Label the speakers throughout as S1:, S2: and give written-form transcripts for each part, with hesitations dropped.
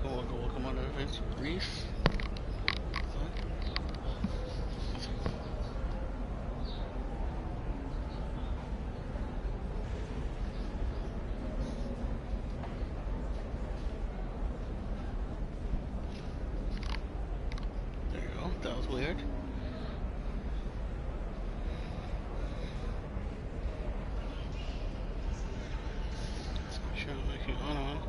S1: welcome on Vince Reese. There you go. That was weird. Let's make sure I'm making on.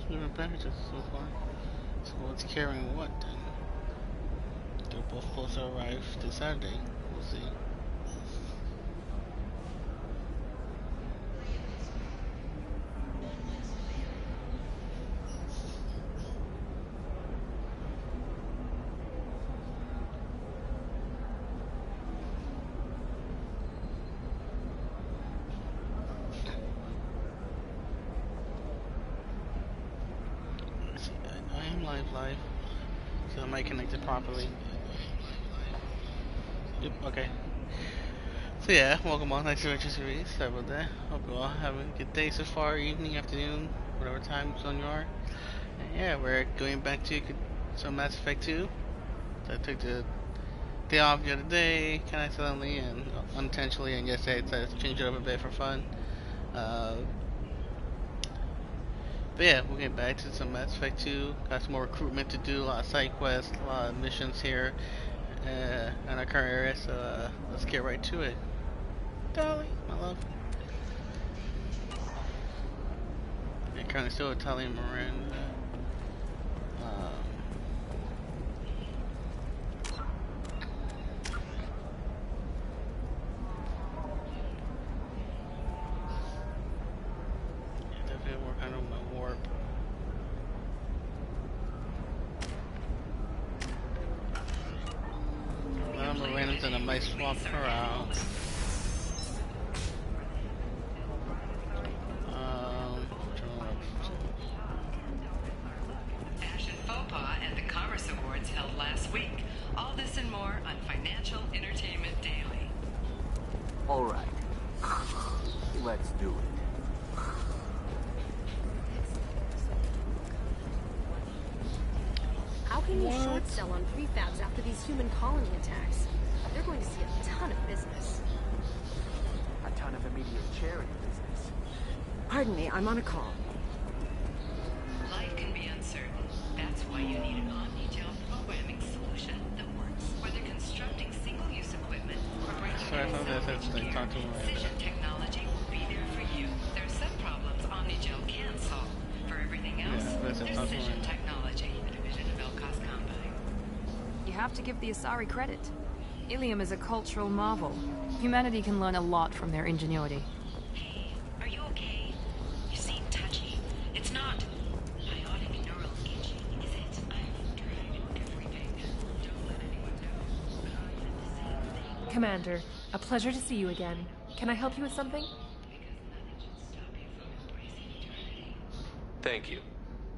S1: Different packages so far. So what's carrying what then? They're both supposed to arrive this Saturday. We'll see. Live. So am I connected properly? Yep, okay. So yeah, welcome on Next Adventure Series. Sorry about that. Hope you all have a good day so far, evening, afternoon, whatever time zone you are. And yeah, we're going back to some Mass Effect 2. So I took the day off the other day, kind of suddenly and unintentionally, and yesterday I decided to change it up a bit for fun. But yeah, we'll get back to some Mass Effect 2. Got some more recruitment to do, a lot of side quests, a lot of missions here in our current area, so let's get right to it. Dolly, my love. I'm currently still with Tali and Miranda. Definitely work on my warp. Miranda's in a nice swap her out.
S2: Ash and Fauxpas at the Commerce Awards held last week. All this and more on Financial Entertainment Daily.
S3: All right. Let's do it.
S4: How can you short sell on prefabs after these human colony attacks? They're going to see a ton of business.
S3: A ton of immediate charity business.
S4: Pardon me, I'm on a call.
S2: Life can be uncertain. That's why you need an omni-gel programming solution that works. Whether constructing single-use equipment or bringing in precision technology will be there for you. There are some problems omni-gel can't solve. For everything else, precision technology, a division of Elcos Combine.
S5: You have to give the Asari credit. Ilium is a cultural marvel. Humanity can learn a lot from their ingenuity.
S2: Hey, are you okay? You seem touchy. It's not biotic neural itching, is it? I've tried everything. Don't let anyone know. I had the same thing.
S6: Commander, a pleasure to see you again. Can I help you with something?
S2: Because nothing should stop you from embracing eternity.
S7: Thank you.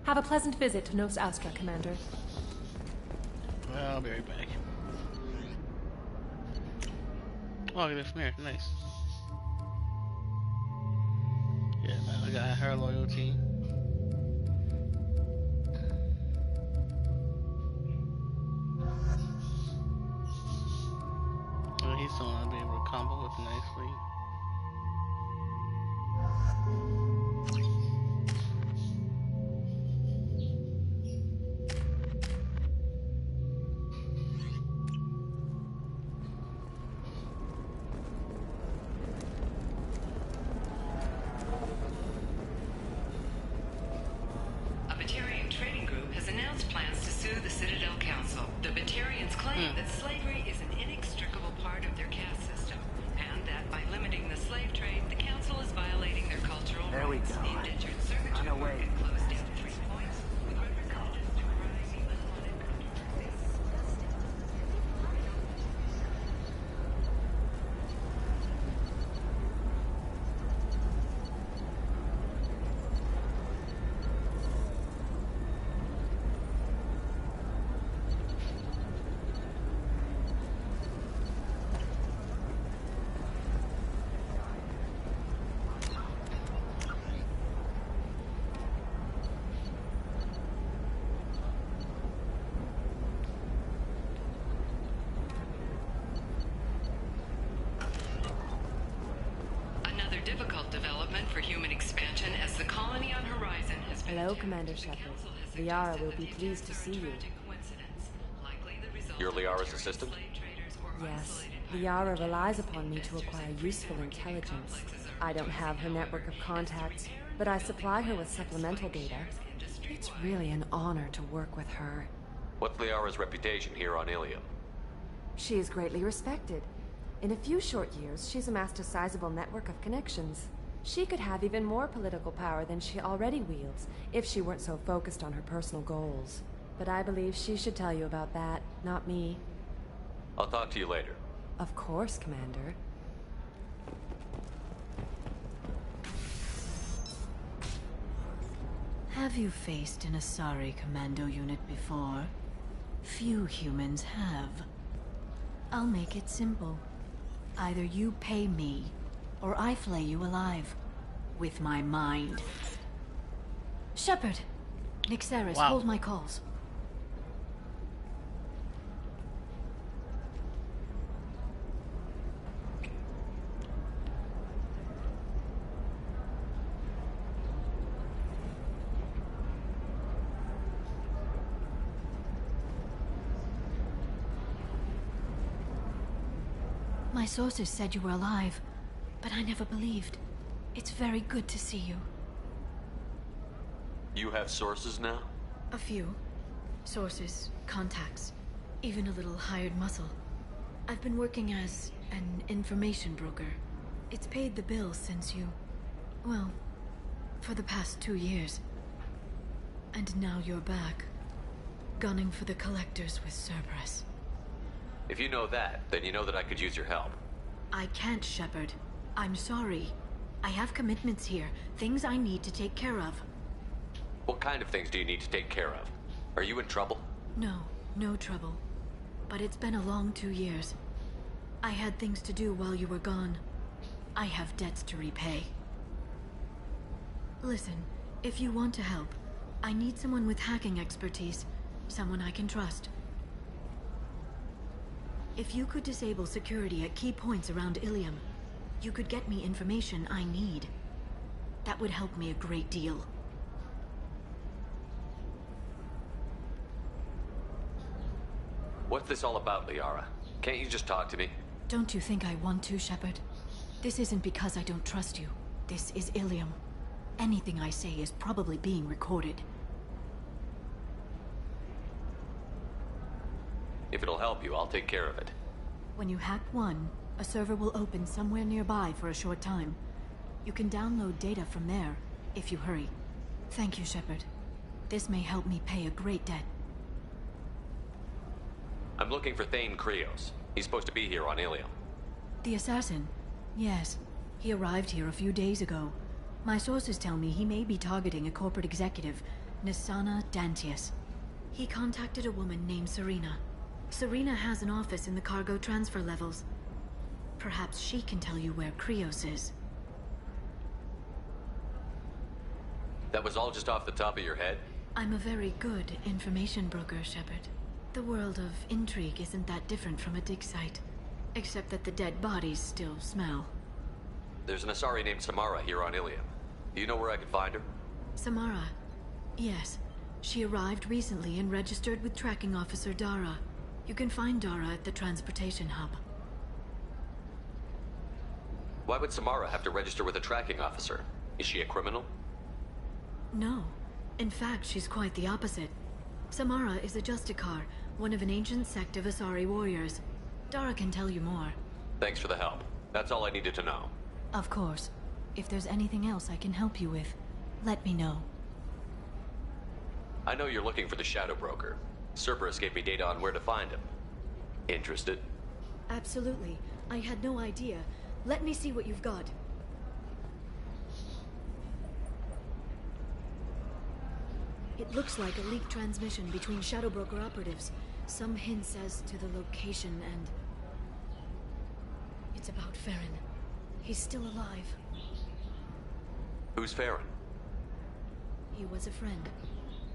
S6: Have a pleasant visit to Nos Astra, Commander.
S1: I'll be right back. Oh, get it from here. Nice. Yeah, I got her loyalty. Oh, he's still gonna be able to combo with nicely.
S2: A Batarian trading group has announced plans to sue the Citadel Special Council. The Batarians claim that slavery is an inextricable part of their caste system, and that by limiting the slave trade, the Council is violating their cultural
S3: There we
S2: rights.
S3: go.
S2: The indentured servitude
S3: On our way.
S2: market closed down 3 points, with representatives decrying unwanted controversies. Another difficult development for human expansion as the colony on Horizon has been
S5: Hello,
S2: attacked.
S5: Commander
S2: The
S5: Shepard.
S2: Council has
S5: Liara
S2: suggested
S5: will
S2: that
S5: be
S2: the
S5: pleased to
S2: attacks are
S5: see
S2: a
S5: you.
S2: tragic coincidence, likely the result
S7: You're
S2: of
S7: Liara's
S2: Batarian
S7: assistant?
S2: slave traders or
S5: Yes,
S2: isolated
S5: Liara
S2: hybrid
S5: relies
S2: agents,
S5: upon me to
S2: investors
S5: acquire
S2: in
S5: useful
S2: free market
S5: intelligence.
S2: complexes are
S5: I don't have her
S2: rejoicing,
S5: network of
S2: however, as
S5: contacts,
S2: repair and
S5: but I
S2: rebuilding
S5: supply her with
S2: plans have
S5: supplemental
S2: spiked
S5: data.
S2: shares industry-wide.
S5: It's really an honor to work with her.
S7: What's Liara's reputation here on Ilium?
S6: She is greatly respected. In a few short years, she's amassed a sizable network of connections. She could have even more political power than she already wields, if she weren't so focused on her personal goals. But I believe she should tell you about that, not me.
S7: I'll talk to you later.
S6: Of course, Commander.
S8: Have you faced an Asari commando unit before? Few humans have. I'll make it simple. Either you pay me, or I flay you alive. With my mind. Shepard! Nixeris,
S1: Wow.
S8: hold my calls. My sources said you were alive, but I never believed. It's very good to see you.
S7: You have sources now?
S8: A few. Sources, contacts, even a little hired muscle. I've been working as an information broker. It's paid the bills since you... well, for the past 2 years. And now you're back, gunning for the collectors with Cerberus.
S7: If you know that, then you know that I could use your help.
S8: I can't, Shepard. I'm sorry. I have commitments here, things I need to take care of.
S7: What kind of things do you need to take care of? Are you in trouble?
S8: No, no trouble. But it's been a long 2 years. I had things to do while you were gone. I have debts to repay. Listen, if you want to help, I need someone with hacking expertise. Someone I can trust. If you could disable security at key points around Ilium, you could get me information I need. That would help me a great deal.
S7: What's this all about, Liara? Can't you just talk to me?
S8: Don't you think I want to, Shepard? This isn't because I don't trust you. This is Ilium. Anything I say is probably being recorded.
S7: If it'll help you, I'll take care of it.
S8: When you hack one, a server will open somewhere nearby for a short time. You can download data from there, if you hurry. Thank you, Shepard. This may help me pay a great debt.
S7: I'm looking for Thane Krios. He's supposed to be here on Ilium.
S8: The assassin? Yes. He arrived here a few days ago. My sources tell me he may be targeting a corporate executive, Nisana Dantius. He contacted a woman named Serena. Serena has an office in the cargo transfer levels. Perhaps she can tell you where Krios is.
S7: That was all just off the top of your head?
S8: I'm a very good information broker, Shepard. The world of intrigue isn't that different from a dig site. Except that the dead bodies still smell.
S7: There's an Asari named Samara here on Ilium. Do you know where I can find her?
S8: Samara? Yes. She arrived recently and registered with Tracking Officer Dara. You can find Dara at the transportation hub.
S7: Why would Samara have to register with a tracking officer? Is she a criminal?
S8: No. In fact, she's quite the opposite. Samara is a Justicar, one of an ancient sect of Asari warriors. Dara can tell you more.
S7: Thanks for the help. That's all I needed to know.
S8: Of course. If there's anything else I can help you with, let me know.
S7: I know you're looking for the Shadow Broker. Cerberus gave me data on where to find him. Interested?
S8: Absolutely. I had no idea. Let me see what you've got. It looks like a leaked transmission between Shadow Broker operatives. Some hints as to the location and... It's about Farron. He's still alive.
S7: Who's Farron?
S8: He was a friend.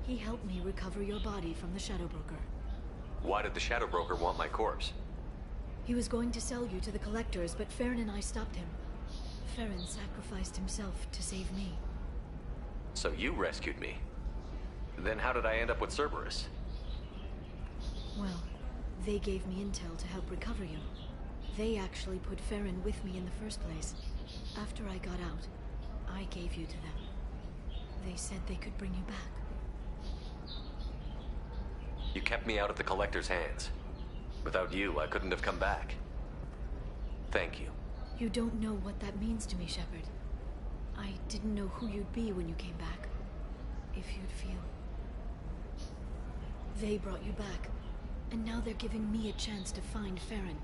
S8: He helped me recover your body from the Shadow Broker.
S7: Why did the Shadow Broker want my corpse?
S8: He was going to sell you to the collectors, but Farron and I stopped him. Farron sacrificed himself to save me.
S7: So you rescued me. Then how did I end up with Cerberus?
S8: Well, they gave me intel to help recover you. They actually put Farron with me in the first place. After I got out, I gave you to them. They said they could bring you back.
S7: You kept me out of the Collector's hands. Without you, I couldn't have come back. Thank you.
S8: You don't know what that means to me, Shepard. I didn't know who you'd be when you came back. If you'd feel... They brought you back, and now they're giving me a chance to find Farron.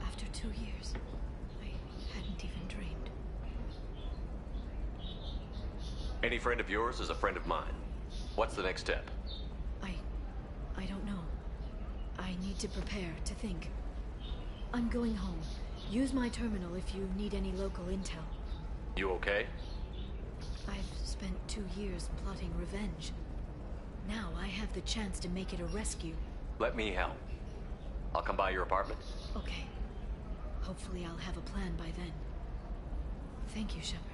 S8: After 2 years, I hadn't even dreamed.
S7: Any friend of yours is a friend of mine. What's the next step?
S8: I don't know. I need to prepare, to think. I'm going home. Use my terminal if you need any local intel.
S7: You okay?
S8: I've spent 2 years plotting revenge. Now I have the chance to make it a rescue.
S7: Let me help. I'll come by your apartment.
S8: Okay. Hopefully I'll have a plan by then. Thank you, Shepard.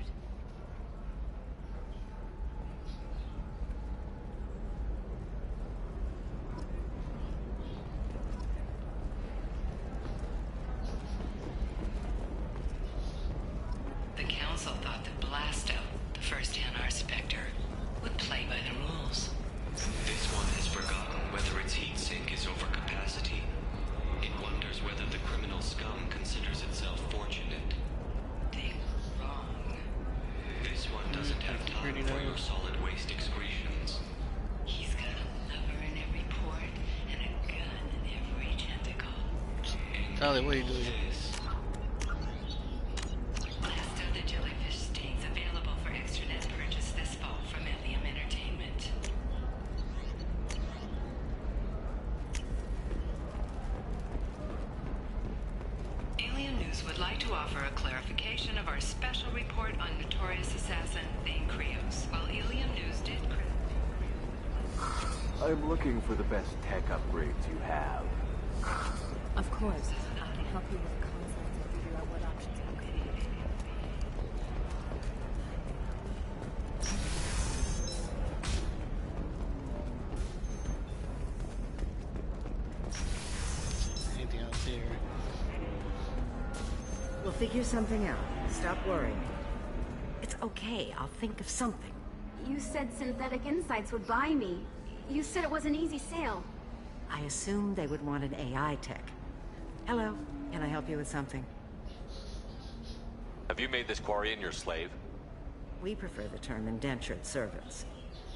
S2: The Council thought that Blasto, the first AoR Spectre, would play by the rules.
S9: This one has forgotten whether its heat sink is over capacity. It wonders whether the criminal scum considers itself fortunate.
S2: They were wrong.
S9: This one doesn't have time for your solid waste excretions.
S2: He's got a lever in every port and a gun in every tentacle.
S1: Charlie, what are you doing?
S2: Blasto the Jellyfish stains available for extranet purchase this fall from Ilium Entertainment. Alien News would like to offer a clarification of our special report on notorious assassin Thane Krios. While Alien News did
S3: I'm looking for the best tech upgrades you have.
S6: Of course. I can help you with concepts and figure out what options are created.
S1: Anything else here?
S10: We'll figure something out. Stop worrying. It's okay. I'll think of something.
S4: You said Synthetic Insights would buy me. You said it was an easy sale.
S10: I assumed they would want an AI tech. Hello. Can I help you with something?
S7: Have you made this Quarian your slave?
S10: We prefer the term indentured servants.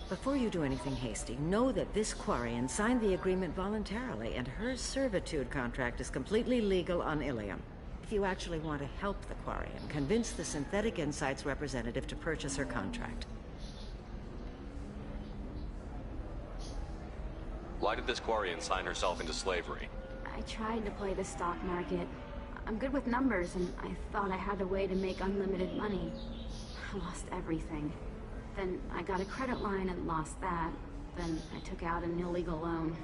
S10: Before you do anything hasty, know that this Quarian signed the agreement voluntarily, and her servitude contract is completely legal on Ilium. If you actually want to help the Quarian, convince the Synthetic Insights representative to purchase her contract.
S7: Why did this Quarian sign herself into slavery?
S4: I tried to play the stock market. I'm good with numbers, and I thought I had a way to make unlimited money. I lost everything. Then I got a credit line and lost that. Then I took out an illegal loan.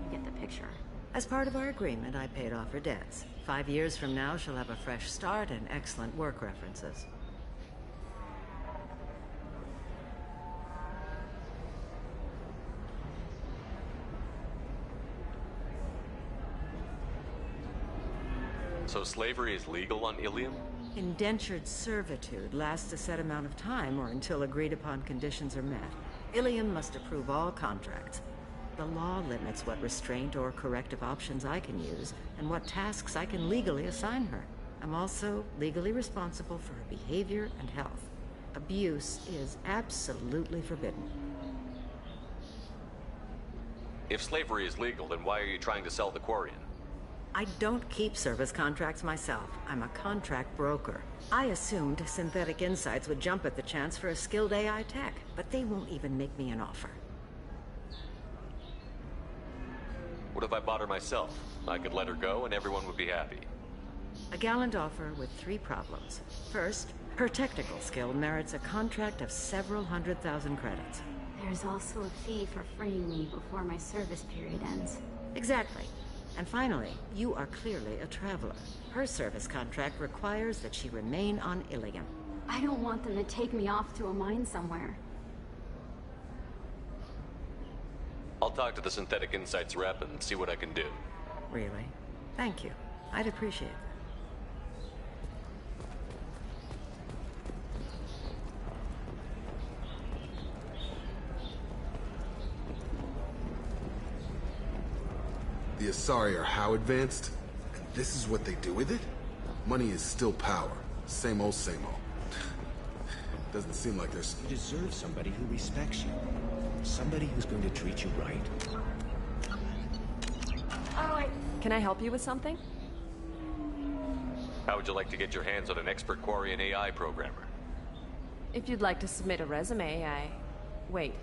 S4: You get the picture.
S10: As part of our agreement, I paid off her debts. 5 years from now, she'll have a fresh start and excellent work references.
S7: So slavery is legal on Ilium?
S10: Indentured servitude lasts a set amount of time or until agreed-upon conditions are met. Ilium must approve all contracts. The law limits what restraint or corrective options I can use and what tasks I can legally assign her. I'm also legally responsible for her behavior and health. Abuse is absolutely forbidden.
S7: If slavery is legal, then why are you trying to sell the Quarian?
S10: I don't keep service contracts myself. I'm a contract broker. I assumed Synthetic Insights would jump at the chance for a skilled AI tech, but they won't even make me an offer.
S7: What if I bought her myself? I could let her go and everyone would be happy.
S10: A gallant offer with 3 problems. First, her technical skill merits a contract of several 100,000 credits.
S4: There's also a fee for freeing me before my service period ends.
S10: Exactly. And finally, you are clearly a traveler. Her service contract requires that she remain on Ilium.
S4: I don't want them to take me off to a mine somewhere.
S7: I'll talk to the Synthetic Insights rep and see what I can do.
S10: Really? Thank you. I'd appreciate that.
S11: The Asari are how advanced? And this is what they do with it? Money is still power. Same old, same old. Doesn't seem like there's...
S12: You deserve somebody who respects you. Somebody who's going to treat you right.
S6: Can I help you with something?
S7: How would you like to get your hands on an expert Quarian AI programmer?
S6: If you'd like to submit a resume, Wait.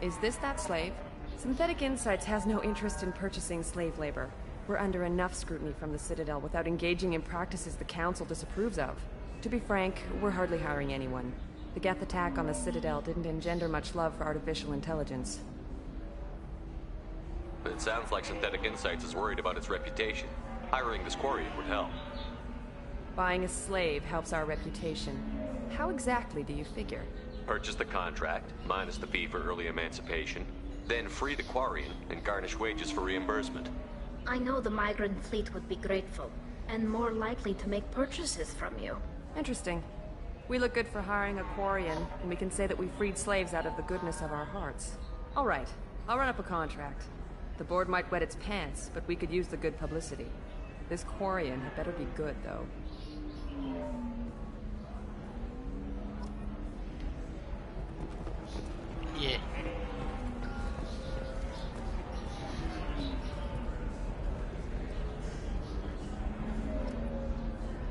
S6: Is this that slave? Synthetic Insights has no interest in purchasing slave labor. We're under enough scrutiny from the Citadel without engaging in practices the Council disapproves of. To be frank, we're hardly hiring anyone. The Geth attack on the Citadel didn't engender much love for artificial intelligence.
S7: It sounds like Synthetic Insights is worried about its reputation. Hiring this Quarian would help.
S6: Buying a slave helps our reputation. How exactly do you figure?
S7: Purchase the contract, minus the fee for early emancipation, then free the Quarian and garnish wages for reimbursement.
S13: I know the migrant fleet would be grateful, and more likely to make purchases from you.
S6: Interesting. We look good for hiring a Quarian, and we can say that we freed slaves out of the goodness of our hearts. All right, I'll run up a contract. The board might wet its pants, but we could use the good publicity. This Quarian had better be good, though.
S1: Yeah.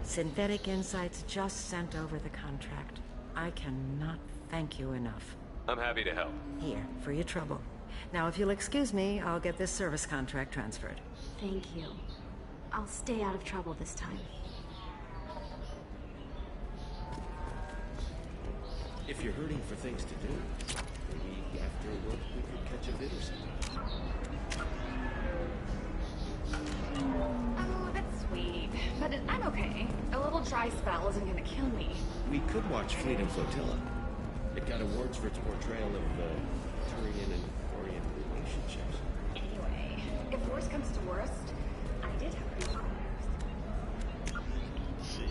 S10: Synthetic Insights just sent over the contract. I cannot thank you enough.
S7: I'm happy to help.
S10: Here, for your trouble. Now, if you'll excuse me, I'll get this service contract transferred.
S4: Thank you. I'll stay out of trouble this time.
S12: If you're hurting for things to do, maybe after work we could catch a bit or something.
S5: Oh, that's sweet. But I'm okay. A little dry spell isn't gonna kill me.
S12: We could watch Fleet and Flotilla. It got awards for its portrayal of Turian and Quarian relationships.
S5: Anyway, if worse comes to worst, I did have a few
S1: Let's see.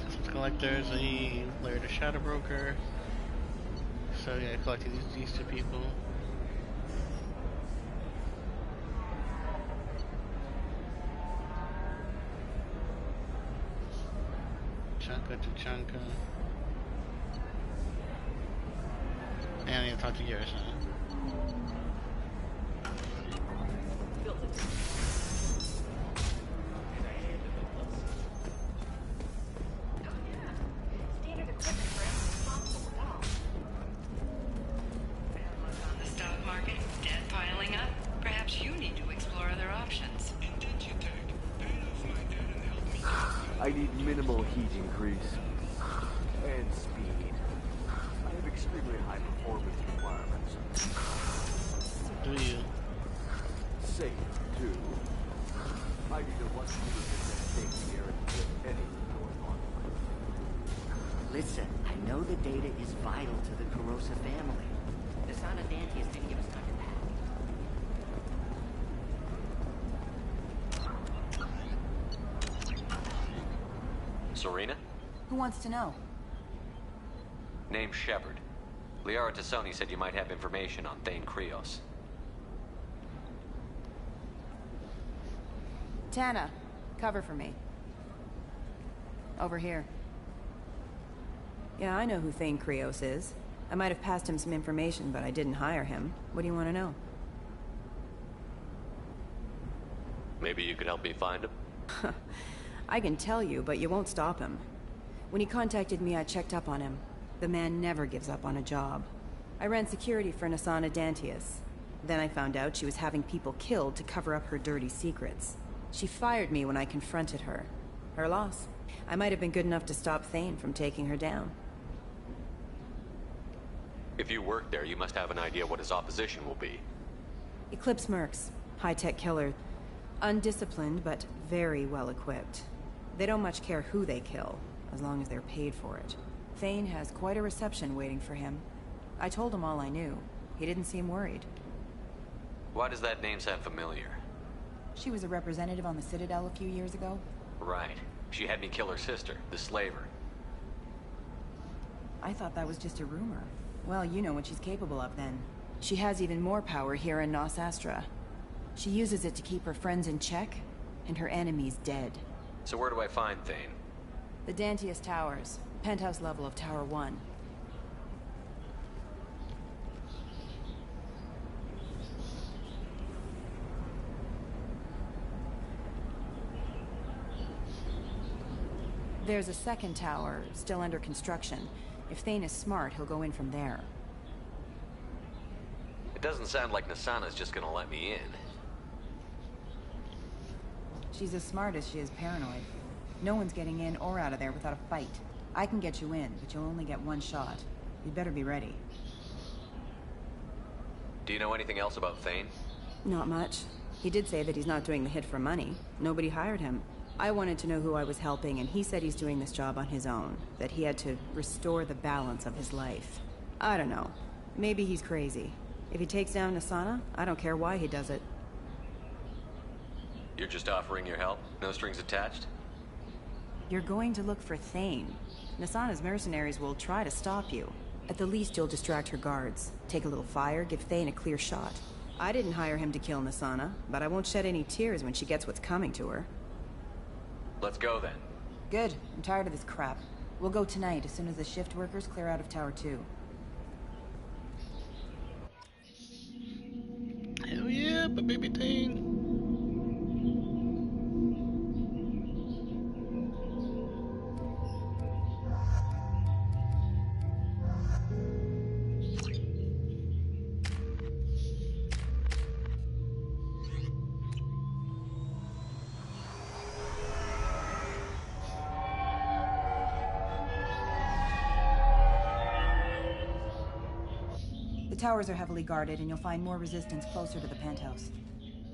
S1: Some collectors, he layered a shadow broker. So yeah, collecting these 2 people. Chunka to Chunka. And I need to talk to Garrison.
S5: standard equipment for any responsible adult.
S2: On the stock market, debt piling up. Perhaps you need to explore other options.
S3: I need minimal heat increase. And speed. I have extremely high performance requirements.
S1: Do you?
S3: Safe, too. I need a 1 meter that takes care of anything going on.
S14: Listen, I know the data is vital to the corrosive family. The Son of Dantius didn't give us time to pack.
S7: Serena?
S15: Who wants to know?
S7: Name Shepard. Liara Tassoni said you might have information on Thane Krios.
S6: Tana, cover for me. Over here. Yeah, I know who Thane Krios is. I might have passed him some information, but I didn't hire him. What do you want to know?
S7: Maybe you could help me find him?
S6: I can tell you, but you won't stop him. When he contacted me, I checked up on him. The man never gives up on a job. I ran security for Nasana Dantius. Then I found out she was having people killed to cover up her dirty secrets. She fired me when I confronted her. Her loss. I might have been good enough to stop Thane from taking her down.
S7: If you work there, you must have an idea what his opposition will be.
S6: Eclipse Mercs. High-tech killer. Undisciplined, but very well-equipped. They don't much care who they kill, as long as they're paid for it. Thane has quite a reception waiting for him. I told him all I knew. He didn't seem worried.
S7: Why does that name sound familiar?
S6: She was a representative on the Citadel a few years ago.
S7: Right. She had me kill her sister, the slaver.
S6: I thought that was just a rumor. Well, you know what she's capable of then. She has even more power here in Nos Astra. She uses it to keep her friends in check, and her enemies dead.
S7: So where do I find Thane?
S6: The Dantius Towers. Penthouse level of Tower 1. There's a second tower, still under construction. If Thane is smart, he'll go in from there.
S7: It doesn't sound like Nasana's just gonna let me in.
S6: She's as smart as she is paranoid. No one's getting in or out of there without a fight. I can get you in, but you'll only get one shot. You'd better be ready.
S7: Do you know anything else about Thane?
S6: Not much. He did say that he's not doing the hit for money. Nobody hired him. I wanted to know who I was helping, and he said he's doing this job on his own. That he had to restore the balance of his life. I don't know. Maybe he's crazy. If he takes down Nasana, I don't care why he does it.
S7: You're just offering your help? No strings attached?
S6: You're going to look for Thane. Nasana's mercenaries will try to stop you. At the least, you'll distract her guards. Take a little fire, give Thane a clear shot. I didn't hire him to kill Nasana, but I won't shed any tears when she gets what's coming to her.
S7: Let's go then.
S6: Good. I'm tired of this crap. We'll go tonight, as soon as the shift workers clear out of Tower 2.
S1: Hell yeah, but baby Thane.
S6: The towers are heavily guarded, and you'll find more resistance closer to the penthouse.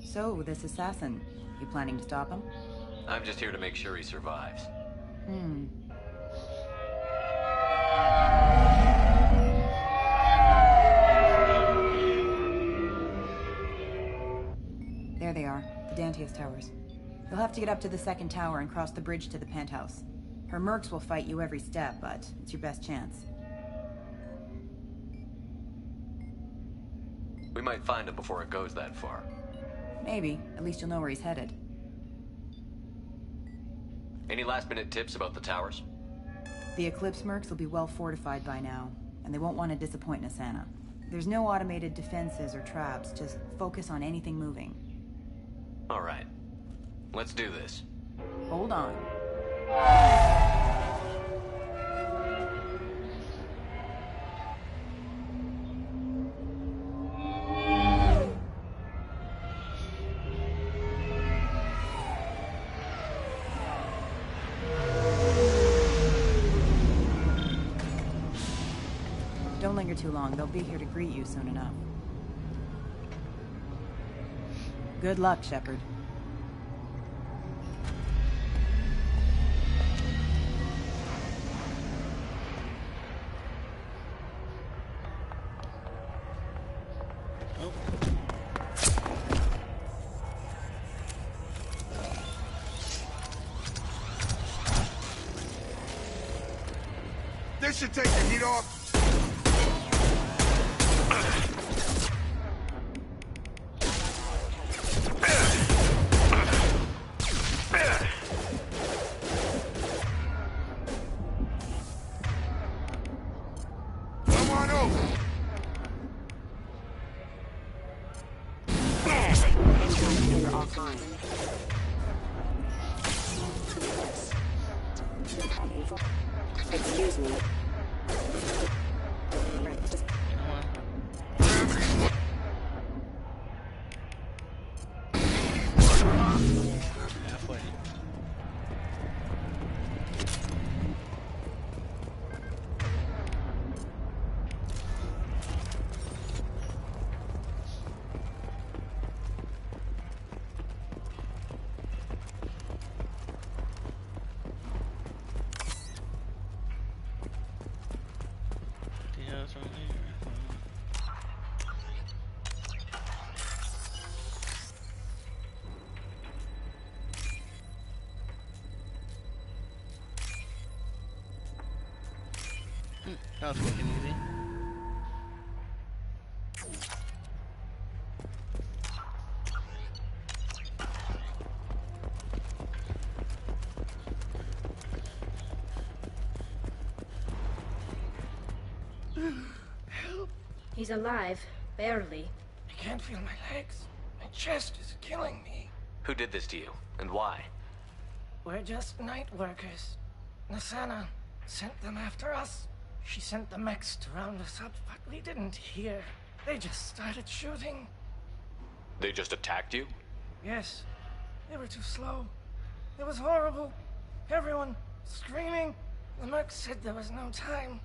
S6: So, this assassin, you planning to stop him?
S7: I'm just here to make sure he survives.
S6: There they are, the Dantius Towers. You'll have to get up to the second tower and cross the bridge to the penthouse. Her mercs will fight you every step, but it's your best chance.
S7: We might find him before it goes that far.
S6: Maybe. At least you'll know where he's headed.
S7: Any last-minute tips about the towers?
S6: The Eclipse mercs will be well fortified by now, and they won't want to disappoint Nasana. There's no automated defenses or traps, just focus on anything moving.
S7: All right. Let's do this.
S6: Hold on. Don't linger too long. They'll be here to greet you soon enough. Good luck, Shepard.
S15: This should take the heat off.
S6: communicator offline. Excuse me.
S1: Halfway. Yeah, it's right here. That was fucking easy.
S13: He's alive, barely.
S15: I can't feel my legs. My chest is killing me.
S7: Who did this to you, and why?
S15: We're just night workers. Nasana sent them after us. She sent the mechs to round us up, but we didn't hear. They just started shooting.
S7: They just attacked you?
S15: Yes, they were too slow. It was horrible. Everyone screaming. The mechs said there was no time.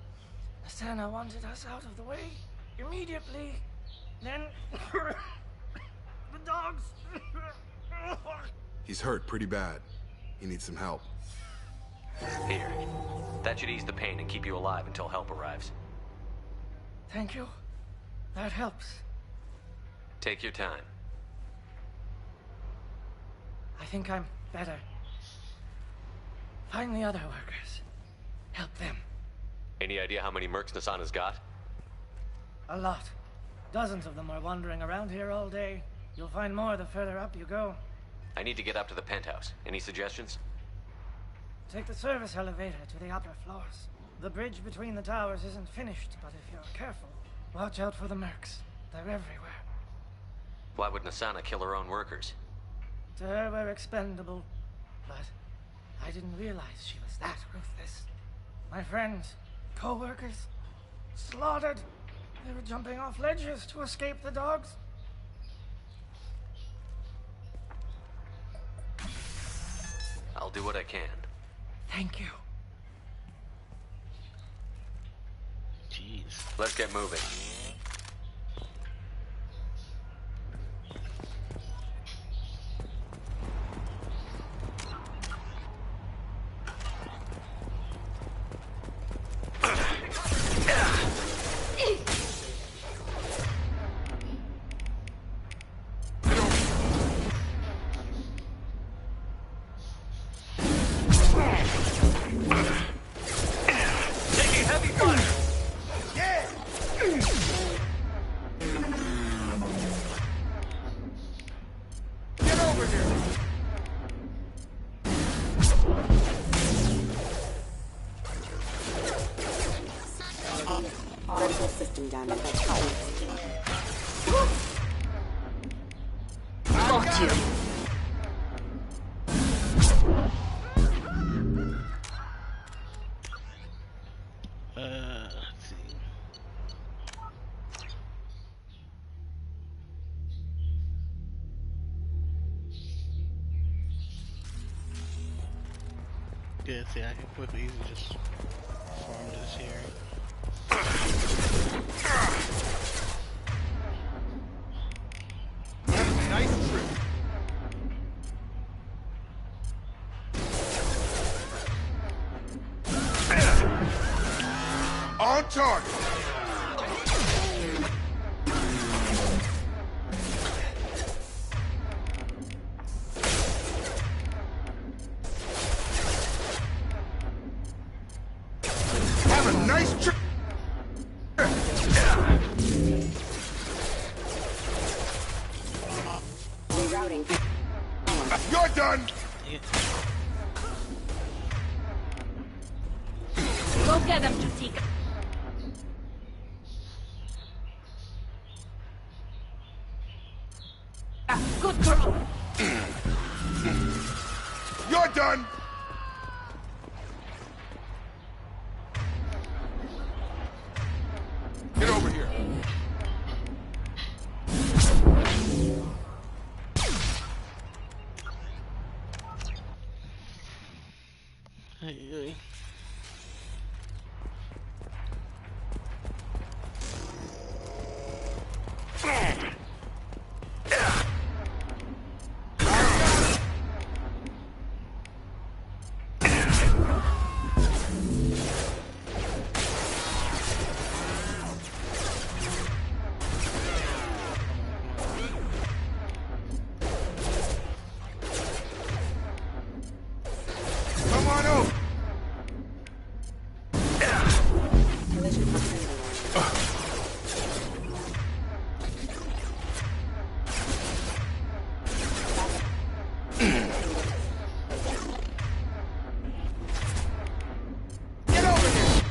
S15: Nasana wanted us out of the way immediately. Then the dogs.
S11: He's hurt pretty bad. He needs some help.
S7: Here. That should ease the pain and keep you alive until help arrives.
S15: Thank you. That helps.
S7: Take your time.
S15: I think I'm better. Find the other workers. Help them.
S7: Any idea how many mercs Nasana's got?
S15: A lot. Dozens of them are wandering around here all day. You'll find more the further up you go.
S7: I need to get up to the penthouse. Any suggestions?
S15: Take the service elevator to the upper floors. The bridge between the towers isn't finished, but if you're careful, watch out for the mercs. They're everywhere.
S7: Why would Nasana kill her own workers?
S15: To her, we're expendable. But I didn't realize she was that ruthless. My friends, co-workers, slaughtered. They were jumping off ledges to escape the dogs.
S7: I'll do what I can.
S15: Thank you.
S1: Jeez.
S7: Let's get moving.
S6: Critical system damage.
S8: Got you.
S1: Let's see. Good, see, I can quickly easily just farm this here.
S11: Nice trip. On target. Have a nice trip.
S6: Rerouting.
S11: You're done.
S13: Go get them, Jutika. Good girl.
S11: You're done! Get over here.
S1: Hey.
S11: Come on over. Get over here.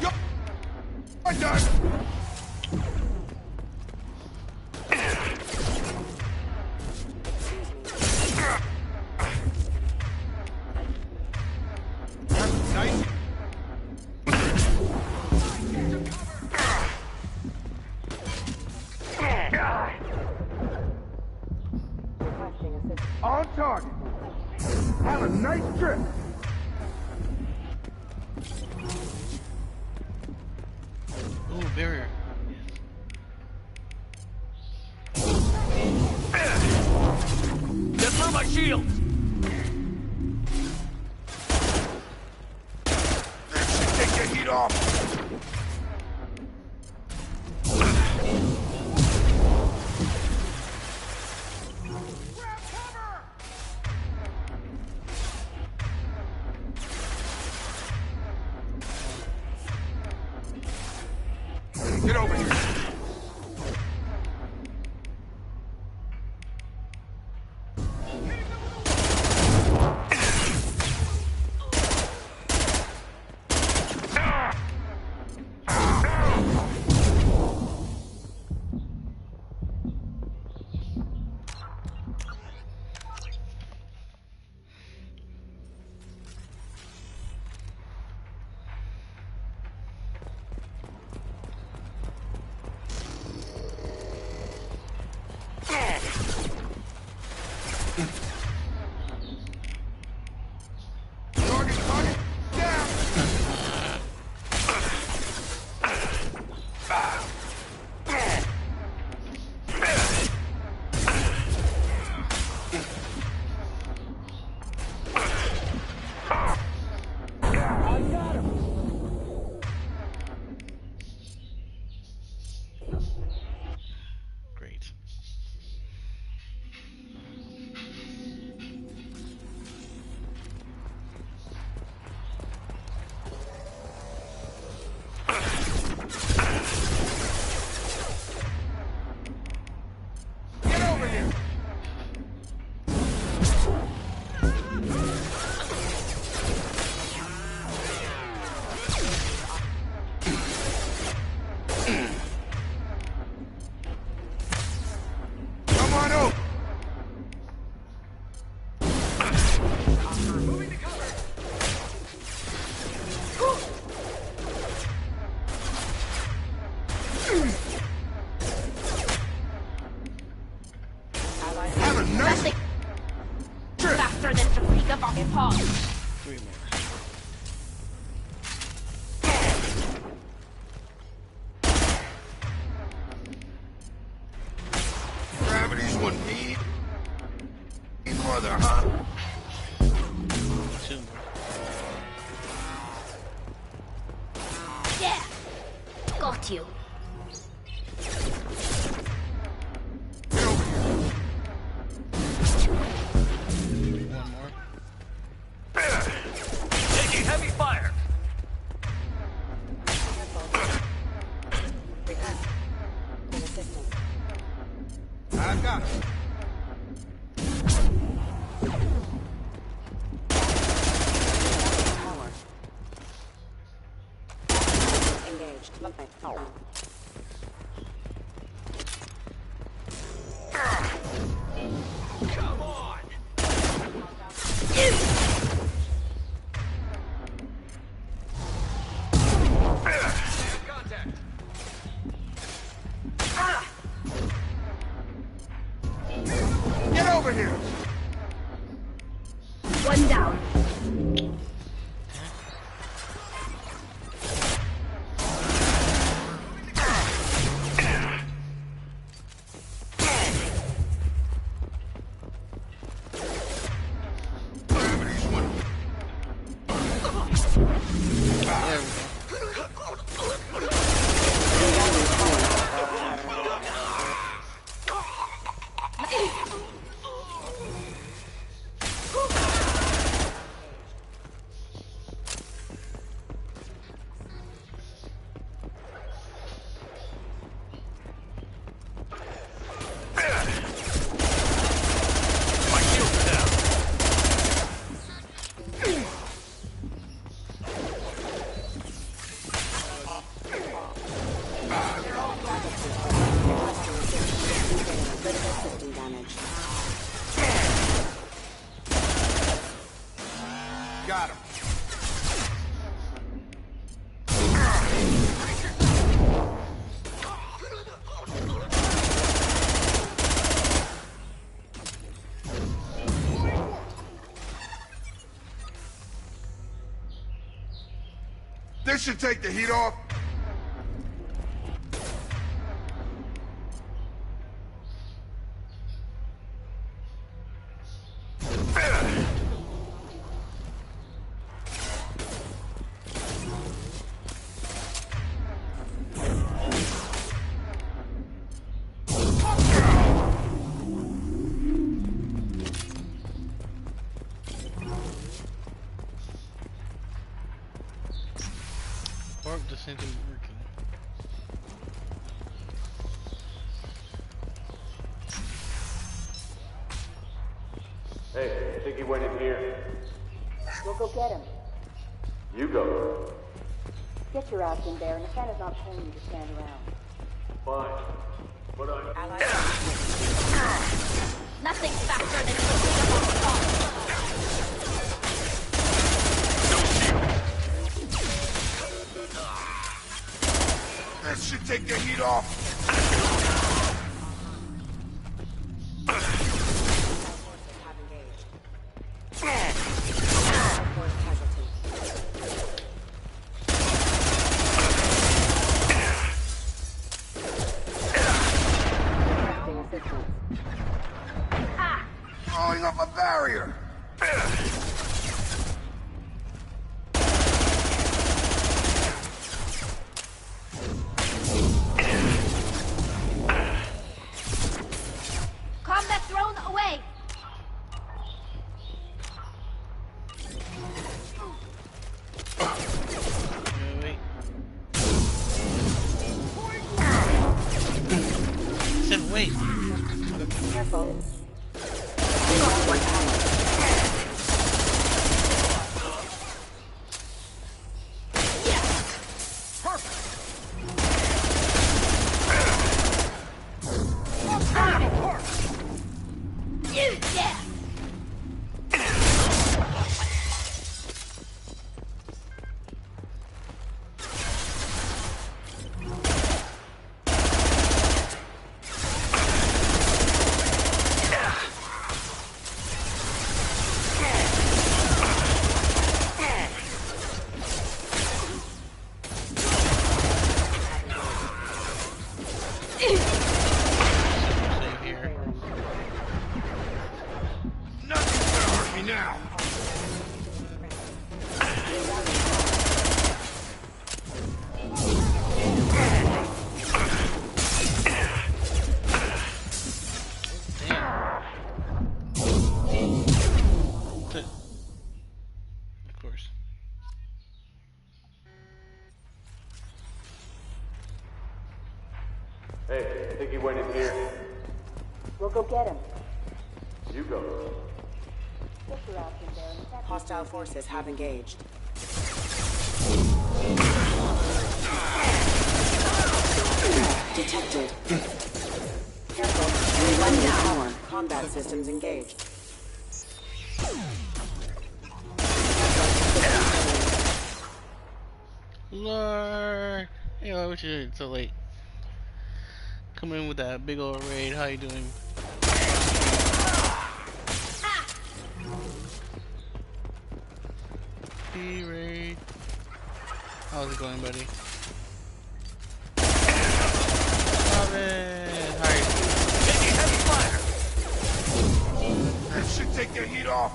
S11: You're done. Nice. On target. Have a nice trip.
S1: Ooh, barrier.
S3: Get through my shield!
S11: That should take the heat off. Get over here. Target down.
S1: Great.
S11: Get over here. Come on over. Moving to cover. Have a nice trip.
S13: Faster than the peak of our paws.
S1: 3 more.
S11: Gravity's one need. Mother, huh?
S1: 2 more.
S13: Yeah. Got you.
S11: Get over here.
S1: 1 more.
S3: Taking heavy fire!
S11: I've got it.
S1: There we go.
S11: Got him. This should take the heat off.
S1: This isn't working.
S3: Hey, I think he went in here.
S16: We'll go get him.
S3: You go.
S16: Get your ass in there, and the Santa's not paying you to stand around.
S3: Fine. But
S13: Nothing faster than clicking up on the phone.
S11: That should take the heat off. Throwing up a barrier.
S13: Combat drone away!
S1: Wait. I said wait.
S16: Careful.
S3: Hey, I think he went in here.
S16: We'll go get him.
S3: You go.
S16: Get your ass in there, and the Santa's
S17: Hostile forces have engaged. Detected. Careful. Running power. Combat systems engaged.
S1: Lord. Hey, why was you so late? Come in with that big old raid. How you doing? Raid. How's it going, buddy? Stop it! How are you?
S11: Taking heavy fire. That should take the heat off.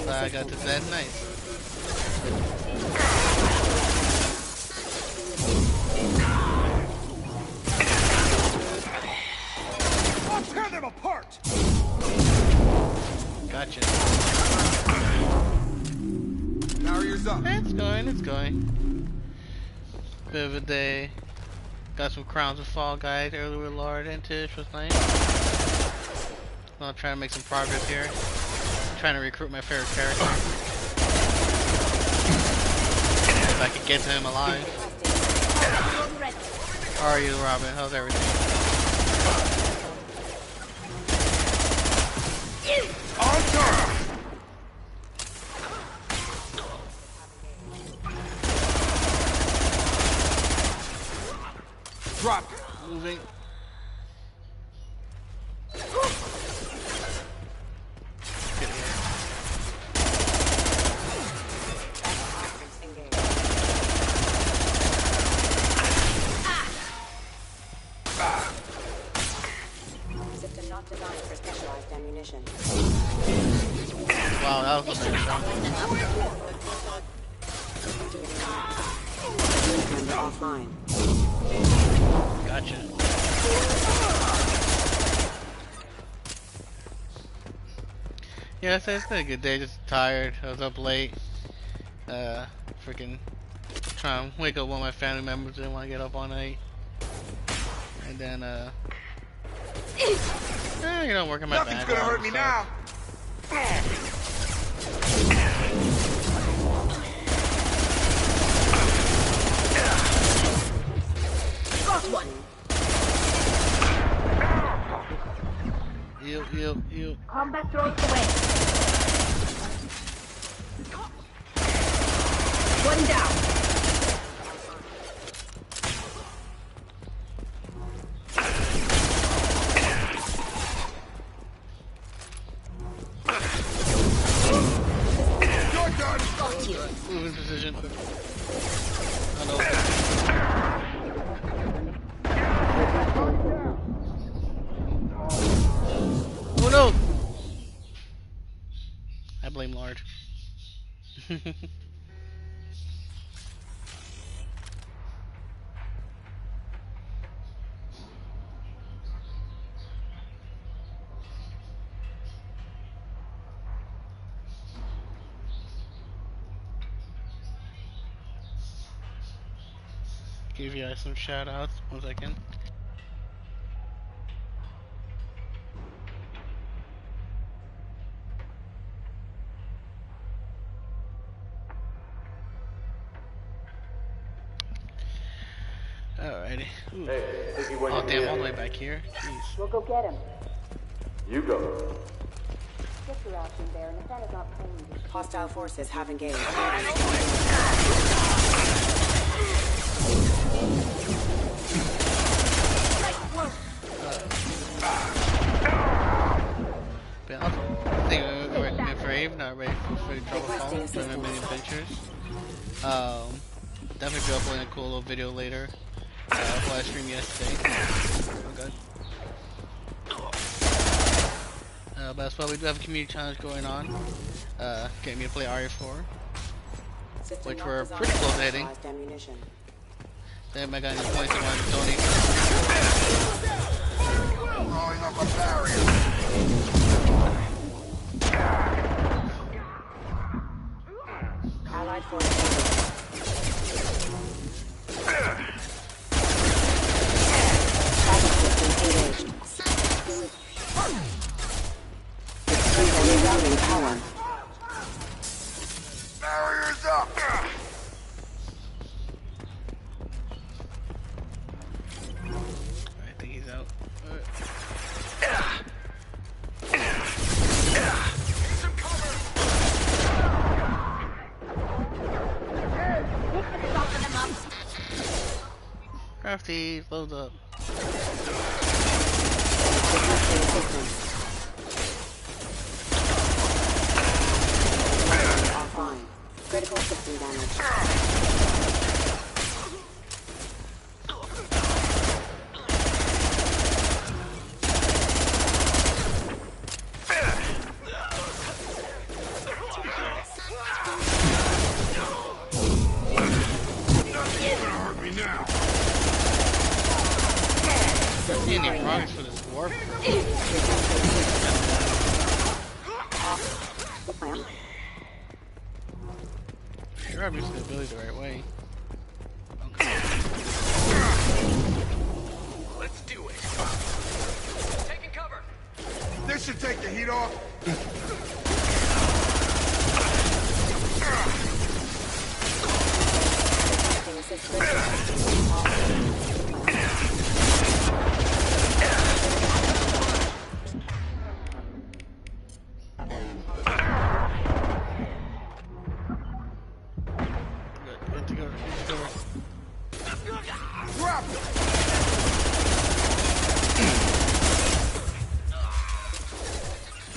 S1: I got to that nice.
S18: Tear them apart!
S1: Gotcha.
S11: Barriers up.
S1: It's going, it's going. Bit of a day. Got some crowns of Fall Guys earlier with Lord and Tish was nice. I'll try to make some progress here. I'm trying to recruit my favorite character. If I could get to him alive. How are you, Robin? How's everything?
S18: On turn!
S1: Drop. Moving.
S17: System not designed for specialized ammunition.
S1: Wow, that was a big shot.
S17: Offline.
S1: Gotcha. Yeah, so it's been a good day, just tired. I was up late. Freaking trying to wake up one of my family members didn't want to get up all night. And then, you know, working my
S18: Nothing's gonna hurt me now!
S13: Got one!
S1: You.
S13: Combat drones away. One down.
S18: You're done!
S13: Got you.
S1: Moving position. Oh no! I blame Lard. Give you guys some shout outs. 1 second. Alrighty. Ooh.
S3: Hey, Ziggy, when
S1: Oh
S3: you
S1: damn,
S3: get
S1: all the
S3: in.
S1: way back here. Jeez.
S16: We'll go get him.
S3: You go.
S16: Get your action there, and if that is not paying you.
S17: Hostile forces have engaged.
S1: But I think we're brave, not ready for trouble phone. Doing many adventures. Definitely be uploading a cool little video later. What I streamed yesterday. Okay. But as well, we do have a community challenge going on. Getting me to play RE4. Which we're pretty close to hitting. Then I got any points I want to donate.
S18: Throwing up a barrier!
S17: Allied forces. Power.
S18: Barriers up!
S1: I think he's out. Crafty, load up.
S17: Offline. Critical system damage.
S1: See any progress for this warp? sure I'm using the ability the right way.
S9: Let's do it. Taking cover.
S18: This should take the heat off.
S1: Good to go.
S18: Drop it.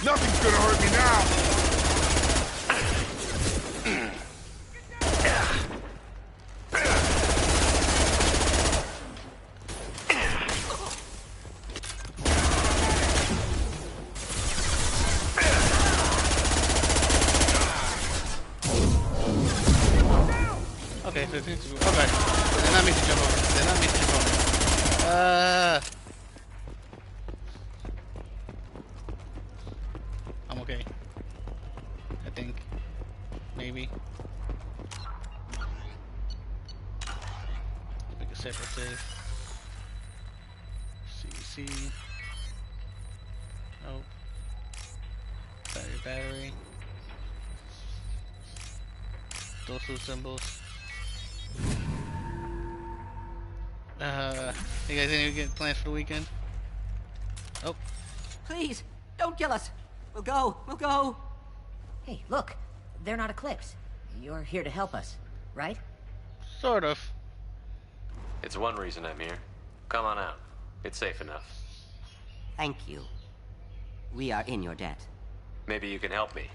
S18: Nothing's gonna hurt me now.
S1: Okay, so it's okay. They're not meant to jump over. They're not meant to jump over. I'm okay. I think. Maybe. Make a separate save. CC. Nope. Battery. Those two symbols. You guys any get plans for the weekend? Oh.
S14: Please, don't kill us. We'll go. We'll go. Hey, look. They're not Eclipse. You're here to help us, right?
S1: Sort of.
S7: It's one reason I'm here. Come on out. It's safe enough.
S14: Thank you. We are in your debt.
S7: Maybe you can help me.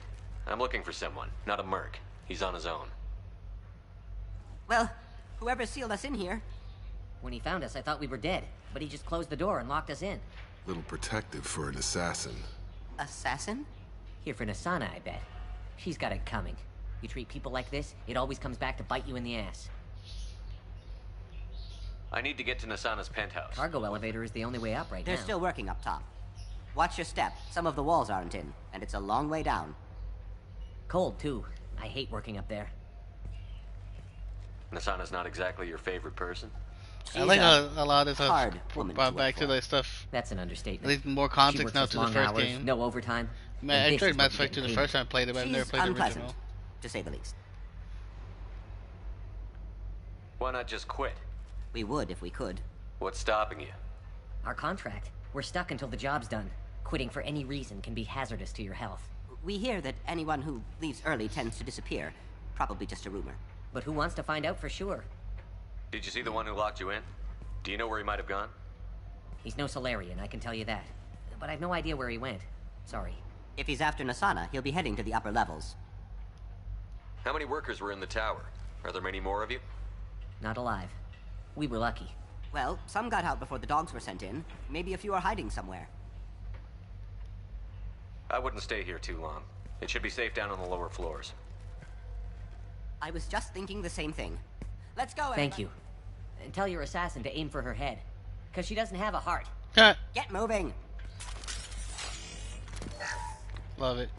S7: I'm looking for someone, not a merc. He's on his own.
S14: Well, whoever sealed us in here. When he found us, I thought we were dead, but he just closed the door and locked us in.
S11: Little protective for an assassin.
S14: Assassin? Here for Nasana, I bet. She's got it coming. You treat people like this, it always comes back to bite you in the ass.
S7: I need to get to Nasana's penthouse.
S14: Cargo elevator is the only way up right now.
S19: They're still working up top. Watch your step. Some of the walls aren't in, and it's a long way down.
S14: Cold, too. I hate working up there.
S7: Nasana's not exactly your favorite person?
S1: I like a lot of
S19: hard
S1: stuff
S19: woman
S1: brought
S19: to
S1: back
S19: work
S1: to
S19: for.
S1: the stuff.
S14: That's an understatement.
S1: At least more
S14: She
S1: context
S14: works
S1: now
S14: us
S1: to the
S14: long
S1: first
S14: hours,
S1: game.
S14: no overtime.
S1: Man,
S14: and
S1: I
S14: this
S1: tried
S14: is
S1: Mass
S14: what we
S1: Effect 2
S14: get
S1: the
S14: paid.
S1: first time I played it, but I've never
S19: She's
S1: played the
S19: unpleasant,
S1: original.
S19: to say the least.
S7: Why not just quit?
S19: We would if we could.
S7: What's stopping you?
S14: Our contract. We're stuck until the job's done. Quitting for any reason can be hazardous to your health.
S19: We hear that anyone who leaves early tends to disappear. Probably just a rumor.
S14: But who wants to find out for sure?
S7: Did you see the one who locked you in? Do you know where he might have gone?
S14: He's no Solarian, I can tell you that. But I've no idea where he went. Sorry.
S19: If he's after Nasana, he'll be heading to the upper levels.
S7: How many workers were in the tower? Are there many more of you?
S14: Not alive. We were lucky.
S19: Well, some got out before the dogs were sent in. Maybe a few are hiding somewhere.
S7: I wouldn't stay here too long. It should be safe down on the lower floors.
S19: I was just thinking the same thing. Let's go,
S14: Thank you. And tell your assassin to aim for her head. Because she doesn't have a heart.
S19: Get moving!
S1: Love it.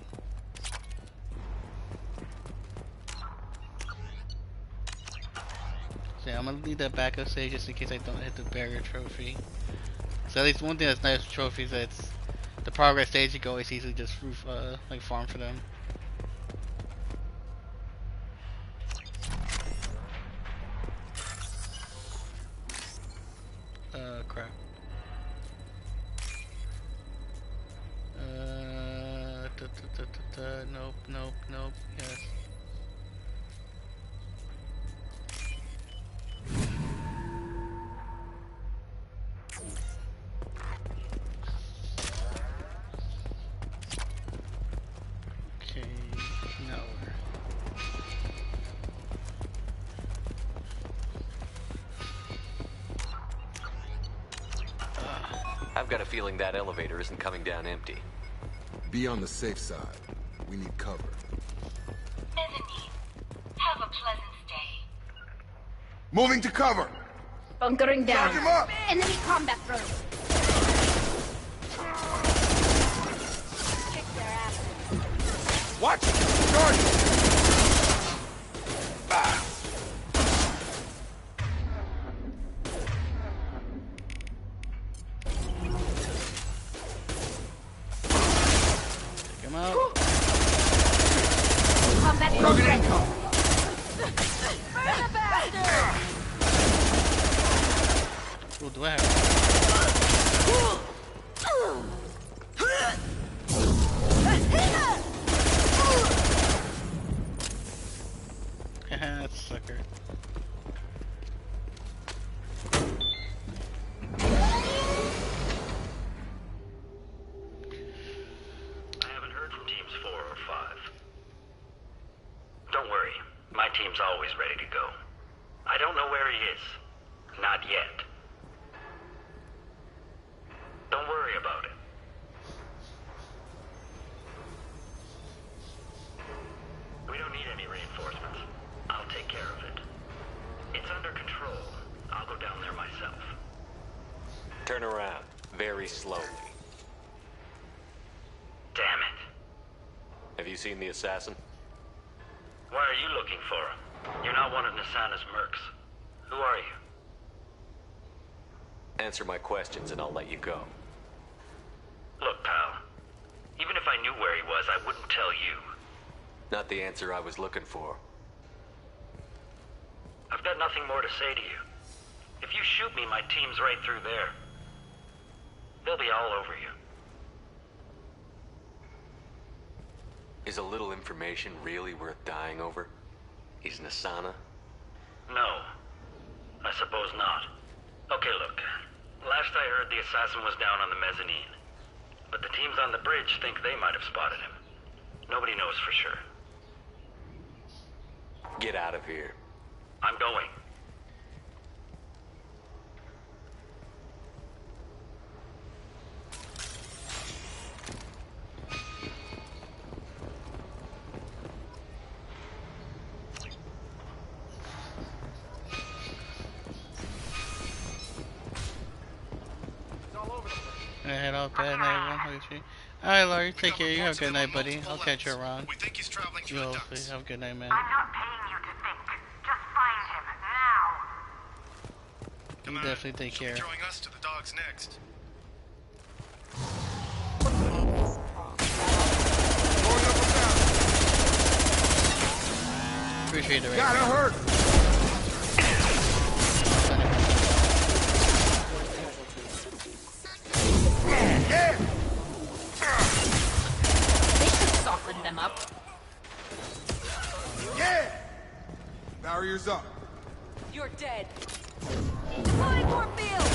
S1: So yeah, I'm gonna leave that backup stage just in case I don't hit the barrier trophy. So at least one thing that's nice with trophies, that it's the progress stage. You can always easily just like farm for them. Crap. Nope. Yes. Okay, no.
S7: I've got a feeling that elevator isn't coming down empty.
S11: Be on the safe side. We need cover.
S2: Mezzanine. Have a pleasant stay.
S18: Moving to cover.
S13: Bunkering down.
S18: Charge him up.
S13: Enemy combat drone. Kick their ass.
S18: Watch. Charge.
S4: Combat
S18: Target income.
S4: Burn the bastard!
S1: What do I have? Haha, that sucker.
S20: I haven't heard from teams 4 or 5. Don't worry, my team's always ready to go. I don't know where he is. Not yet. Don't worry about it. We don't need any reinforcements. I'll take care of it. It's under control. I'll go down there myself.
S7: Turn around, very slowly.
S20: Damn it.
S7: Have you seen the assassin?
S20: Why are you looking for him? You're not one of Nasana's mercs. Who are you?
S7: Answer my questions and I'll let you go.
S20: Look, pal. Even if I knew where he was, I wouldn't tell you.
S7: Not the answer I was looking for.
S20: I've got nothing more to say to you. If you shoot me, my team's right through there. They'll be all over you.
S7: Is a little information really worth dying over? He's Nasana?
S20: No. I suppose not. Okay, look. Last I heard, the assassin was down on the mezzanine. But the teams on the bridge think they might have spotted him. Nobody knows for sure.
S7: Get out of here.
S20: I'm going.
S1: I head out bad night, everyone. Alright, Laurie, take care. You have a good night, buddy. I'll catch you around.
S21: We think he's traveling through
S1: You
S21: the
S1: hopefully
S21: ducts.
S1: have a good night, man.
S22: I'm not paying you to think. Just find him now.
S1: You definitely take care.
S21: Throwing us to the dogs next.
S1: Appreciate it, right?
S18: Gotta hurt.
S8: They should soften them up.
S18: Yeah. Barriers up.
S6: You're dead. Flying more field!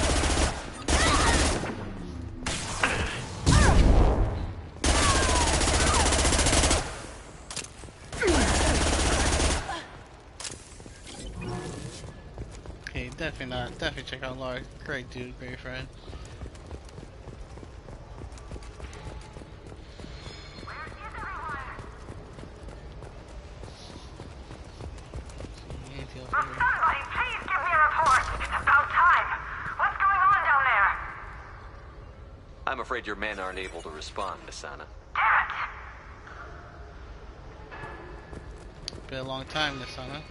S1: Okay, definitely not. Definitely check out Laurie. Great dude, great friend.
S22: Somebody, please give me a report. It's about time. What's going on down there?
S7: I'm afraid your men aren't able to respond, Nasana.
S22: Damn it.
S1: Been a long time, Nasana.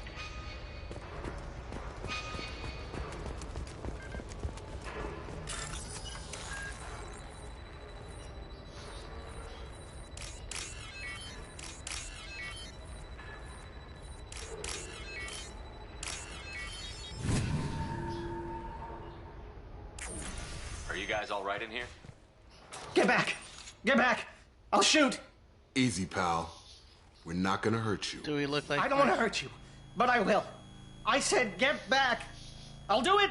S7: Are you guys all right in here?
S15: Get back! Get back! I'll shoot!
S11: Easy, pal. We're not gonna hurt you.
S1: Do we look like
S15: I don't want to hurt you, but I will. I said get back! I'll do it!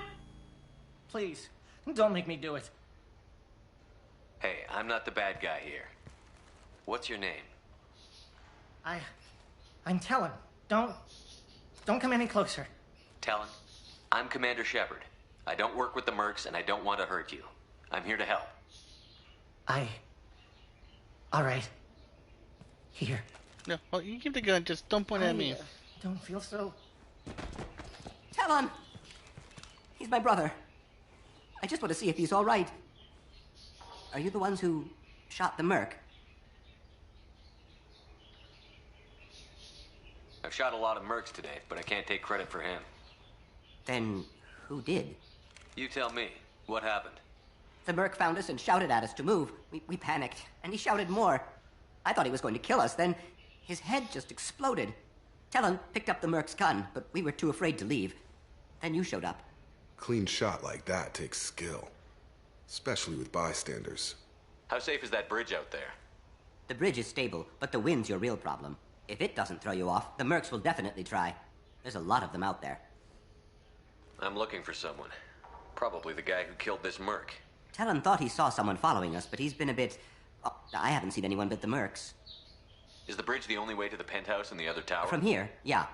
S15: Please, don't make me do it.
S7: Hey, I'm not the bad guy here. What's your name?
S15: I'm Talon. Don't come any closer.
S7: Talon. I'm Commander Shepard. I don't work with the mercs and I don't want to hurt you. I'm here to help.
S15: All right. Here.
S1: No, well, you keep the gun, just don't point at me.
S15: Don't feel so...
S19: Talon! He's my brother. I just want to see if he's all right. Are you the ones who shot the merc?
S7: I've shot a lot of mercs today, but I can't take credit for him.
S19: Then who did?
S7: You tell me. What happened?
S19: The merc found us and shouted at us to move. We panicked, and he shouted more. I thought he was going to kill us, then his head just exploded. Talon picked up the Merc's gun, but we were too afraid to leave. Then you showed up.
S11: Clean shot like that takes skill. Especially with bystanders.
S7: How safe is that bridge out there?
S19: The bridge is stable, but the wind's your real problem. If it doesn't throw you off, the Mercs will definitely try. There's a lot of them out there.
S7: I'm looking for someone. Probably the guy who killed this Merc.
S19: Talon thought he saw someone following us, but he's been a bit... Oh, I haven't seen anyone but the Mercs.
S7: Is the bridge the only way to the penthouse and the other tower?
S19: From here, yeah.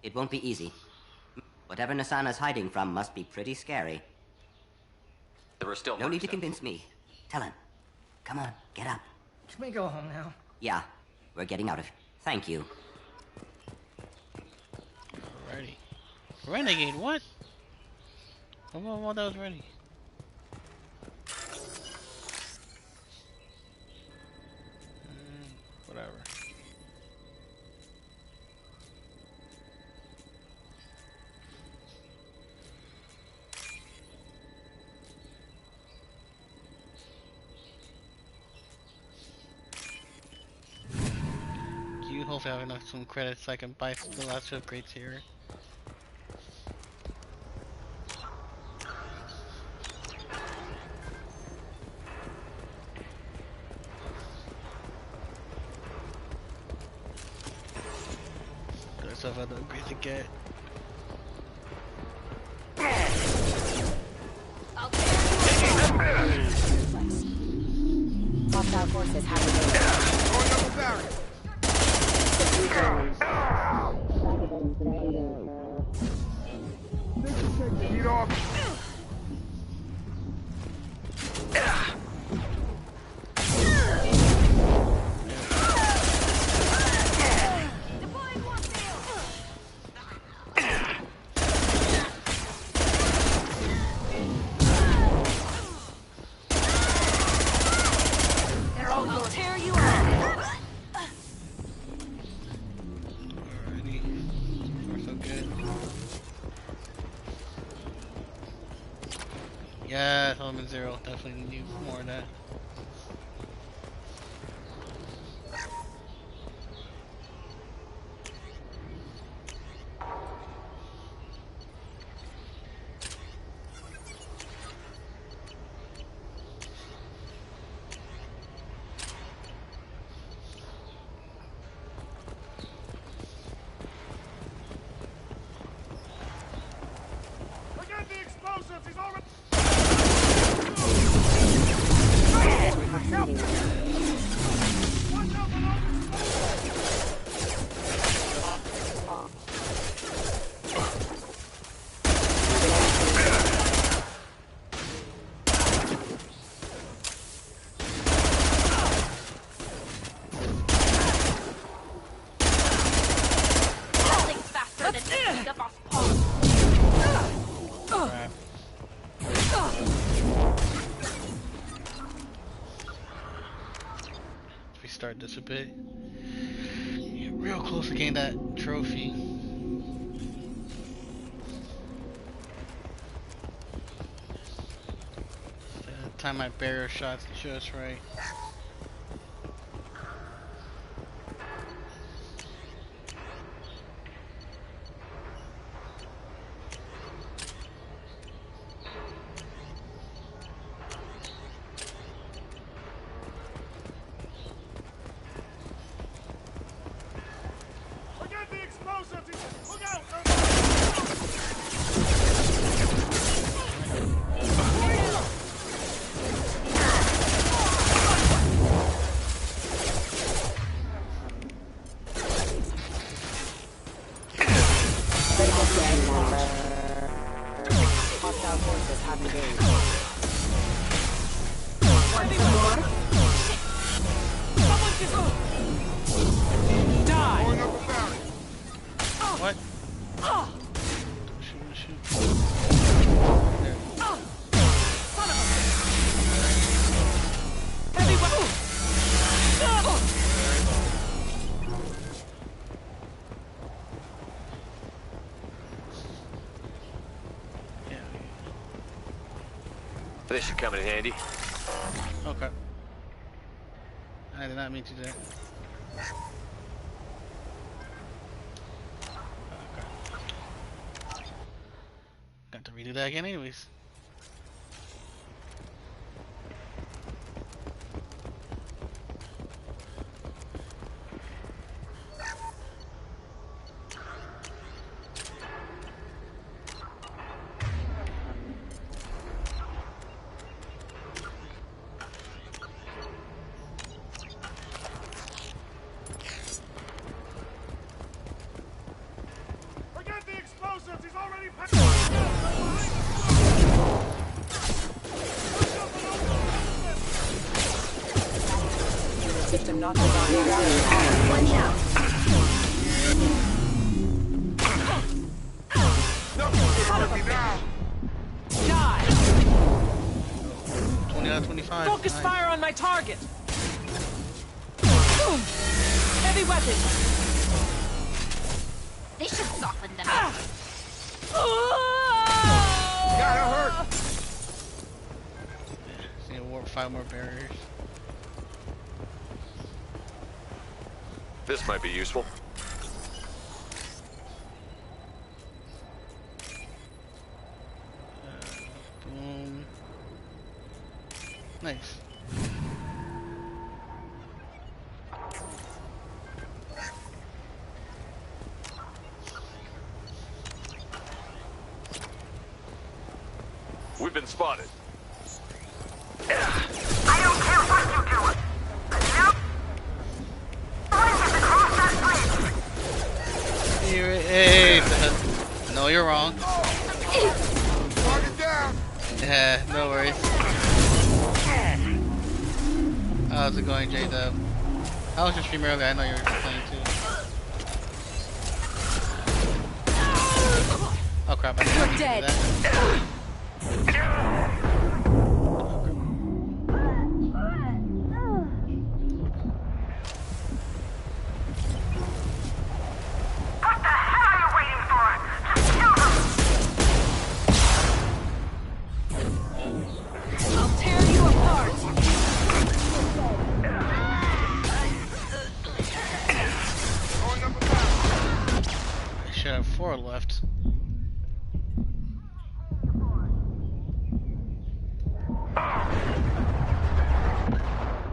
S19: It won't be easy. Whatever Nasana's hiding from must be pretty scary.
S7: There are still
S19: no need to convince me. Talon, come on, get up.
S15: Can we go home now?
S19: Yeah, we're getting out of here. Thank you.
S1: Alrighty. Renegade, what? I don't know what that was ready. Whatever. You hopefully have enough some credits so I can buy the last upgrades here. There's other upgrades to get.
S17: Hostile forces have
S18: Going up a barrier. Lead off.
S1: Yeah, Element Zero definitely need more of that.
S18: Forget the explosives. He's already.
S1: Restart this a bit. Yeah, real close to getting that trophy. Time my barrier shots just right.
S18: Forget the explosives. Look out.
S17: Hostile forces have engaged.
S18: Going up a barrier.
S1: What? Shoot. There.
S7: This should come in handy.
S1: Okay. I did not mean to do that. do that again anyways.
S18: Forget the explosives! He's already packed!
S17: System not designed.
S13: Watch out.
S17: Die!
S1: 20 out of 25.
S17: Focus
S1: Nice.
S17: fire on my target! Heavy weapon!
S13: They should soften them.
S18: Gotta hurt!
S1: Need to warp 5 more barriers.
S7: This might be useful.
S1: Boom. Nice.
S7: We've been spotted.
S22: I don't care what you do. No one gets across that bridge.
S1: Here it is. No, you're wrong.
S18: Target down!
S1: Yeah, no worries. How's it going, J-Dub? I was just streaming earlier. I know you were playing too. Oh crap! I didn't
S6: You're
S1: mean to do
S6: dead.
S1: that.
S22: What the hell are you waiting for? Just kill them!
S17: I'll tear you apart!
S18: Going up a mountain.
S1: I should have 4 left.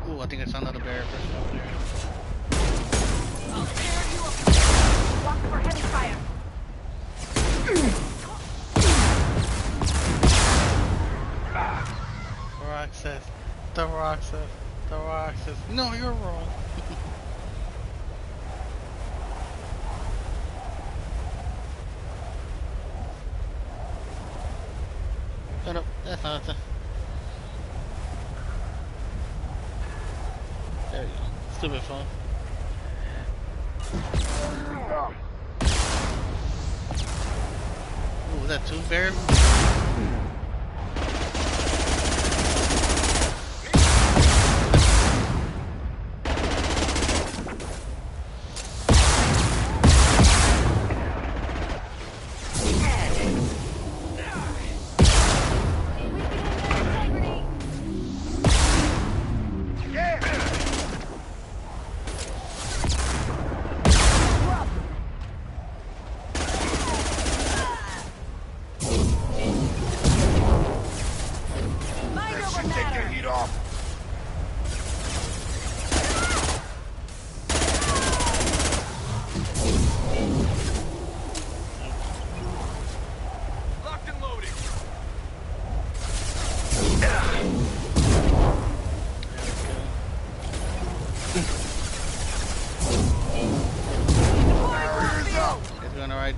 S1: Ooh, I think I saw another barrier person over there.
S17: I'll tear you apart!
S13: Watch for heavy fire.
S1: The Roxas. The Roxas. The Roxas. No, you're wrong. Oh, no, that's not the... There you go. Stupid phone. Ooh, was that 2 bears?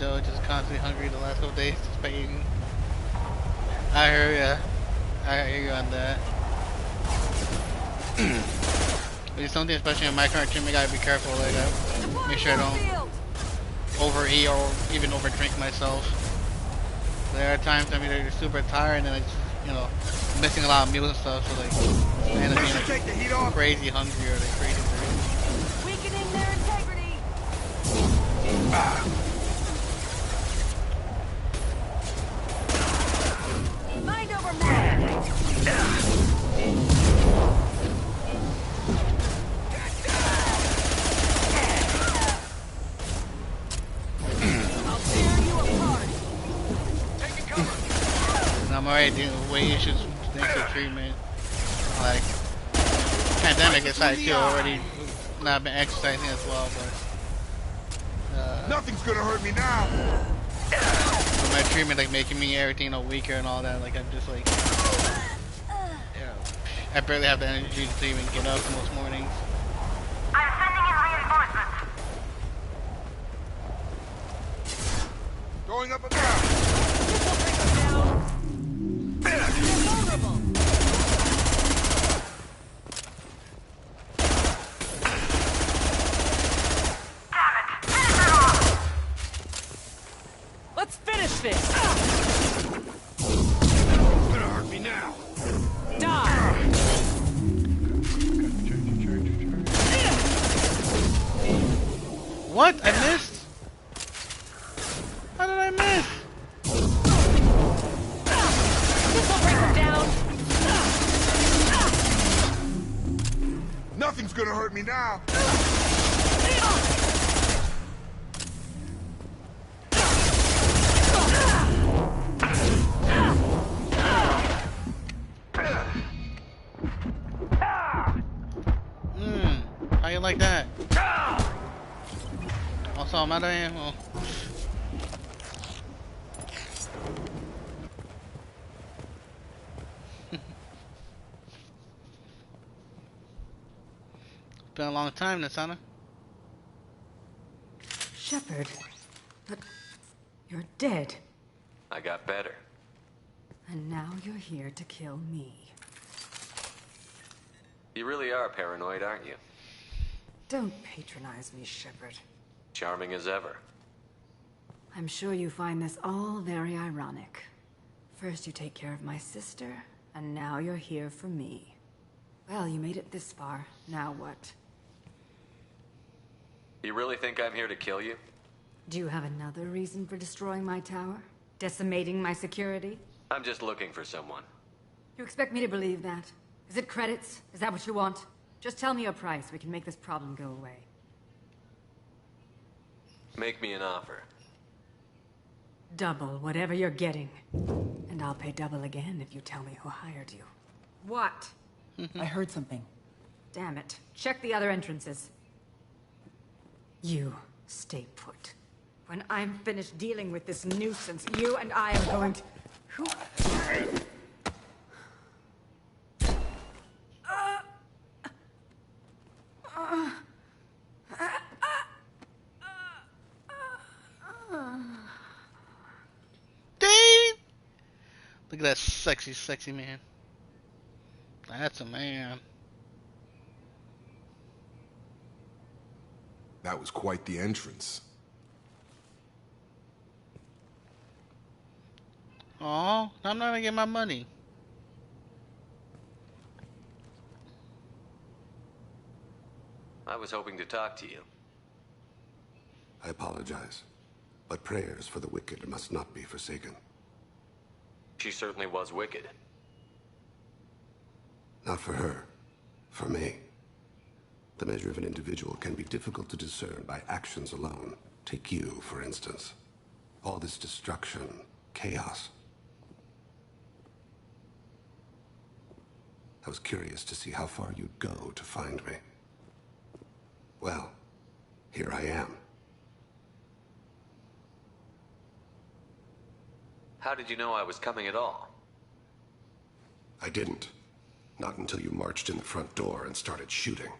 S1: Though, just constantly hungry the last couple days, just by eating. I hear ya. I hear you on that. But it's something, especially in my current gym, I gotta be careful. Like, make sure I don't overeat or even overdrink myself. There are times I'm either super tired and then I just, you know, missing a lot of meals and stuff. So like, I end up being like crazy hungry or like crazy thirsty.
S17: Weakening their integrity! Mind over matter! I'll tear you apart! Taking cover!
S1: I'm already dealing with weight issues thanks to treatment. Like, pandemic aside too, already not been exercising as well, but
S18: nothing's gonna hurt me now.
S1: So my treatment like making me everything weaker and all that. Like I'm just like, I barely have the energy to even get up most mornings.
S22: I'm sending in reinforcements.
S18: Going up and down.
S5: Let's finish this!
S18: It's gonna hurt me now.
S5: Die!
S1: What? I missed? How did I miss?
S5: This will bring her down!
S18: Nothing's gonna hurt me now.
S1: How you like that? Also, I'm out of ammo. Been a long time, Nasana.
S6: Shepard, but you're dead.
S7: I got better.
S6: And now you're here to kill me.
S7: You really are paranoid, aren't you?
S6: Don't patronize me, Shepard.
S7: Charming as ever.
S6: I'm sure you find this all very ironic. First you take care of my sister, and now you're here for me. Well, you made it this far. Now what?
S7: You really think I'm here to kill you?
S6: Do you have another reason for destroying my tower? Decimating my security?
S7: I'm just looking for someone.
S6: You expect me to believe that? Is it credits? Is that what you want? Just tell me your price. We can make this problem go away.
S7: Make me an offer.
S6: Double whatever you're getting. And I'll pay double again if you tell me who hired you. What?
S10: I heard something.
S6: Damn it. Check the other entrances. You stay put. When I'm finished dealing with this nuisance, you and I are going to... Who...
S1: Look at that sexy, sexy man. That's a man.
S11: That was quite the entrance.
S1: Oh, I'm not gonna get my money.
S7: I was hoping to talk to you.
S12: I apologize, but prayers for the wicked must not be forsaken.
S7: She certainly was wicked.
S12: Not for her, for me. The measure of an individual can be difficult to discern by actions alone. Take you, for instance. All this destruction, chaos. I was curious to see how far you'd go to find me. Well, here I am.
S7: How did you know I was coming at all?
S12: I didn't. Not until you marched in the front door and started shooting.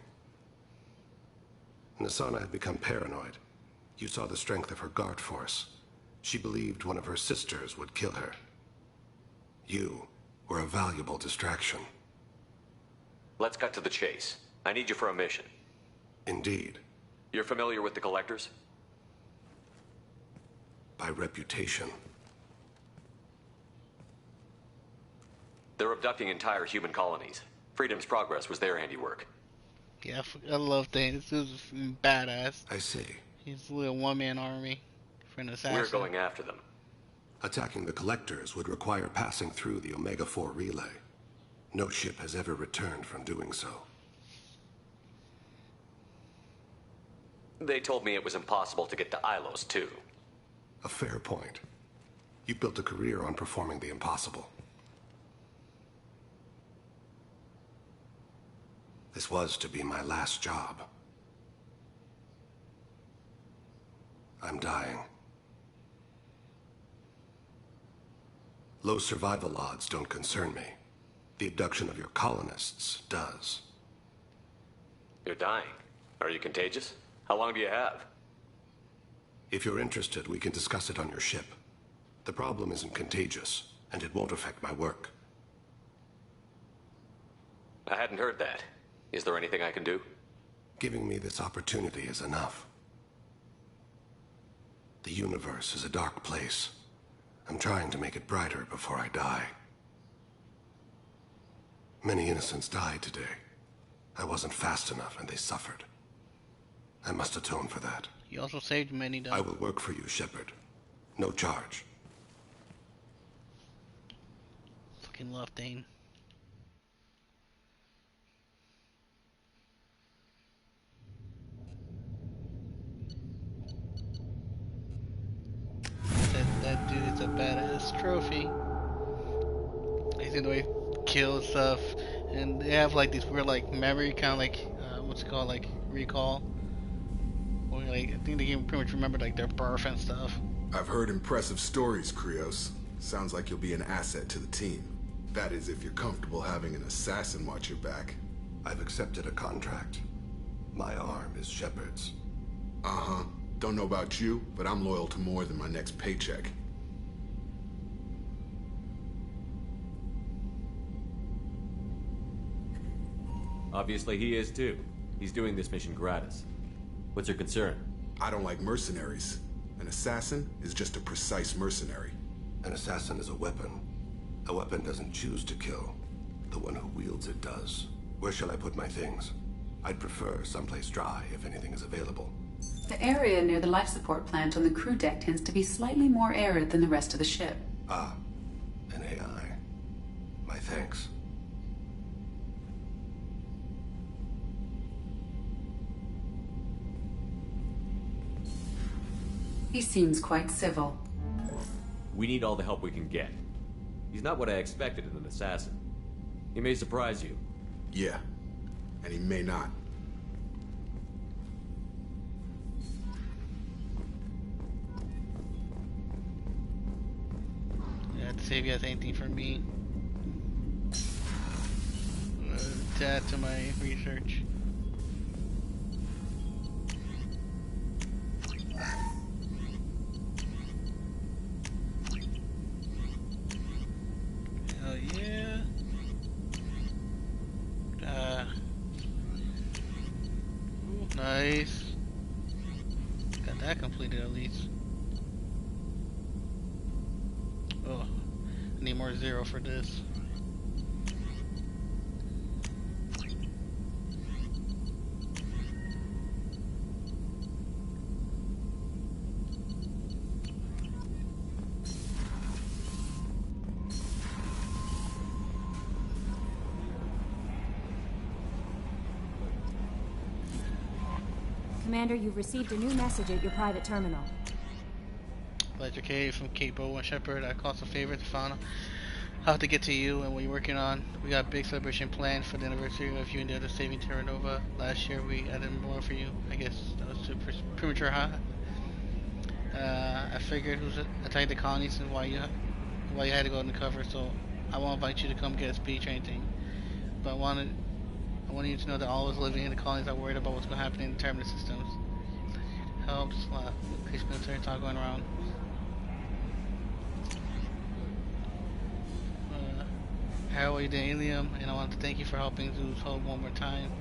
S12: Nasana had become paranoid. You saw the strength of her guard force. She believed one of her sisters would kill her. You were a valuable distraction.
S7: Let's cut to the chase. I need you for a mission.
S12: Indeed.
S7: You're familiar with the Collectors?
S12: By reputation.
S7: They're abducting entire human colonies. Freedom's Progress was their handiwork.
S1: Yeah, I love that. This dude's badass.
S12: I see.
S1: He's a little one-man army for an assassin.
S7: We're going after them.
S12: Attacking the Collectors would require passing through the Omega-4 relay. No ship has ever returned from doing so.
S7: They told me it was impossible to get to Ilos, too.
S12: A fair point. You built a career on performing the impossible. This was to be my last job. I'm dying. Low survival odds don't concern me. The abduction of your colonists does.
S7: You're dying. Are you contagious? How long do you have?
S12: If you're interested, we can discuss it on your ship. The problem isn't contagious, and it won't affect my work.
S7: I hadn't heard that. Is there anything I can do?
S12: Giving me this opportunity is enough. The universe is a dark place. I'm trying to make it brighter before I die. Many innocents died today. I wasn't fast enough and they suffered. I must atone for that.
S1: You also saved many, though.
S12: I will work for you, Shepard. No charge.
S1: Fucking love Dane. That dude is a badass trophy. He's gonna like kill stuff, and they have like this weird like memory, kind of like what's it called, like recall. Or like I think they can pretty much remember like their birth and stuff.
S11: I've heard impressive stories, Krios. Sounds like you'll be an asset to the team. That is, if you're comfortable having an assassin watch your back.
S12: I've accepted a contract. My arm is Shepard's.
S11: Uh-huh. Don't know about you, but I'm loyal to more than my next paycheck.
S3: Obviously he is too. He's doing this mission gratis. What's your concern?
S11: I don't like mercenaries. An assassin is just a precise mercenary.
S12: An assassin is a weapon. A weapon doesn't choose to kill. The one who wields it does. Where shall I put my things? I'd prefer someplace dry if anything is available.
S10: The area near the life support plant on the crew deck tends to be slightly more arid than the rest of the ship.
S12: Ah, an AI. My thanks.
S10: He seems quite civil.
S3: We need all the help we can get. He's not what I expected in an assassin. He may surprise you.
S11: Yeah, and he may not.
S1: Yeah, to see if he has anything for me. To add to my research. Hell yeah. Nice. Got that completed at least. Oh, I need more 0 for this.
S23: Commander, you've received a new message at your private terminal.
S1: Ledger K from Capril and Shepard. I called some favor to find out how to get to you and what you're working on. We got a big celebration planned for the anniversary of you and the other saving Terra Nova. Last year we added more for you. I guess that was too premature, huh? I figured who's attacking the colonies and why you had to go undercover, so I won't invite you to come get a speech or anything. But I wanted you to know that all of us living in the colonies are worried about what's going to happen in the terminal systems. Helps a lot. Case military talk going around. How are you doing, Ilium? And I want to thank you for helping Zeus Hope one more time.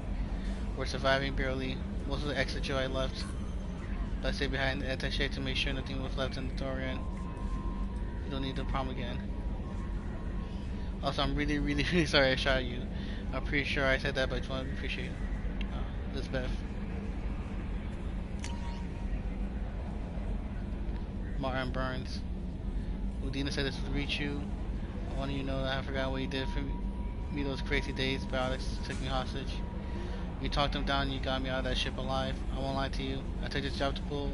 S1: We're surviving barely. Most of the extra joy I left. But I stayed behind the attaché to make sure nothing was left in the Thorian. You don't need the problem again. Also, I'm really, really, really sorry I shot you. I'm pretty sure I said that, but I just want to appreciate Elizabeth. Martin Burns. Udina said this would reach you. I want you to know that I forgot what you did for me those crazy days. Biotics took me hostage. You talked them down and you got me out of that ship alive. I won't lie to you. I took this job to pull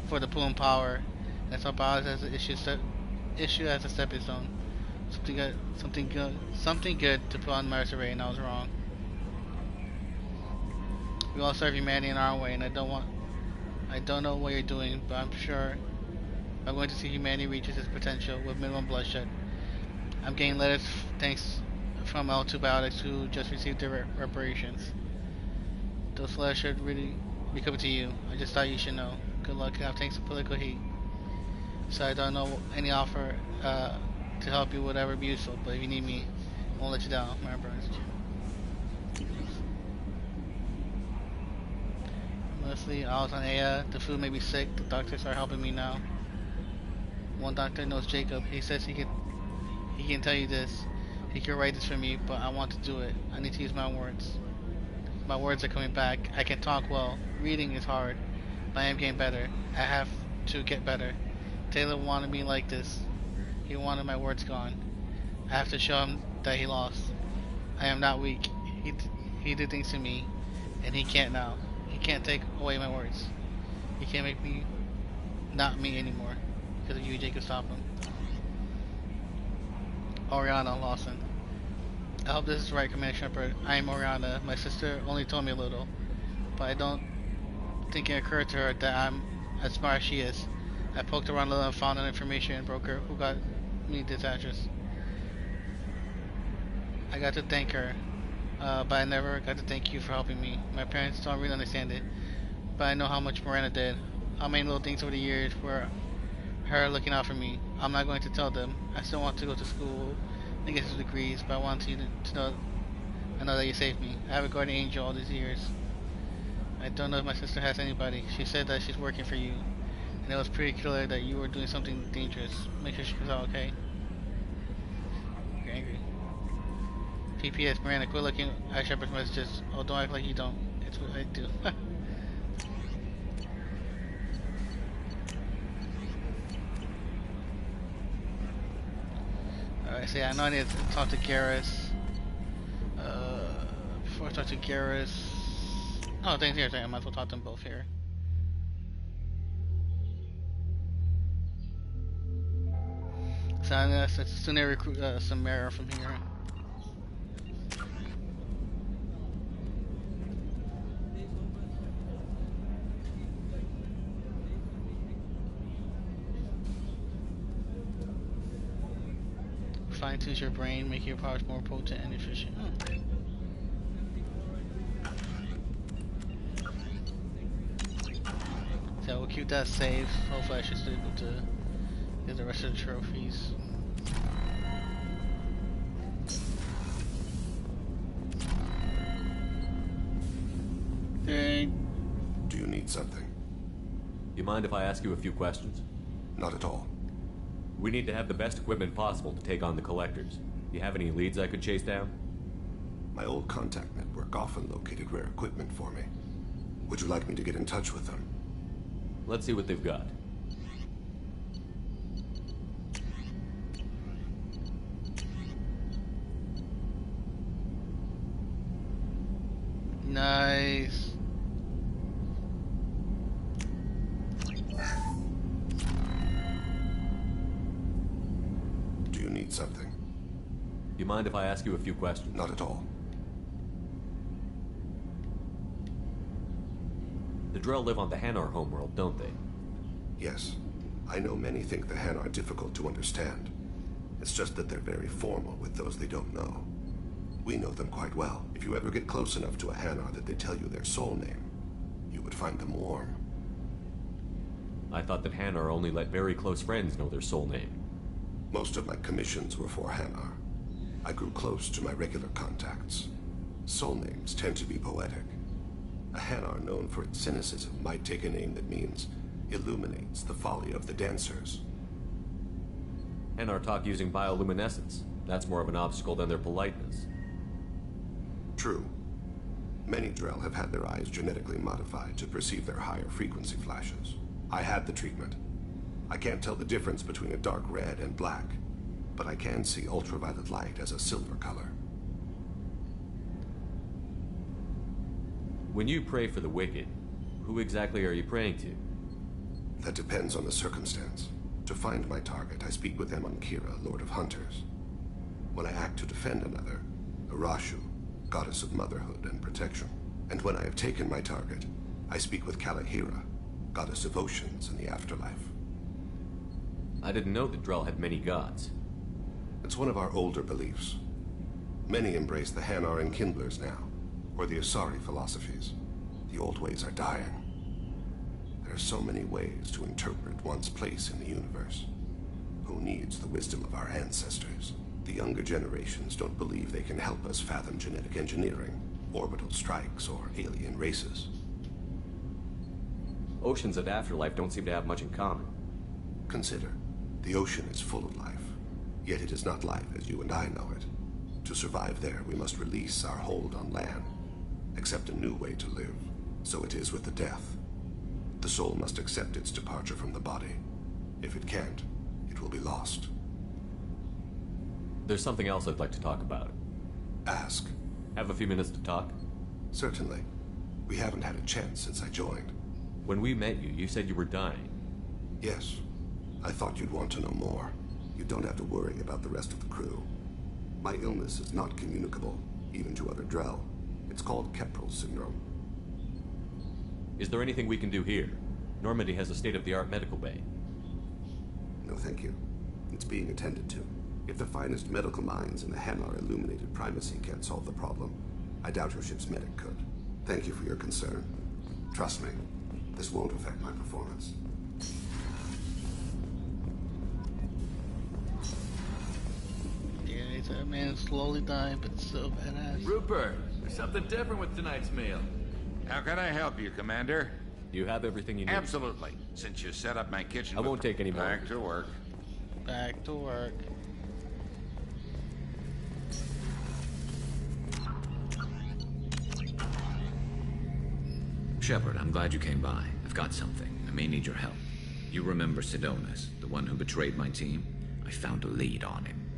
S1: for the pulling power. That's how Biotics has an issue as a stepping stone. Something good to put on Maris Array, and I was wrong. We all serve humanity in our way, and I don't know what you're doing, but I'm sure I'm going to see humanity reaches its potential with minimum bloodshed. I'm getting letters thanks from L2 Biotics who just received their reparations. Those letters should really be coming to you. I just thought you should know. Good luck. Have thanks to political heat. So I don't know any offer to help you, whatever be useful, but if you need me, I won't let you down. Remember. Honestly, I was on AoR. The food made me sick. The doctors are helping me now. One doctor knows Jacob. He says he can tell you this. He can write this for me, but I want to do it. I need to use my words. My words are coming back. I can talk well. Reading is hard, but I am getting better. I have to get better. Taylor wanted me like this. He wanted my words gone. I have to show him that he lost. I am not weak. He did things to me, and he can't now. He can't take away my words. He can't make me not me anymore. Because of you, Jacob, stop him. Oriana Lawson. I hope this is right, Commander Shepard. I am Oriana. My sister only told me a little, but I don't think it occurred to her that I'm as smart as she is. I poked around a little and found an information broker who got me this address. I got to thank her, but I never got to thank you for helping me. My parents don't really understand it, but I know how much Miranda did. How many little things over the years were her looking out for me. I'm not going to tell them. I still want to go to school and get some degrees, but I want you to know, I know that you saved me. I have a guardian angel all these years. I don't know if my sister has anybody. She said that she's working for you, and it was pretty clear that you were doing something dangerous. Make sure she was all okay. You're angry. PPS, Miranda, quit looking at Shepard's messages. Oh, don't act like you don't. It's what I do. Alright, so yeah, I know I need to talk to Garrus. Before I talk to Garrus... Oh, thanks here, I might as well talk to them both here. So I'm gonna soon recruit Samara from here. Fine-tune your brain, make your powers more potent and efficient. Oh. So we'll keep that safe. Hopefully I should still be able to get the rest of the trophies.
S12: Do you need something?
S3: You mind if I ask you a few questions?
S12: Not at all.
S3: We need to have the best equipment possible to take on the collectors. Do you have any leads I could chase down?
S12: My old contact network often located rare equipment for me. Would you like me to get in touch with them?
S3: Let's see what they've got.
S1: Nice.
S12: Do you need something?
S3: You mind if I ask you a few questions?
S12: Not at all.
S3: The Drell live on the Hanar homeworld, don't they?
S12: Yes. I know many think the Hanar are difficult to understand. It's just that they're very formal with those they don't know. We know them quite well. If you ever get close enough to a Hanar that they tell you their soul name, you would find them warm.
S3: I thought that Hanar only let very close friends know their soul name.
S12: Most of my commissions were for Hanar. I grew close to my regular contacts. Soul names tend to be poetic. A Hanar known for its cynicism might take a name that means illuminates the folly of the dancers.
S3: Hanar talk using bioluminescence. That's more of an obstacle than their politeness.
S12: True. Many Drell have had their eyes genetically modified to perceive their higher frequency flashes. I had the treatment. I can't tell the difference between a dark red and black, but I can see ultraviolet light as a silver color.
S3: When you pray for the wicked, who exactly are you praying to?
S12: That depends on the circumstance. To find my target, I speak with them on Kira, Lord of Hunters. When I act to defend another, Arashu, goddess of motherhood and protection. And when I have taken my target, I speak with Kalahira, goddess of oceans and the afterlife.
S3: I didn't know the Drell had many gods.
S12: It's one of our older beliefs. Many embrace the Hanar and Kindlers now, or the Asari philosophies. The old ways are dying. There are so many ways to interpret one's place in the universe. Who needs the wisdom of our ancestors? The younger generations don't believe they can help us fathom genetic engineering, orbital strikes, or alien races.
S3: Oceans and afterlife don't seem to have much in common.
S12: Consider, the ocean is full of life, yet it is not life as you and I know it. To survive there, we must release our hold on land, accept a new way to live. So it is with the death. The soul must accept its departure from the body. If it can't, it will be lost.
S3: There's something else I'd like to talk about.
S12: Ask.
S3: Have a few minutes to talk?
S12: Certainly. We haven't had a chance since I joined.
S3: When we met you, you said you were dying.
S12: Yes. I thought you'd want to know more. You don't have to worry about the rest of the crew. My illness is not communicable, even to other Drell. It's called Capril Syndrome.
S3: Is there anything we can do here? Normandy has a state-of-the-art medical bay.
S12: No, thank you. It's being attended to. If the finest medical minds in the Hanar illuminated primacy can't solve the problem, I doubt your ship's medic could. Thank you for your concern. Trust me, this won't affect my performance.
S1: Yeah, he's a man slowly dying, but so badass.
S9: Rupert, there's something different with tonight's meal.
S14: How can I help you, Commander?
S3: You have everything you need.
S14: Absolutely. Since you set up my kitchen,
S3: I won't take any more.
S14: Back to work.
S1: Back to work.
S16: Shepard, I'm glad you came by. I've got something. I may need your help. You remember Sidonis, the one who betrayed my team? I found a lead on him.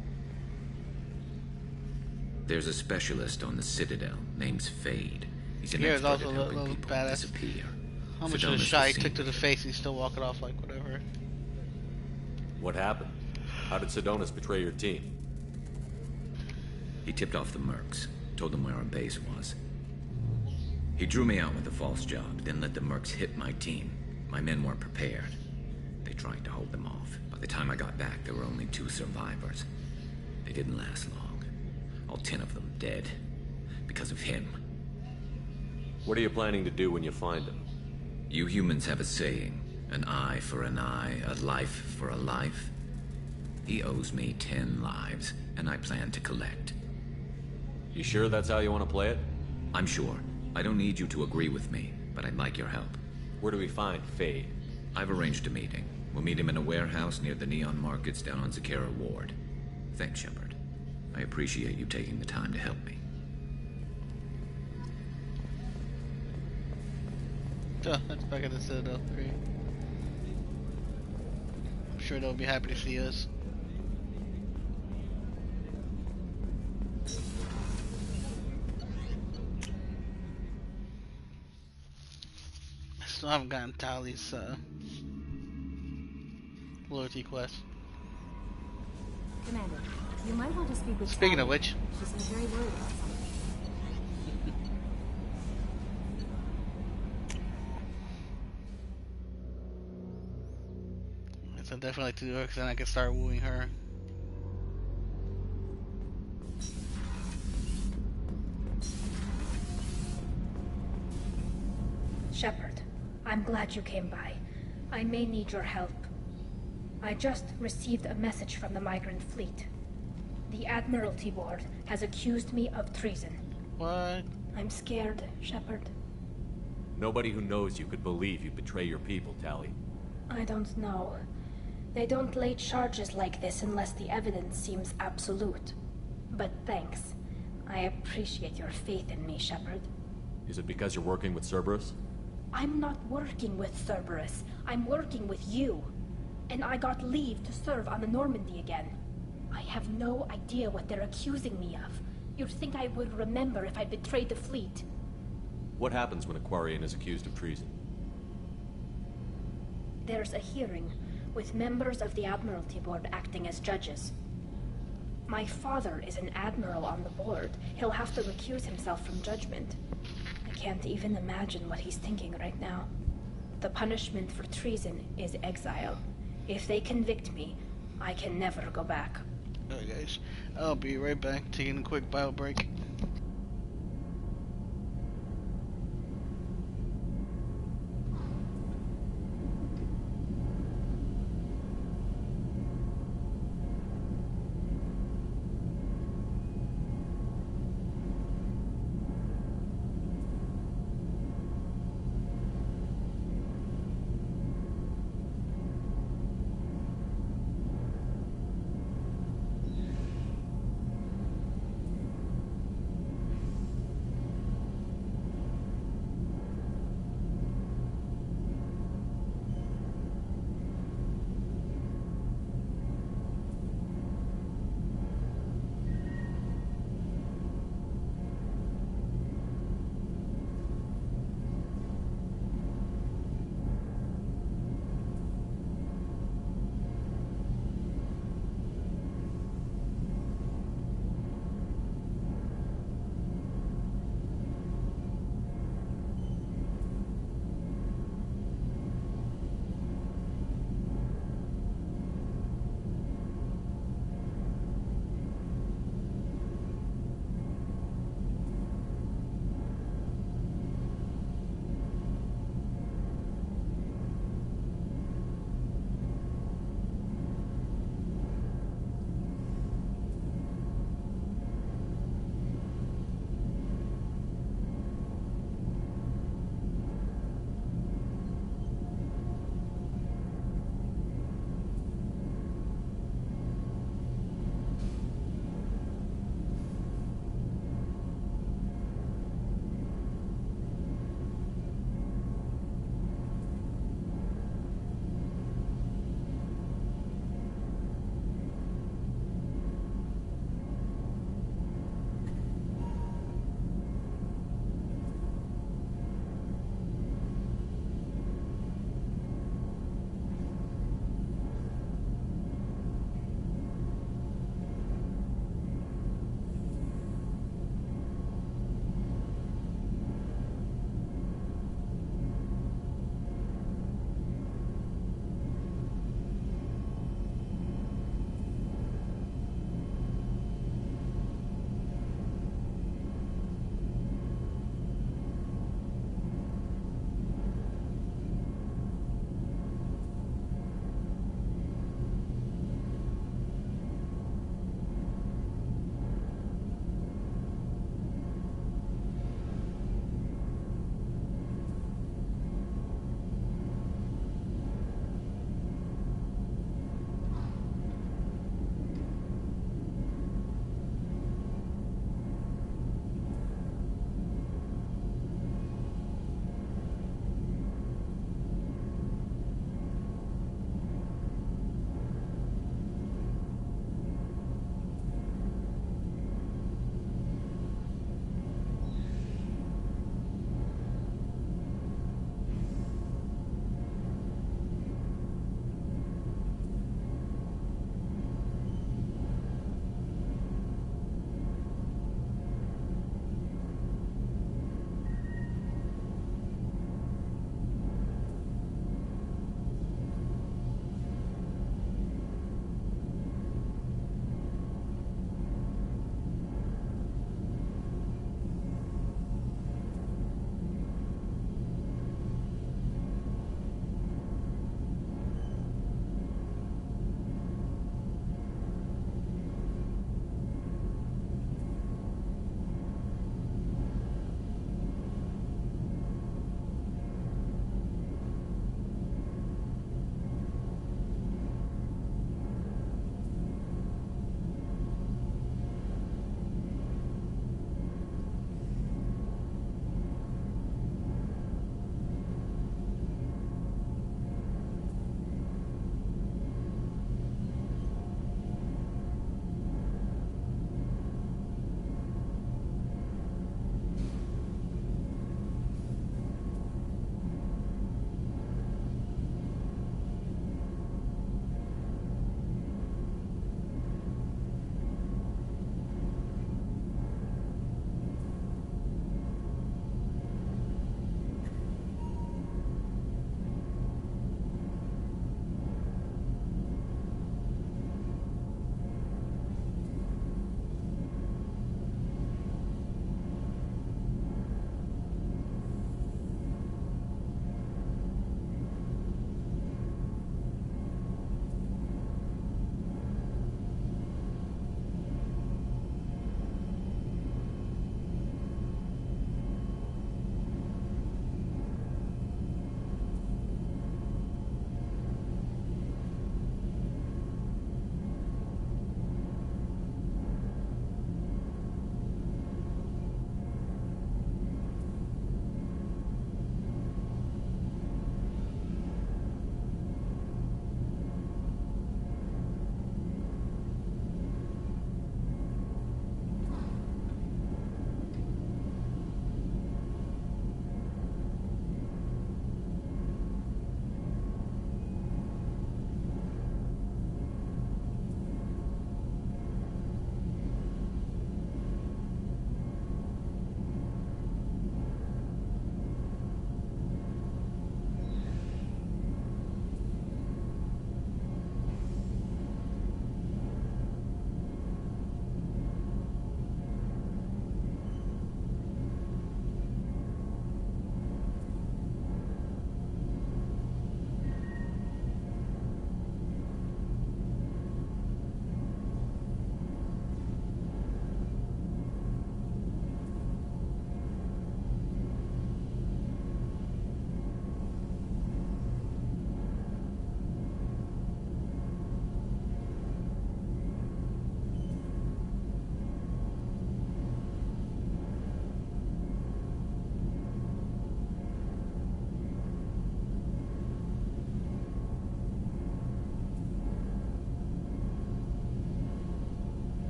S16: There's a specialist on the Citadel, name's Fade. He's an expert at helping people disappear.
S1: How much of a shot he took to the face, he's still walking off like whatever.
S3: What happened? How did Sidonis betray your team?
S16: He tipped off the mercs, told them where our base was. He drew me out with a false job, then let the mercs hit my team. My men weren't prepared. They tried to hold them off. By the time I got back, there were only 2 survivors. They didn't last long. All 10 of them dead. Because of him.
S3: What are you planning to do when you find him?
S16: You humans have a saying. An eye for an eye, a life for a life. He owes me 10 lives, and I plan to collect.
S3: You sure that's how you want to play it?
S16: I'm sure. I don't need you to agree with me, but I'd like your help.
S3: Where do we find Fade?
S16: I've arranged a meeting. We'll meet him in a warehouse near the Neon Markets down on Zakera Ward. Thanks, Shepard. I appreciate you taking the time to help me.
S1: Oh, that's back at the Citadel 3. I'm sure they'll be happy to see us. I still haven't gotten Tali's loyalty quest.
S23: Commander, you might want to speak with
S1: Speaking
S23: Tali.
S1: of which,
S23: She seems very worried about something.
S1: I'd definitely like to do it because then I can start wooing her.
S13: Shepard, I'm glad you came by. I may need your help. I just received a message from the migrant fleet. The Admiralty Board has accused me of treason.
S1: What?
S13: I'm scared, Shepard.
S3: Nobody who knows you could believe you betray your people, Tali.
S13: I don't know. They don't lay charges like this unless the evidence seems absolute. But thanks. I appreciate your faith in me, Shepard.
S3: Is it because you're working with Cerberus?
S13: I'm not working with Cerberus. I'm working with you. And I got leave to serve on the Normandy again. I have no idea what they're accusing me of. You'd think I would remember if I betrayed the fleet.
S3: What happens when a Quarian is accused of treason?
S13: There's a hearing, with members of the Admiralty Board acting as judges. My father is an admiral on the board. He'll have to recuse himself from judgment. I can't even imagine what he's thinking right now. The punishment for treason is exile. If they convict me, I can never go back.
S1: Alright guys, I'll be right back, taking a quick bio break.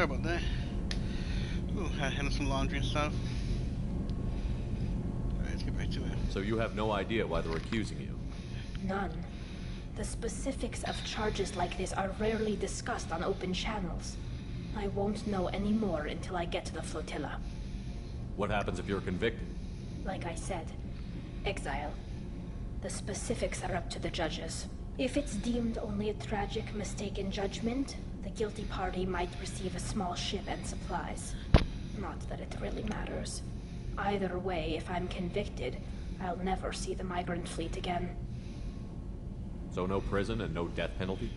S1: sorry about that. Ooh, I had some laundry and stuff. Alright, let's get back to it.
S3: So you have no idea why they're accusing you?
S13: None. The specifics of charges like this are rarely discussed on open channels. I won't know any more until I get to the flotilla.
S3: What happens if you're convicted?
S13: Like I said, exile. The specifics are up to the judges. If it's deemed only a tragic mistake in judgment, the guilty party might receive a small ship and supplies. Not that it really matters. Either way, if I'm convicted, I'll never see the migrant fleet again.
S3: So no prison and no death penalty?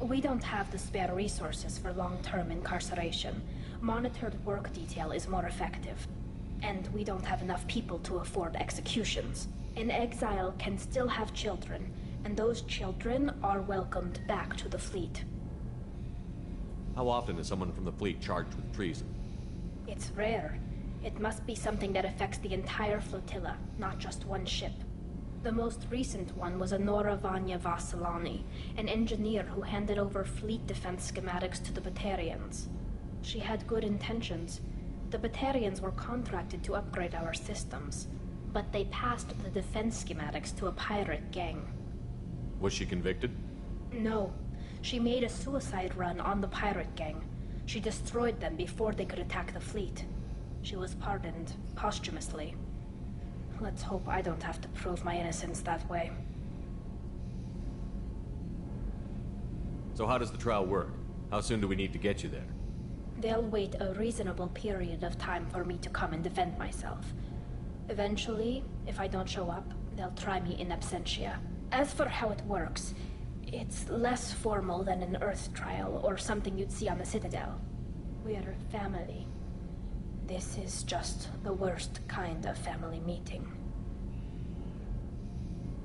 S13: We don't have the spare resources for long-term incarceration. Monitored work detail is more effective. And we don't have enough people to afford executions. An exile can still have children, and those children are welcomed back to the fleet.
S3: How often is someone from the fleet charged with treason?
S13: It's rare. It must be something that affects the entire flotilla, not just one ship. The most recent one was Anora Vanya Vasilani, an engineer who handed over fleet defense schematics to the Batarians. She had good intentions. The Batarians were contracted to upgrade our systems, but they passed the defense schematics to a pirate gang.
S3: Was she convicted?
S13: No. She made a suicide run on the pirate gang. She destroyed them before they could attack the fleet. She was pardoned posthumously. Let's hope I don't have to prove my innocence that way.
S3: So how does the trial work? How soon do we need to get you there?
S13: They'll wait a reasonable period of time for me to come and defend myself. Eventually, if I don't show up, they'll try me in absentia. As for how it works, it's less formal than an Earth trial or something you'd see on the Citadel. We're family. This is just the worst kind of family meeting.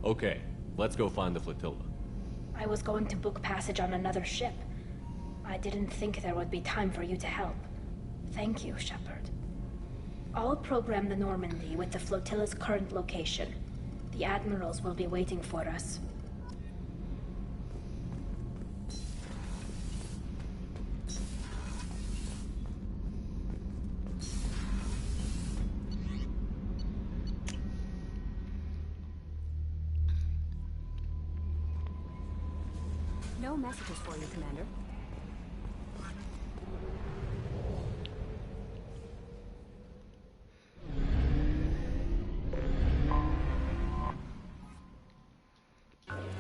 S3: Okay, let's go find the flotilla.
S13: I was going to book passage on another ship. I didn't think there would be time for you to help. Thank you, Shepard. I'll program the Normandy with the flotilla's current location. The admirals will be waiting for us.
S23: No messages for you, Commander.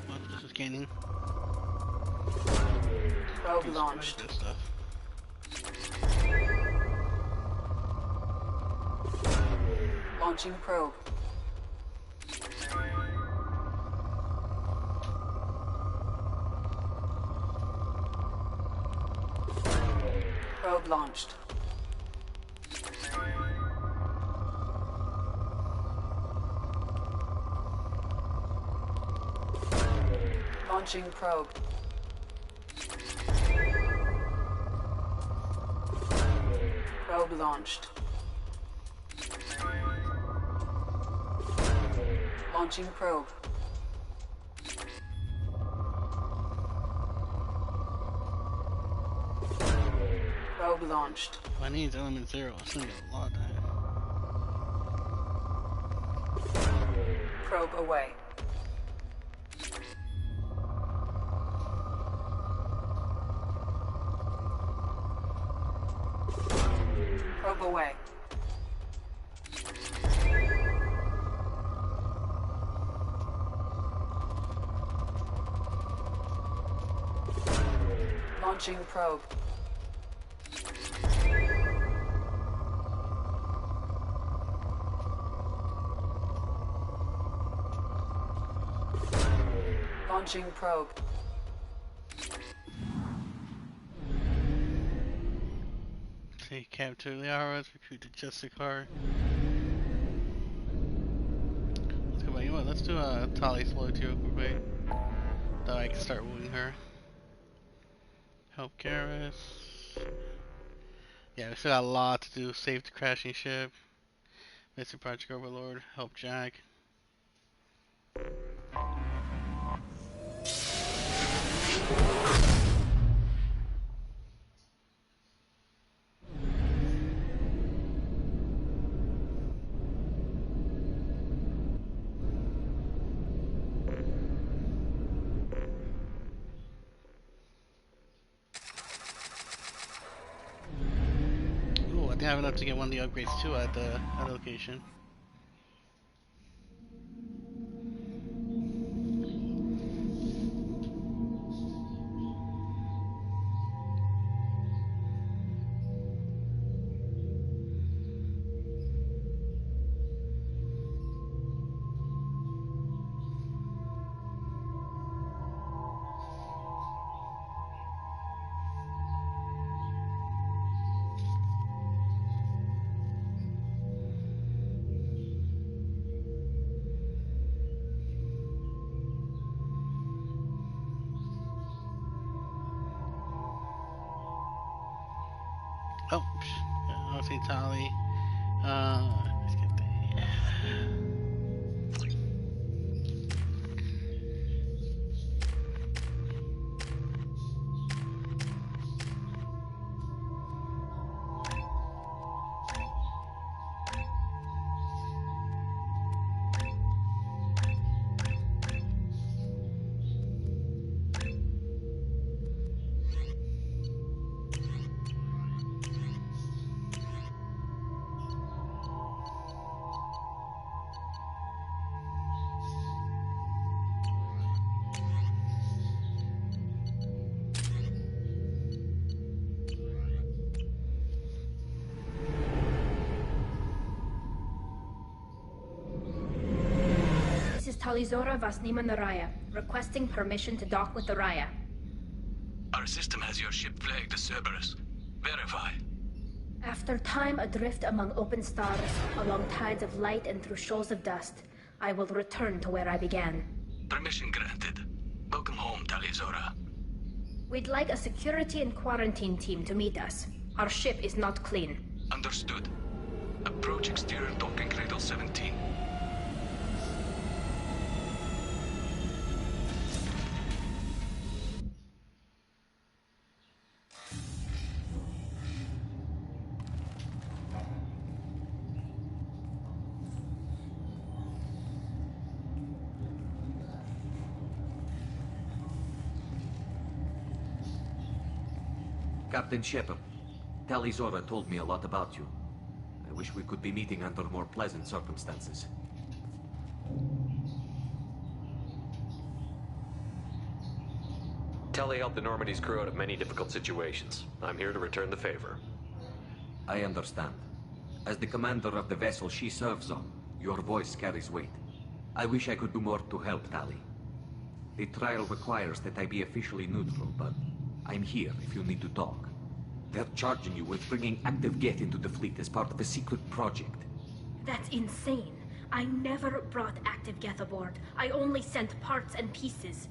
S1: Well, this is gaining.
S10: Probe launched. Launching probe. Probe launched. Launching probe. Probe launched. Launching probe. Probe launched.
S1: My name's Element Zero. I still got a lot of that.
S10: Probe away. Probe away. Launching probe. Launching probe.
S1: Take capture the Aras, recruit the Justicar. Let's go back. You know what? Let's do a Tali's loyalty real quick. That I can start wooing her. Help Garrus. Yeah, we still got a lot to do. Save the crashing ship. Mr. Project Overlord. Help Jack. have enough to get one of the upgrades too at the location. Oh, I'll say Tali. Let's get that.
S13: This is Talizora Vasnima Naraya, requesting permission to dock with the Raya.
S2: Our system has your ship flagged as Cerberus. Verify.
S13: After time adrift among open stars, along tides of light and through shoals of dust, I will return to where I began.
S2: Permission granted. Welcome home, Talizora.
S13: We'd like a security and quarantine team to meet us. Our ship is not clean.
S2: Understood. Approach exterior docking cradle 17.
S3: Captain Shepard, Talizora told me a lot about you. I wish we could be meeting under more pleasant circumstances.
S7: Tali helped the Normandy's crew out of many difficult situations. I'm here to return the favor.
S3: I understand. As the commander of the vessel she serves on, your voice carries weight. I wish I could do more to help, Tali. The trial requires that I be officially neutral, but I'm here if you need to talk. They're charging you with bringing active Geth into the fleet as part of a secret project.
S13: That's insane. I never brought active Geth aboard. I only sent parts and pieces.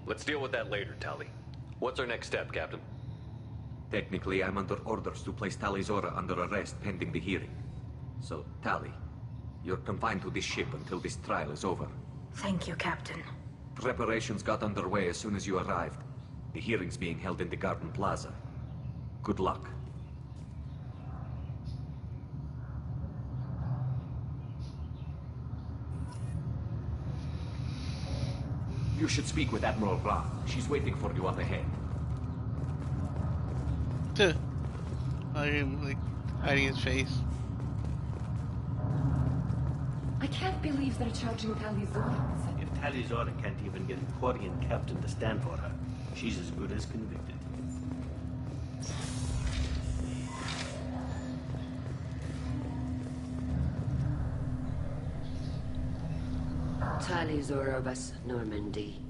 S7: Let's deal with that later, Tali. What's our next step, Captain?
S3: Technically, I'm under orders to place Talizora under arrest pending the hearing. So, Tali, you're confined to this ship until this trial is over.
S13: Thank you, Captain.
S3: Preparations got underway as soon as you arrived. The hearing's being held in the Garden Plaza. Good luck. You should speak with Admiral Ra. She's waiting for you up ahead.
S1: I am, like, hiding his face.
S6: I can't believe they're charging Talizora.
S4: If Talizora can't even get a Quarian captain to stand for her, she's as good as convicted.
S20: Talizora vas Normandy.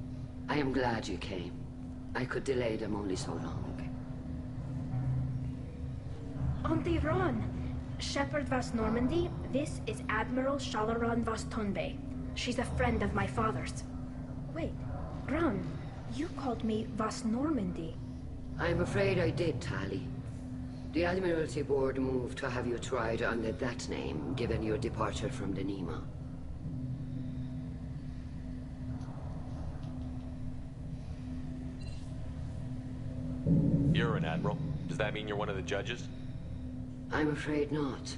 S20: I am glad you came. I could delay them only so long.
S13: Auntie Ron, Shepard vas Normandy, this is Admiral Shalaran vas Tonbe. She's a friend of my father's. Wait, Ron, you called me vas Normandy.
S20: I'm afraid I did, Tali. The Admiralty Board moved to have you tried under that name, given your departure from the Nima.
S7: You're an admiral. Does that mean you're one of the judges?
S20: I'm afraid not.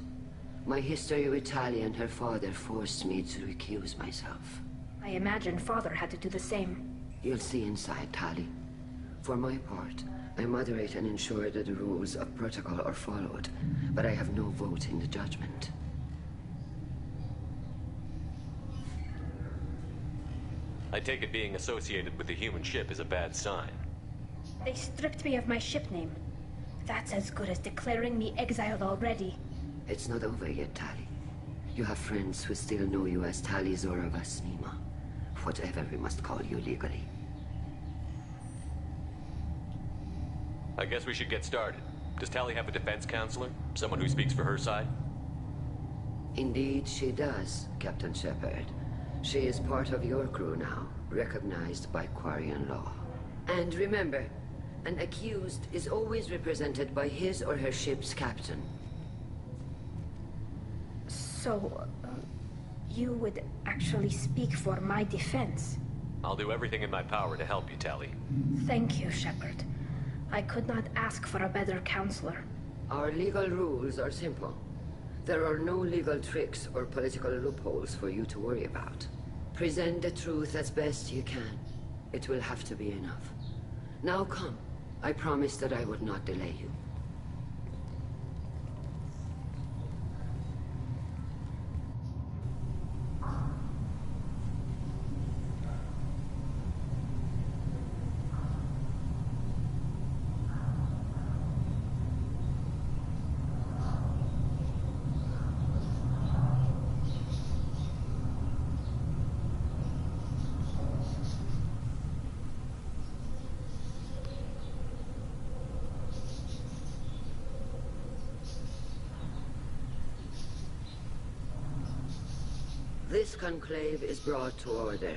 S20: My history with Tali and her father forced me to recuse myself.
S13: I imagine father had to do the same.
S20: You'll see inside, Tali. For my part, I moderate and ensure that the rules of protocol are followed, but I have no vote in the judgment.
S7: I take it being associated with the human ship is a bad sign.
S13: They stripped me of my ship name. That's as good as declaring me exiled already.
S20: It's not over yet, Tali. You have friends who still know you as Tali Zora Vasnima. Whatever we must call you legally.
S7: I guess we should get started. Does Tali have a defense counselor? Someone who speaks for her side?
S20: Indeed, she does, Captain Shepard. She is part of your crew now, recognized by Quarian law. And remember, an accused is always represented by his or her ship's captain.
S13: So, you would actually speak for my defense?
S7: I'll do everything in my power to help you, Tali.
S13: Thank you, Shepard. I could not ask for a better counselor.
S20: Our legal rules are simple. There are no legal tricks or political loopholes for you to worry about. Present the truth as best you can. It will have to be enough. Now come. I promised that I would not delay you. This conclave is brought to order.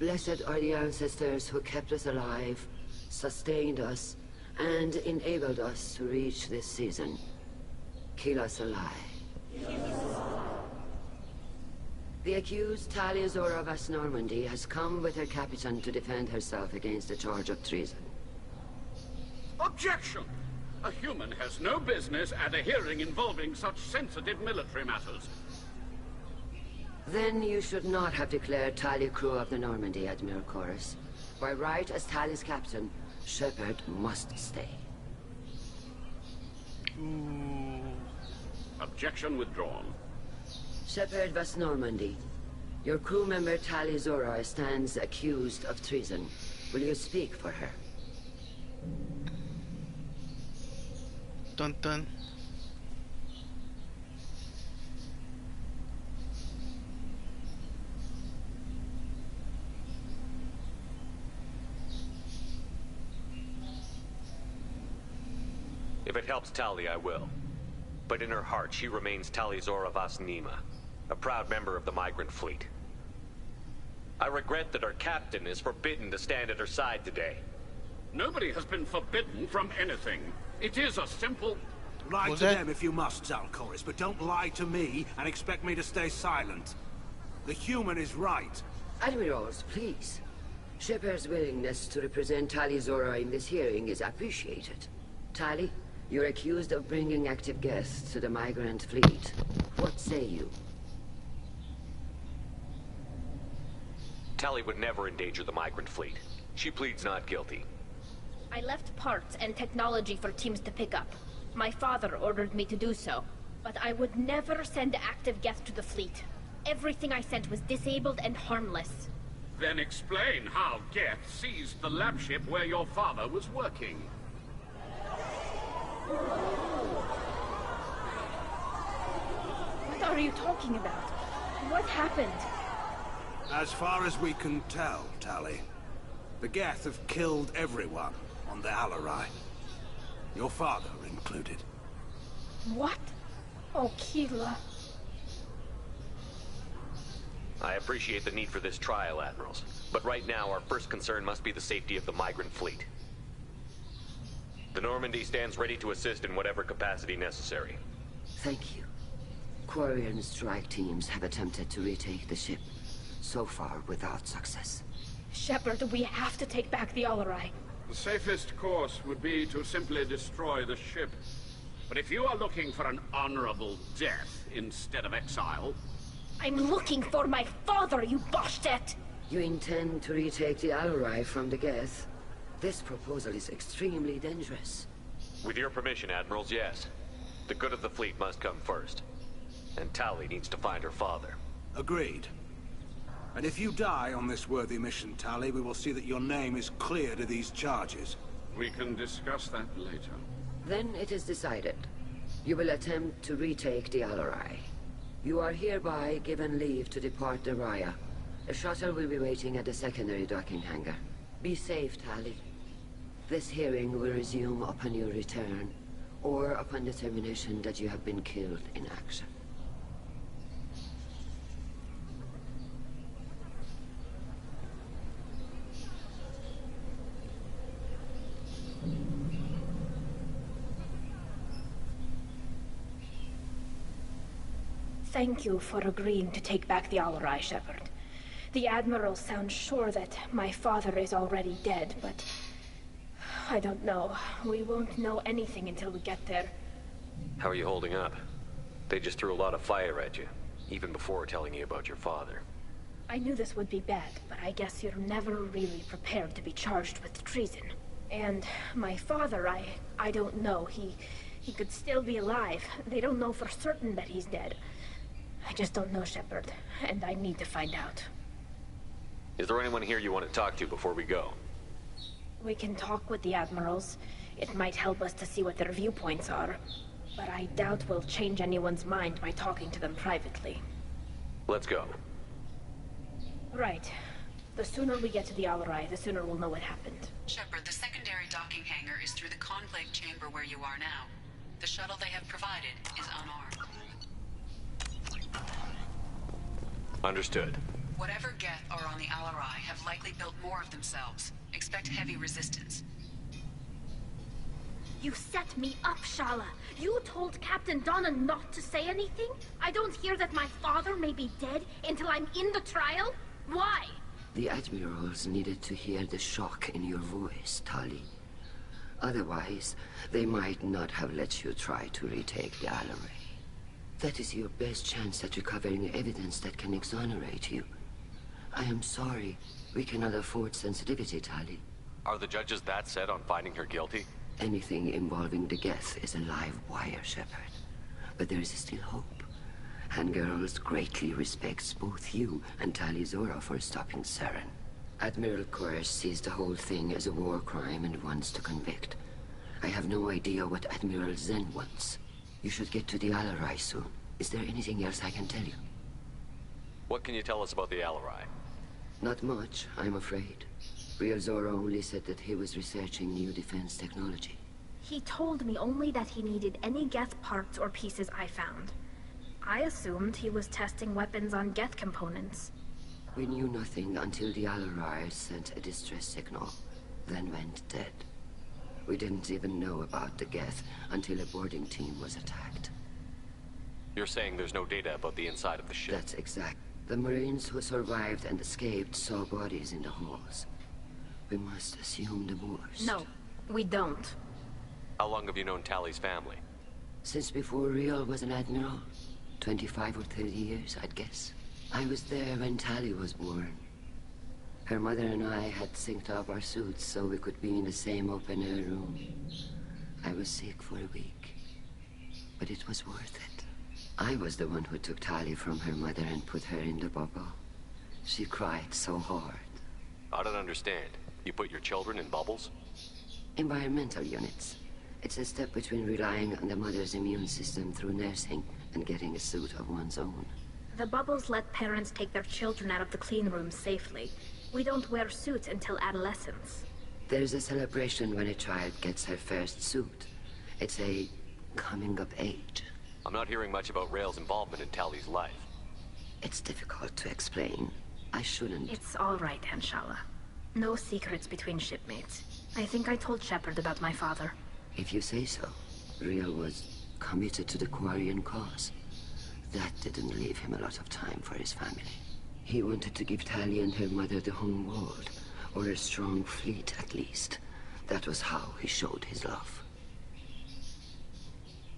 S20: Blessed are the ancestors who kept us alive, sustained us, and enabled us to reach this season. Keep us alive. The accused Tali Zora Vas Normandy has come with her captain to defend herself against a charge of treason.
S8: Objection! A human has no business at a hearing involving such sensitive military matters.
S20: Then you should not have declared Tali crew of the Normandy, Admiral Chorus. By right as Tali's captain, Shepard must stay.
S8: Objection withdrawn.
S20: Shepard Vas Normandy, your crew member Tali Zora stands accused of treason. Will you speak for her?
S1: Dun dun.
S7: If it helps Tali, I will. But in her heart, she remains Tali Zora Vas Nima, a proud member of the migrant fleet. I regret that our captain is forbidden to stand at her side today.
S8: Nobody has been forbidden from anything. It is a simple...
S18: Lie to them if you must, Zalcoris, but don't lie to me and expect me to stay silent. The human is right.
S20: Admirals, please. Shepard's willingness to represent Tali Zora in this hearing is appreciated. Tali, you're accused of bringing active guests to the migrant fleet. What say you?
S7: Tali would never endanger the migrant fleet. She pleads not guilty.
S13: I left parts and technology for teams to pick up. My father ordered me to do so, but I would never send active guests to the fleet. Everything I sent was disabled and harmless.
S8: Then explain how Geth seized the lab ship where your father was working.
S13: What are you talking about? What happened?
S18: As far as we can tell, Tali, the Geth have killed everyone on the AoR. Your father included.
S13: What? Oh, Keela.
S7: I appreciate the need for this trial, Admirals. But right now, our first concern must be the safety of the migrant fleet. The Normandy stands ready to assist in whatever capacity necessary.
S20: Thank you. Quarian strike teams have attempted to retake the ship, so far without success.
S13: Shepard, we have to take back the AoR.
S8: The safest course would be to simply destroy the ship. But if you are looking for an honorable death instead of exile...
S13: I'm looking for my father, you bastet!
S20: You intend to retake the AoR from the Geth? This proposal is extremely dangerous.
S7: With your permission, Admirals, yes. The good of the fleet must come first. And Tali needs to find her father.
S18: Agreed. And if you die on this worthy mission, Tali, we will see that your name is cleared of these charges.
S8: We can discuss that later.
S20: Then it is decided. You will attempt to retake the AoR. You are hereby given leave to depart the Raya. A shuttle will be waiting at the secondary docking hangar. Be safe, Tali. This hearing will resume upon your return, or upon determination that you have been killed in action.
S13: Thank you for agreeing to take back the AoR, Shepard. The Admiral sounds sure that my father is already dead, but I don't know. We won't know anything until we get there.
S7: How are you holding up? They just threw a lot of fire at you, even before telling you about your father.
S13: I knew this would be bad, but I guess you're never really prepared to be charged with treason. And my father, I don't know. He could still be alive. They don't know for certain that he's dead. I just don't know, Shepard, and I need to find out.
S7: Is there anyone here you want to talk to before we go?
S13: We can talk with the Admirals. It might help us to see what their viewpoints are. But I doubt we'll change anyone's mind by talking to them privately.
S7: Let's go.
S13: Right. The sooner we get to the AoR, the sooner we'll know what happened.
S10: Shepard, the secondary docking hangar is through the conclave chamber where you are now. The shuttle they have provided is unarmed.
S7: Understood.
S10: Whatever Geth are on the AoR have likely built more of themselves. Expect heavy resistance.
S13: You set me up, Shala. You told Captain Donna not to say anything? I don't hear that my father may be dead until I'm in the trial? Why?
S20: The Admirals needed to hear the shock in your voice, Tali. Otherwise, they might not have let you try to retake the AoR. That is your best chance at recovering evidence that can exonerate you. I am sorry. We cannot afford sensitivity, Tali.
S7: Are the judges that set on finding her guilty?
S20: Anything involving the Geth is a live wire, Shepard. But there is still hope. Hangirls greatly respects both you and Tali Zora for stopping Saren. Admiral Kores sees the whole thing as a war crime and wants to convict. I have no idea what Admiral Zen wants. You should get to the AoR soon. Is there anything else I can tell you?
S7: What can you tell us about the AoR?
S20: Not much, I'm afraid. Real Zora only said that he was researching new defense technology.
S13: He told me only that he needed any Geth parts or pieces I found. I assumed he was testing weapons on Geth components.
S20: We knew nothing until the AoR sent a distress signal, then went dead. We didn't even know about the Geth until a boarding team was attacked.
S7: You're saying there's no data about the inside of the ship?
S20: That's exact. The Marines who survived and escaped saw bodies in the halls. We must assume the worst.
S13: No, we don't.
S7: How long have you known Tali's family?
S20: Since before Real was an admiral. 25 or 30 years, I'd guess. I was there when Tali was born. Her mother and I had synced up our suits so we could be in the same open-air room. I was sick for a week, but it was worth it. I was the one who took Tali from her mother and put her in the bubble. She cried so hard.
S7: I don't understand. You put your children in bubbles?
S20: Environmental units. It's a step between relying on the mother's immune system through nursing and getting a suit of one's own.
S13: The bubbles let parents take their children out of the clean rooms safely. We don't wear suits until adolescence.
S20: There's a celebration when a child gets her first suit. It's a coming of age.
S7: I'm not hearing much about Rail's involvement in Tali's life.
S20: It's difficult to explain. I shouldn't.
S13: It's all right, Anshala. No secrets between shipmates. I think I told Shepard about my father.
S20: If you say so. Real was committed to the Quarian cause. That didn't leave him a lot of time for his family. He wanted to give Tali and her mother the home world, or a strong fleet at least. That was how he showed his love.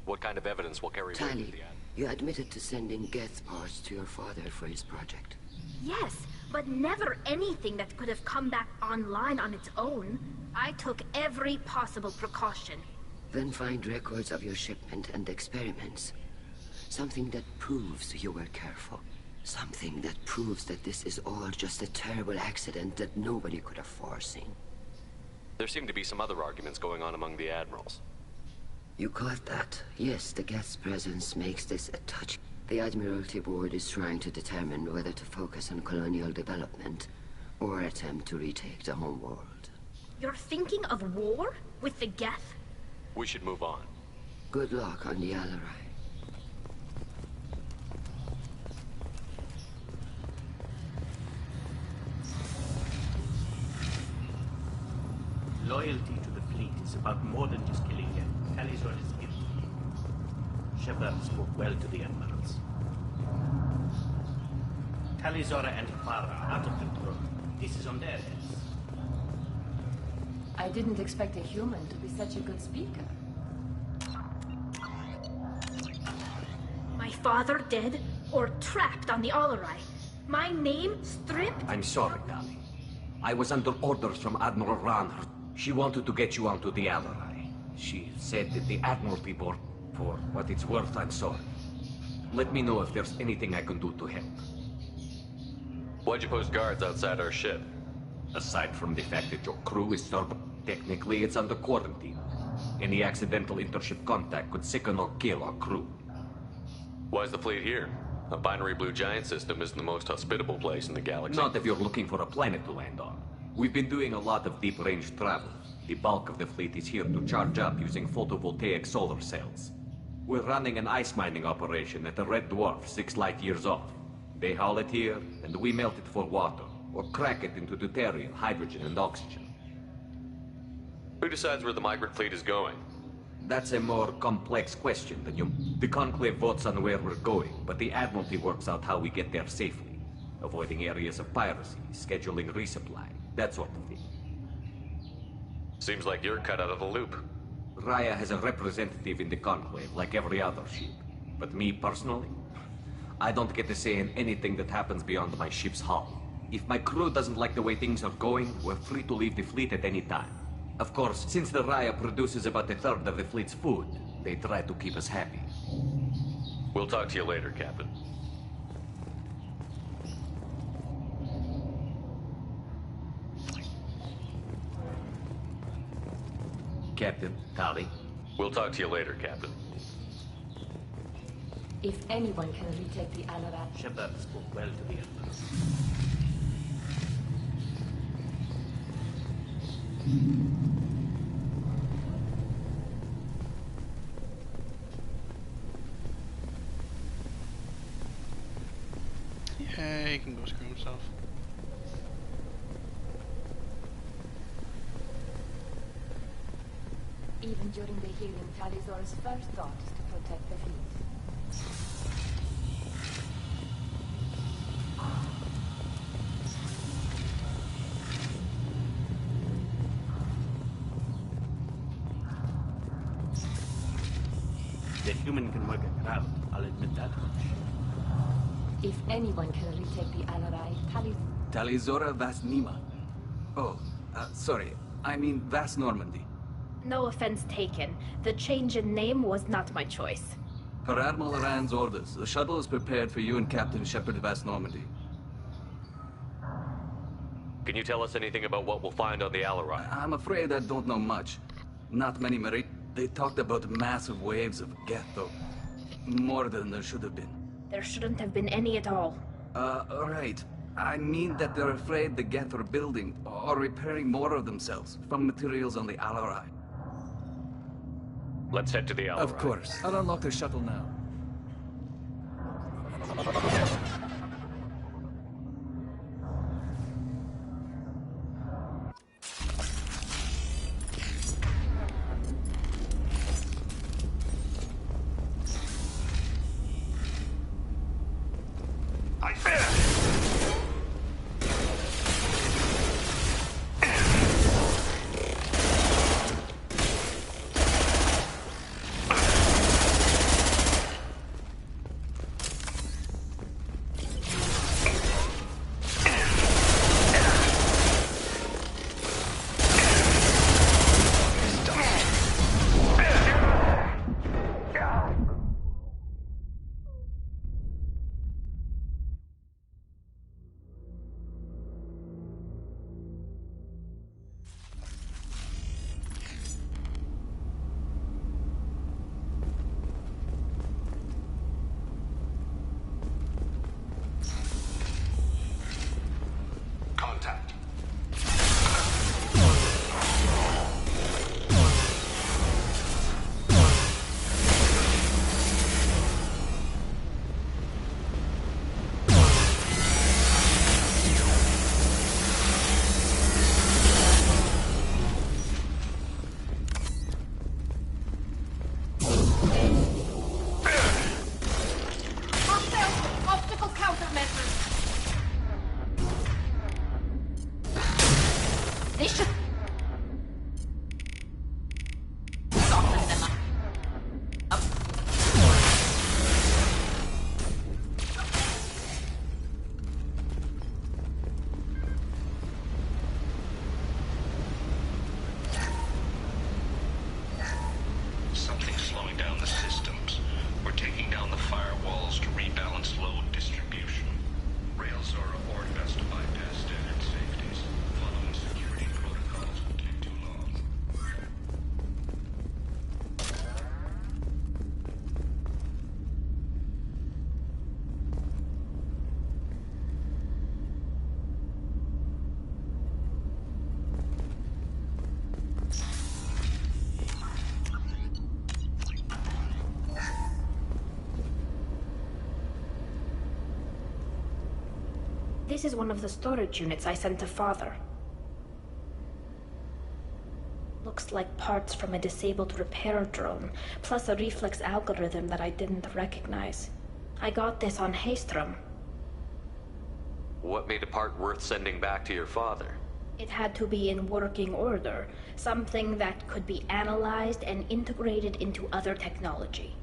S7: What kind of evidence will carry weight
S20: Tali,
S7: with the ad?
S20: you admitted to sending Geth parts to your father for his project.
S13: Yes, but never anything that could have come back online on its own. I took every possible precaution.
S20: Then find records of your shipment and experiments. Something that proves you were careful. Something that proves that this is all just a terrible accident that nobody could have foreseen.
S7: There seem to be some other arguments going on among the admirals.
S20: You caught that? Yes, the Geth's presence makes this a touch. The Admiralty Board is trying to determine whether to focus on colonial development or attempt to retake the home world.
S13: You're thinking of war? With the Geth?
S7: We should move on.
S20: Good luck on the Alarai.
S4: Loyalty to the fleet is about more than just killing them. Talizor is guilty. Shepard spoke well to the admirals. Talizora and Clara are out of control. This is on their heads.
S6: I didn't expect a human to be such a good speaker.
S13: My father dead or trapped on the Alarai. My name stripped?
S3: I'm sorry, Tali. I was under orders from Admiral Ranhart. She wanted to get you onto the Alarai. She said that the Admiralty Board, for what it's worth, I'm sorry. Let me know if there's anything I can do to help.
S7: Why'd you post guards outside our ship?
S3: Aside from the fact that your crew is stubborn, technically it's under quarantine. Any accidental intership contact could sicken or kill our crew.
S7: Why's the fleet here? A binary blue giant system isn't the most hospitable place in the galaxy.
S3: Not if you're looking for a planet to land on. We've been doing a lot of deep-range travel. The bulk of the fleet is here to charge up using photovoltaic solar cells. We're running an ice mining operation at the Red Dwarf 6 light years off. They haul it here, and we melt it for water, or crack it into deuterium, hydrogen, and oxygen.
S7: Who decides where the migrant fleet is going?
S3: That's a more complex question than you... The Conclave votes on where we're going, but the Admiralty works out how we get there safely. Avoiding areas of piracy, scheduling resupply, that sort of thing.
S7: Seems like you're cut out of the loop.
S3: Raya has a representative in the Conclave, like every other ship. But me, personally, I don't get to say in anything that happens beyond my ship's hull. If my crew doesn't like the way things are going, we're free to leave the fleet at any time. Of course, since the Raya produces about a third of the fleet's food, they try to keep us happy.
S7: We'll talk to you later, Captain.
S3: Captain, Tali.
S7: We'll talk to you later, Captain.
S6: If anyone can retake the Alarai...
S4: Shepard spoke well to the admirals.
S1: Yeah, he can go screw himself.
S6: Even during the healing, Talizor's first thought is to protect the fleet.
S4: The human can work a crowd, I'll admit that much.
S6: If anyone can retake the Alarai,
S9: Talizora Vas Nima. Oh, sorry. I mean Vas Normandy.
S13: No offense taken. The change in name was not my choice.
S9: Per Admiral Rand's orders, the shuttle is prepared for you and Captain Shepard Vas Normandy.
S7: Can you tell us anything about what we'll find on the Alarai?
S9: I'm afraid I don't know much. Not many Marine. They talked about massive waves of Geth, though. More than there should have been.
S13: There shouldn't have been any at all.
S9: Alright. I mean that they're afraid the Geth are building or repairing more of themselves from materials on the Alarai.
S7: Let's head to the Alarai.
S9: Of course. I'll unlock the shuttle now.
S13: This is one of the storage units I sent to Father. Looks like parts from a disabled repair drone, plus a reflex algorithm that I didn't recognize. I got this on Haystrom.
S7: What made a part worth sending back to your father?
S13: It had to be in working order, something that could be analyzed and integrated into other technology.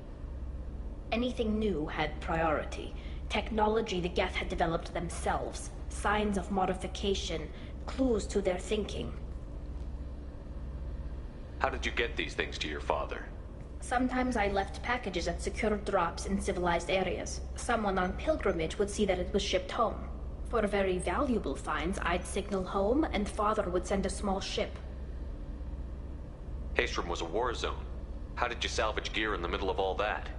S13: Anything new had priority. Technology the Geth had developed themselves, signs of modification, clues to their thinking.
S7: How did you get these things to your father?
S13: Sometimes I left packages at secure drops in civilized areas. Someone on pilgrimage would see that it was shipped home. For very valuable finds, I'd signal home, and Father would send a small ship.
S7: Haystrom was a war zone. How did you salvage gear in the middle of all that?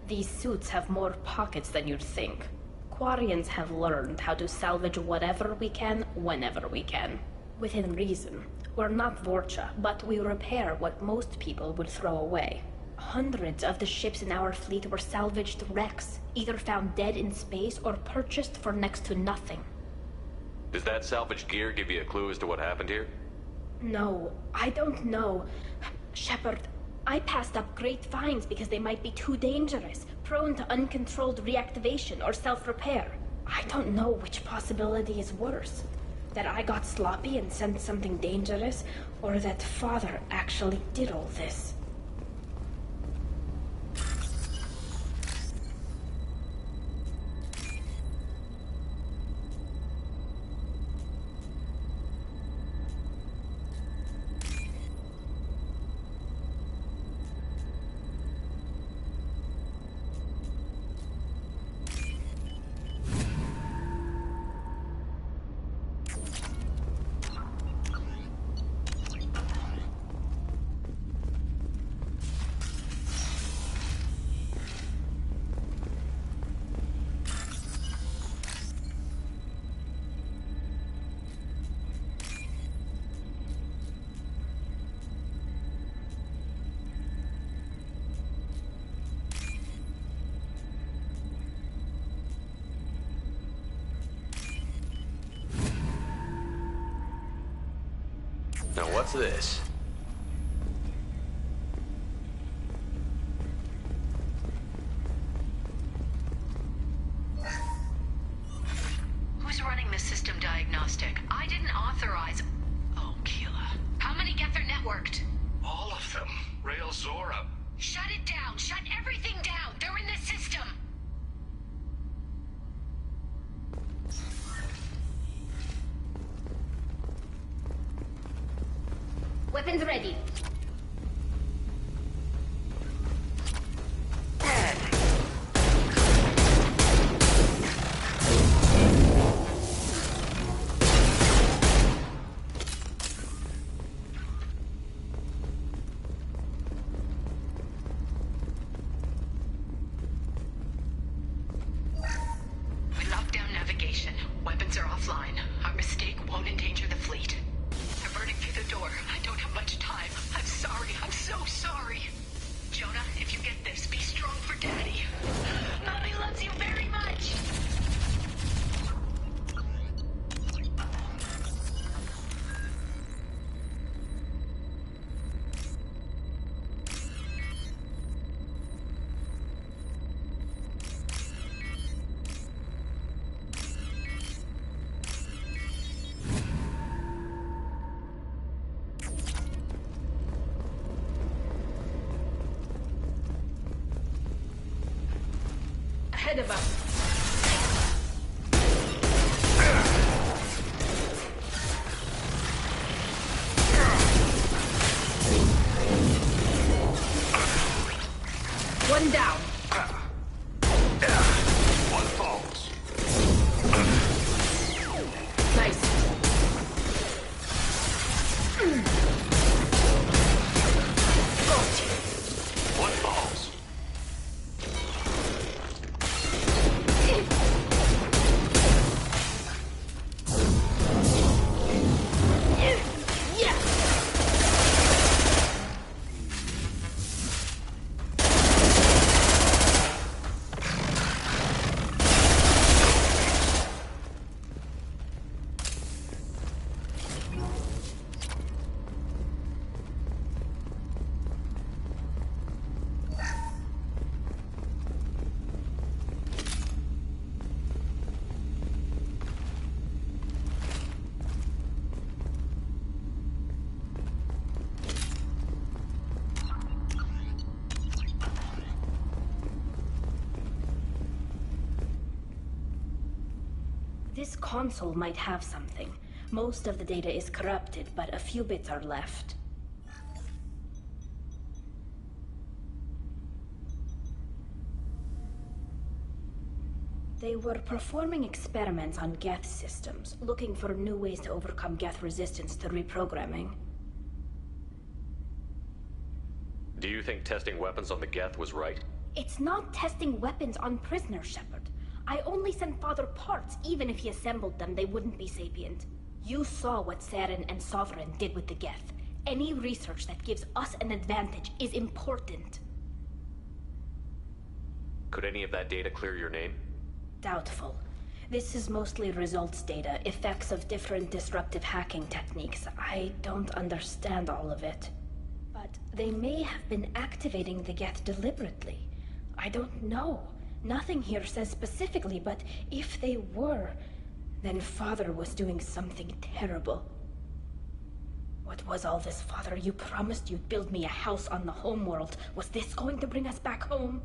S13: These suits have more pockets than you'd think. Quarians have learned how to salvage whatever we can, whenever we can. Within reason. We're not Vorcha, but we repair what most people would throw away. Hundreds of the ships in our fleet were salvaged wrecks, either found dead in space or purchased for next to nothing.
S7: Does that salvaged gear give you a clue as to what happened here?
S13: No, I don't know. Shepard, I passed up great finds because they might be too dangerous, prone to uncontrolled reactivation or self-repair. I don't know which possibility is worse. That I got sloppy and sent something dangerous, or that Father actually did all this.
S7: Now what's this?
S10: Who's running the system diagnostic? I didn't authorize... Oh, Keela. How many Geth are networked?
S2: All of them. Rail Zora.
S10: Shut it down! Shut everything down! They're in the system!
S13: Weapons ready.
S10: We locked down navigation. Weapons are offline. Our mistake won't endanger the fleet. They're burning through the door. I don't have much time. I'm sorry. I'm so sorry. Jonah, if you get this, be strong for Daddy. Mommy loves you very much.
S13: Ahead of us. One down.
S2: One falls.
S13: Nice.
S2: One falls.
S13: This console might have something. Most of the data is corrupted, but a few bits are left. They were performing experiments on Geth systems, looking for new ways to overcome Geth resistance to reprogramming.
S7: Do you think testing weapons on the Geth was right?
S13: It's not testing weapons on prisoners, Shepard. I only sent Father parts. Even if he assembled them, they wouldn't be sapient. You saw what Saren and Sovereign did with the Geth. Any research that gives us an advantage is important.
S7: Could any of that data clear your name?
S13: Doubtful. This is mostly results data, effects of different disruptive hacking techniques. I don't understand all of it. But they may have been activating the Geth deliberately. I don't know. Nothing here says specifically, but if they were, then Father was doing something terrible. What was all this, Father? You promised you'd build me a house on the homeworld. Was this going to bring us back home?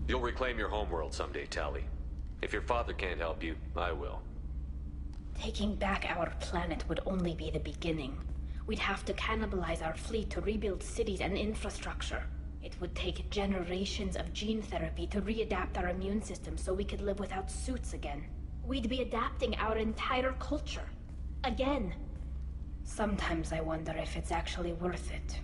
S7: You'll reclaim your homeworld someday, Tali. If your father can't help you, I will.
S13: Taking back our planet would only be the beginning. We'd have to cannibalize our fleet to rebuild cities and infrastructure. It would take generations of gene therapy to readapt our immune system so we could live without suits again. We'd be adapting our entire culture. Again. Sometimes I wonder if it's actually worth it.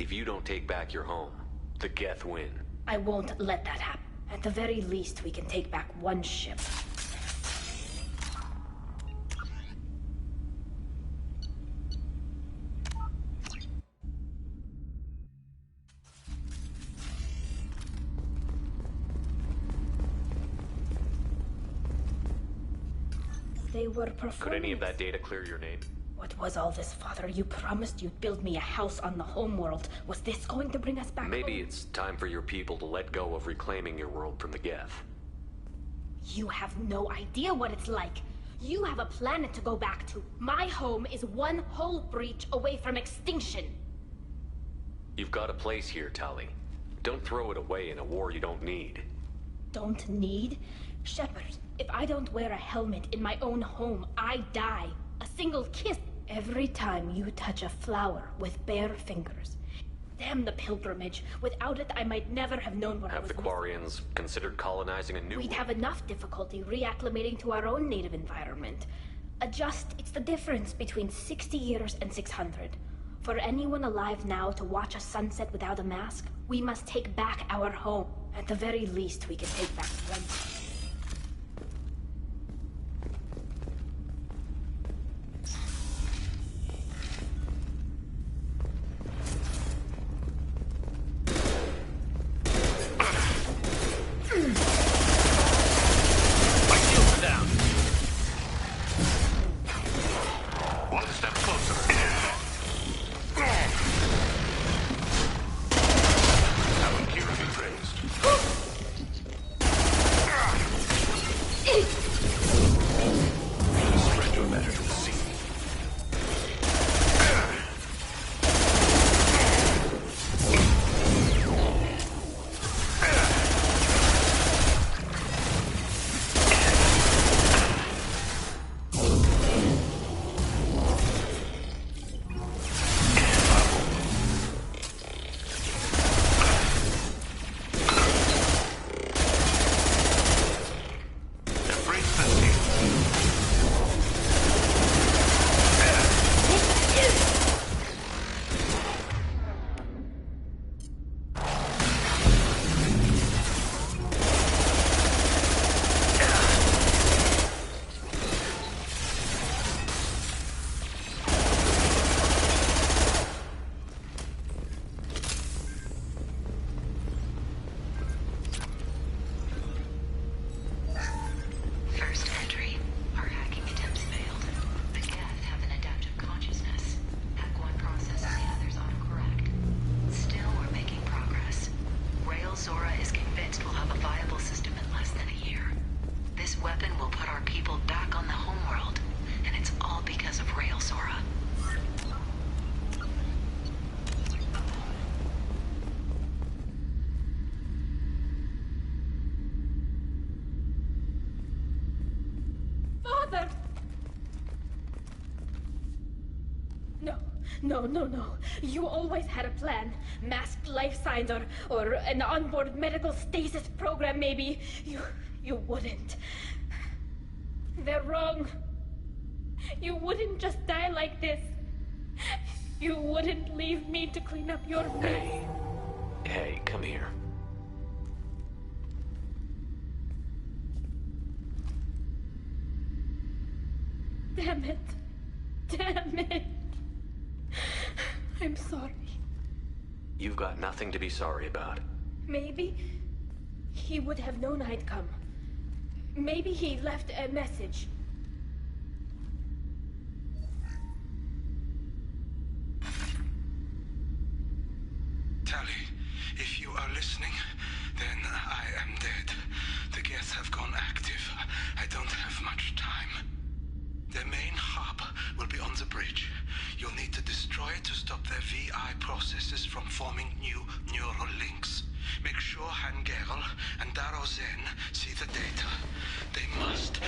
S7: If you don't take back your home, the Geth win.
S13: I won't let that happen. At the very least, we can take back one ship. They were performing...
S7: Could any of that data clear your name?
S13: What was all this, Father? You promised you'd build me a house on the homeworld. Was this going to bring us back
S7: Maybe
S13: home?
S7: it's time for your people to let go of reclaiming your world from the Geth.
S13: You have no idea what it's like. You have a planet to go back to. My home is one hull breach away from extinction.
S7: You've got a place here, Tali. Don't throw it away in a war you don't need.
S13: Don't need? Shepard, if I don't wear a helmet in my own home, I die. A single kiss. Every time you touch a flower with bare fingers, Damn the pilgrimage. Without it, I might never have known what I
S7: Have
S13: was
S7: the Quarians considered colonizing a new
S13: We'd
S7: one?
S13: have enough difficulty reacclimating to our own native environment. It's the difference between 60 years and 600. For anyone alive now to watch a sunset without a mask, we must take back our home. At the very least, we can take back one. No. You always had a plan. Masked life signs or an onboard medical stasis program, maybe. You wouldn't. They're wrong. You wouldn't just die like this. You wouldn't leave me to clean up your mess.
S7: Hey, come here.
S13: Damn it. I'm sorry.
S7: You've got nothing to be sorry about.
S13: Maybe he would have known I'd come. Maybe he left a message.
S18: Tally, if you are listening, then I am dead. The Geth have gone active. I don't have much time. The main hub will be on the bridge. You'll need to destroy it to stop their VI processes from forming new neural links. Make sure Hangerl and Darrow Zen see the data. They must.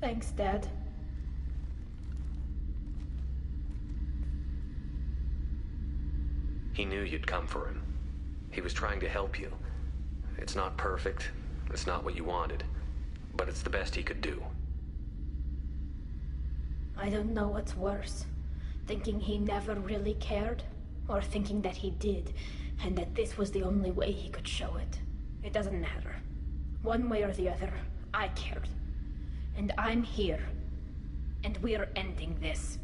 S13: Thanks, Dad.
S7: He knew you'd come for him. He was trying to help you. It's not perfect. It's not what you wanted. But it's the best he could do.
S13: I don't know what's worse. Thinking he never really cared, or thinking that he did, and that this was the only way he could show it. It doesn't matter. One way or the other, I cared. And I'm here. And we're ending this.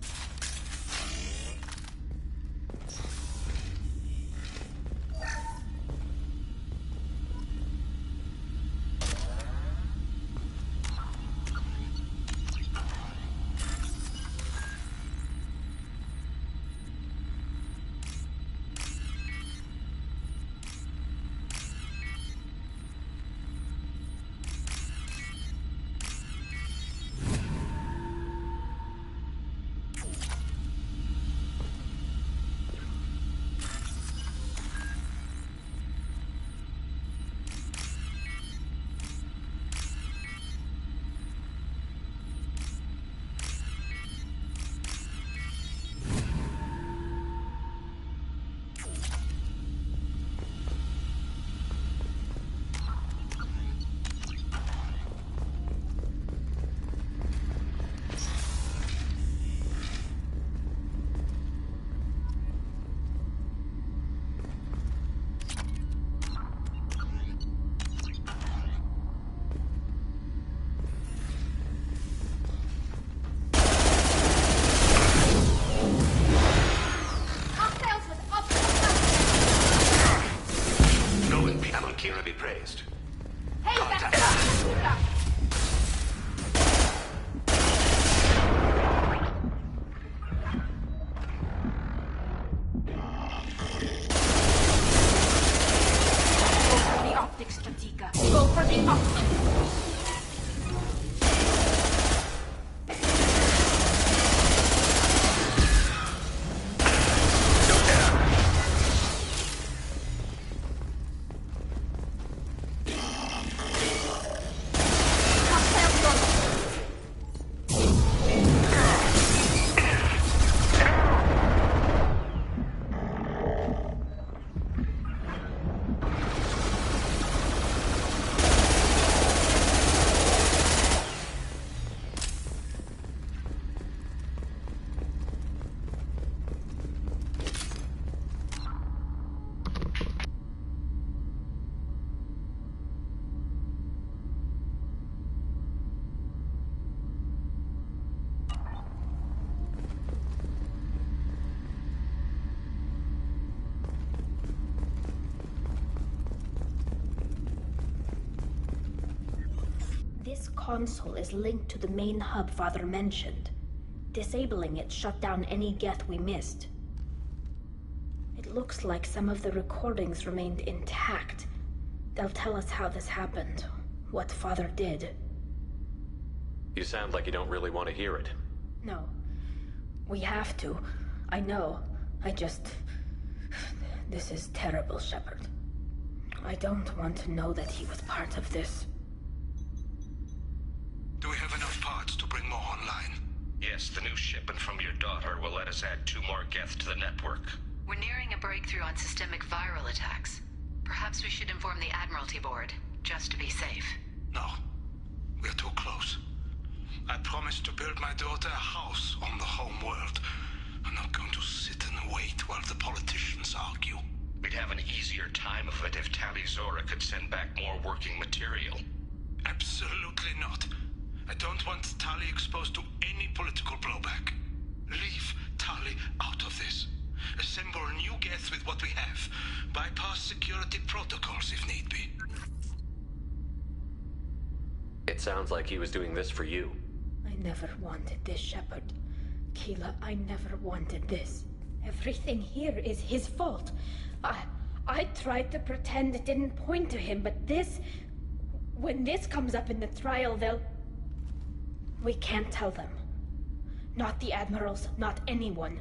S14: never be praised.
S13: Hey,
S14: Contact.
S13: Go for the optics, Stratika. Go for the optics. This console is linked to the main hub Father mentioned. Disabling it shut down any Geth we missed. It looks like some of the recordings remained intact. They'll tell us how this happened, what Father did.
S7: You sound like you don't really want to hear it.
S13: No. We have to. I know. This is terrible, Shepard. I don't want to know that he was part of this.
S18: Do we have enough parts to bring more online?
S2: Yes, the new shipment from your daughter will let us add 2 more Geth to the network.
S10: We're nearing a breakthrough on systemic viral attacks. Perhaps we should inform the Admiralty Board, just to be safe.
S18: No. We're too close. I promised to build my daughter a house on the home world. I'm not going to sit and wait while the politicians argue.
S2: We'd have an easier time of it if Tali Zora could send back more working material.
S18: Absolutely not. I don't want Tali exposed to any political blowback. Leave Tali out of this. Assemble a new Geth with what we have. Bypass security protocols if need be.
S7: It sounds like he was doing this for you.
S13: I never wanted this, Shepard. Keela, I never wanted this. Everything here is his fault. I tried to pretend it didn't point to him, but this... When this comes up in the trial, they'll... We can't tell them. Not the admirals, not anyone.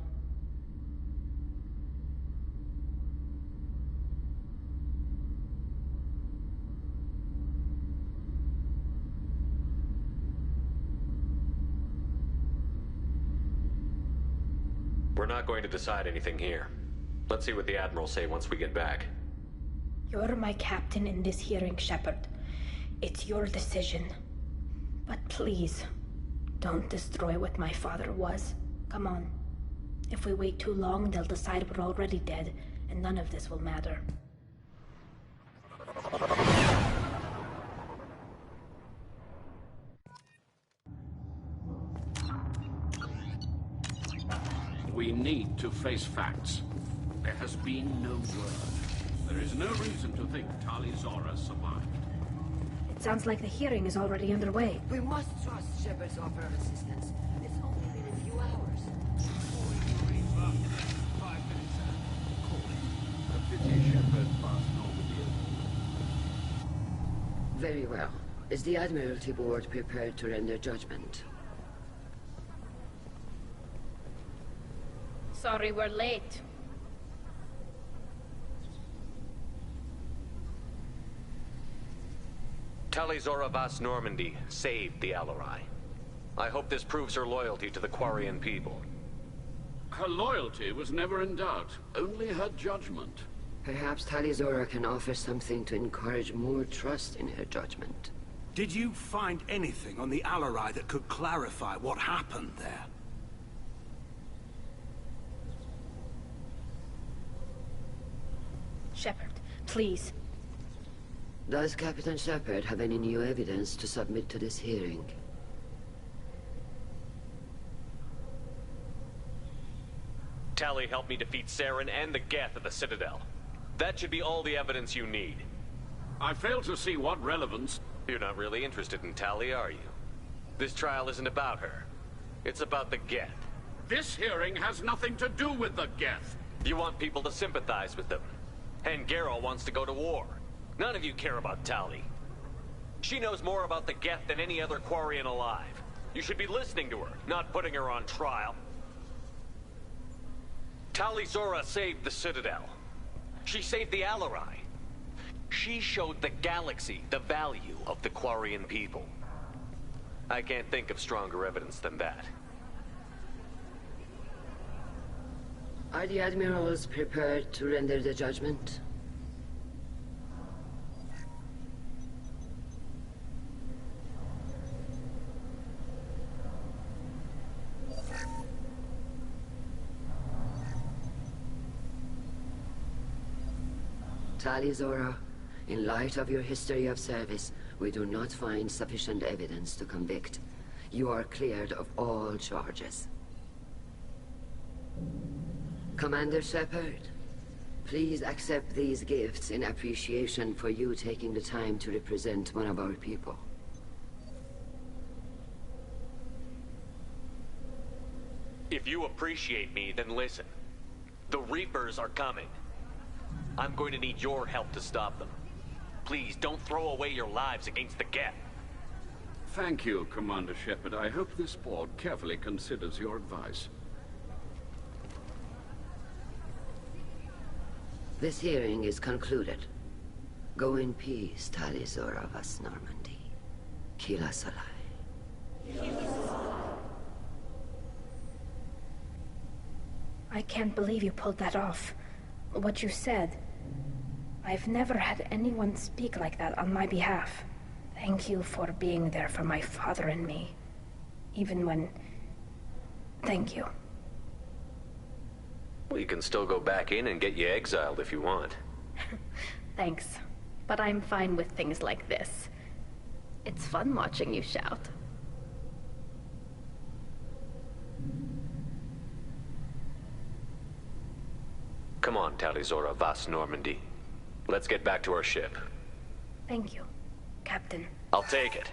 S7: We're not going to decide anything here. Let's see what the Admirals say once we get back.
S13: You're my captain in this hearing, Shepard. It's your decision. But please, don't destroy what my father was. Come on. If we wait too long, they'll decide we're already dead, and none of this will matter.
S8: We need to face facts. There has been no word. There is no reason to think Tali Zora survived.
S13: It sounds like the hearing is already underway.
S20: We must trust Shepard's offer of assistance. It's only been a few hours.
S8: 5 minutes out. Call it. A pity Shepard passed Normandy.
S20: Very well. Is the Admiralty Board prepared to render judgment?
S13: Sorry we're late.
S7: Tali Zora Vas Normandy saved the AoR. I hope this proves her loyalty to the Quarian people.
S8: Her loyalty was never in doubt, only her judgment.
S20: Perhaps Tali Zora can offer something to encourage more trust in her judgment.
S15: Did you find anything on the AoR that could clarify what happened there?
S13: Shepard, please.
S20: Does Captain Shepard have any new evidence to submit to this hearing?
S7: Tali helped me defeat Saren and the Geth at the Citadel. That should be all the evidence you need.
S8: I fail to see what relevance...
S7: You're not really interested in Tali, are you? This trial isn't about her. It's about the Geth.
S8: This hearing has nothing to do with the Geth.
S7: You want people to sympathize with them. And Geralt wants to go to war. None of you care about Tali. She knows more about the Geth than any other Quarian alive. You should be listening to her, not putting her on trial. Tali Zora saved the Citadel. She saved the Alarai. She showed the galaxy the value of the Quarian people. I can't think of stronger evidence than that.
S20: Are the admirals prepared to render the judgment? Tali Zora, in light of your history of service, we do not find sufficient evidence to convict. You are cleared of all charges. Commander Shepard, please accept these gifts in appreciation for you taking the time to represent one of our people.
S7: If you appreciate me, then listen. The Reapers are coming. I'm going to need your help to stop them. Please, don't throw away your lives against the Geth.
S8: Thank you, Commander Shepard. I hope this board carefully considers your advice.
S20: This hearing is concluded. Go in peace, Tali Zora Vas Normandy. Kila Salai.
S13: I can't believe you pulled that off. What you said. I've never had anyone speak like that on my behalf. Thank you for being there for my father and me. Even when... Thank you.
S7: We can still go back in and get you exiled if you want.
S13: Thanks. But I'm fine with things like this. It's fun watching you shout.
S7: Come on, Tali Zora Vas Normandy. Let's get back to our ship.
S13: Thank you, Captain.
S7: I'll take it.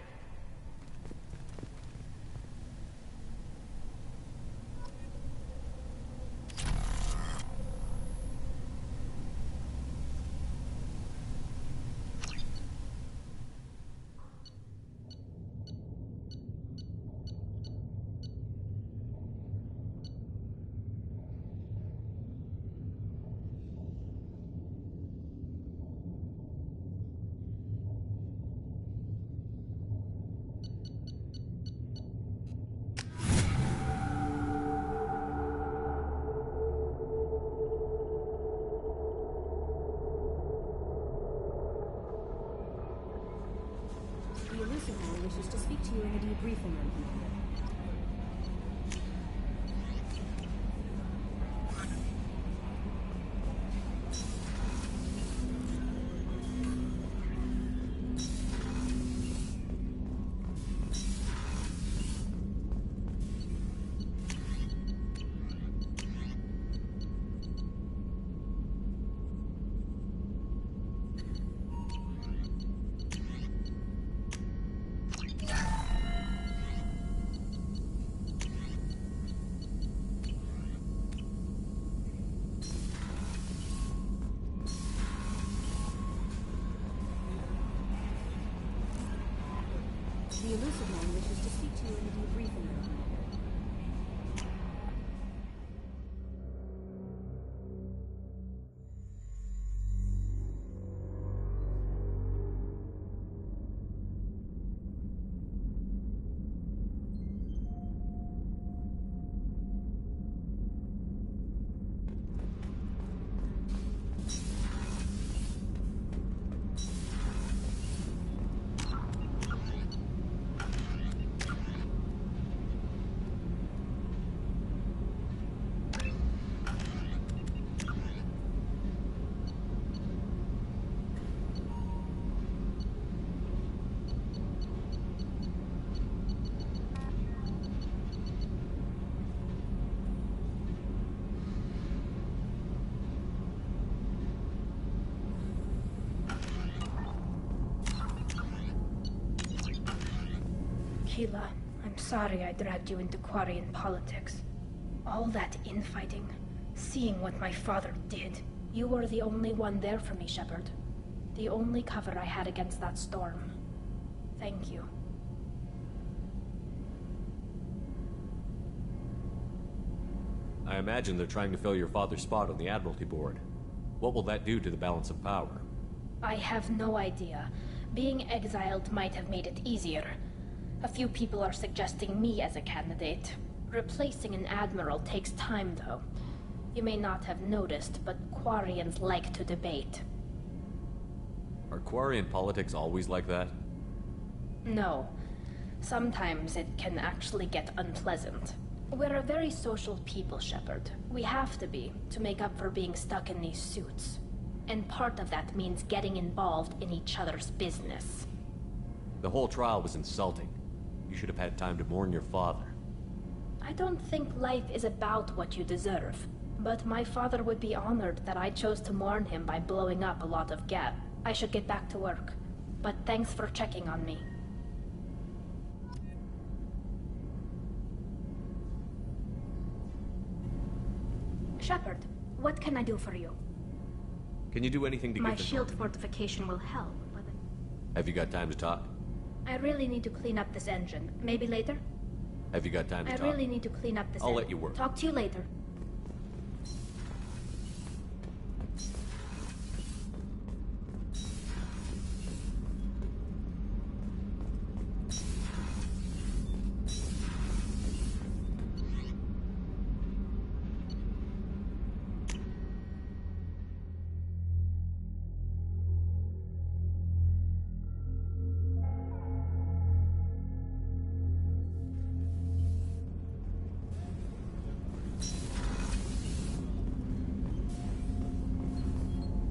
S23: The elusive one wishes to speak to you in the debriefing room, Commander. The elusive one wishes to speak to you in the debriefing room, Commander.
S13: Sheila, I'm sorry I dragged you into Quarian politics. All that infighting, seeing what my father did. You were the only one there for me, Shepard. The only cover I had against that storm. Thank you.
S17: I imagine they're trying to fill your father's spot on the Admiralty Board. What will that do to the balance of power?
S13: I have no idea. Being exiled might have made it easier. A few people are suggesting me as a candidate. Replacing an admiral takes time, though. You may not have noticed, but Quarians like to debate.
S17: Are Quarian politics always like that?
S13: No. Sometimes it can actually get unpleasant. We're a very social people, Shepard. We have to be, to make up for being stuck in these suits. And part of that means getting involved in each other's business.
S17: The whole trial was insulting. You should have had time to mourn your father.
S13: I don't think life is about what you deserve. But my father would be honored that I chose to mourn him by blowing up a lot of gas. I should get back to work. But thanks for checking on me. Shepard, what can I do for you?
S17: Can you do anything to
S13: My
S17: get the
S13: shield fortification will help, but
S17: Have you got time to talk?
S13: I really need to clean up this engine. Maybe later?
S17: Have you got time to
S13: I
S17: talk?
S13: really need to clean up this
S17: I'll
S13: engine.
S17: let you work.
S13: Talk to you later.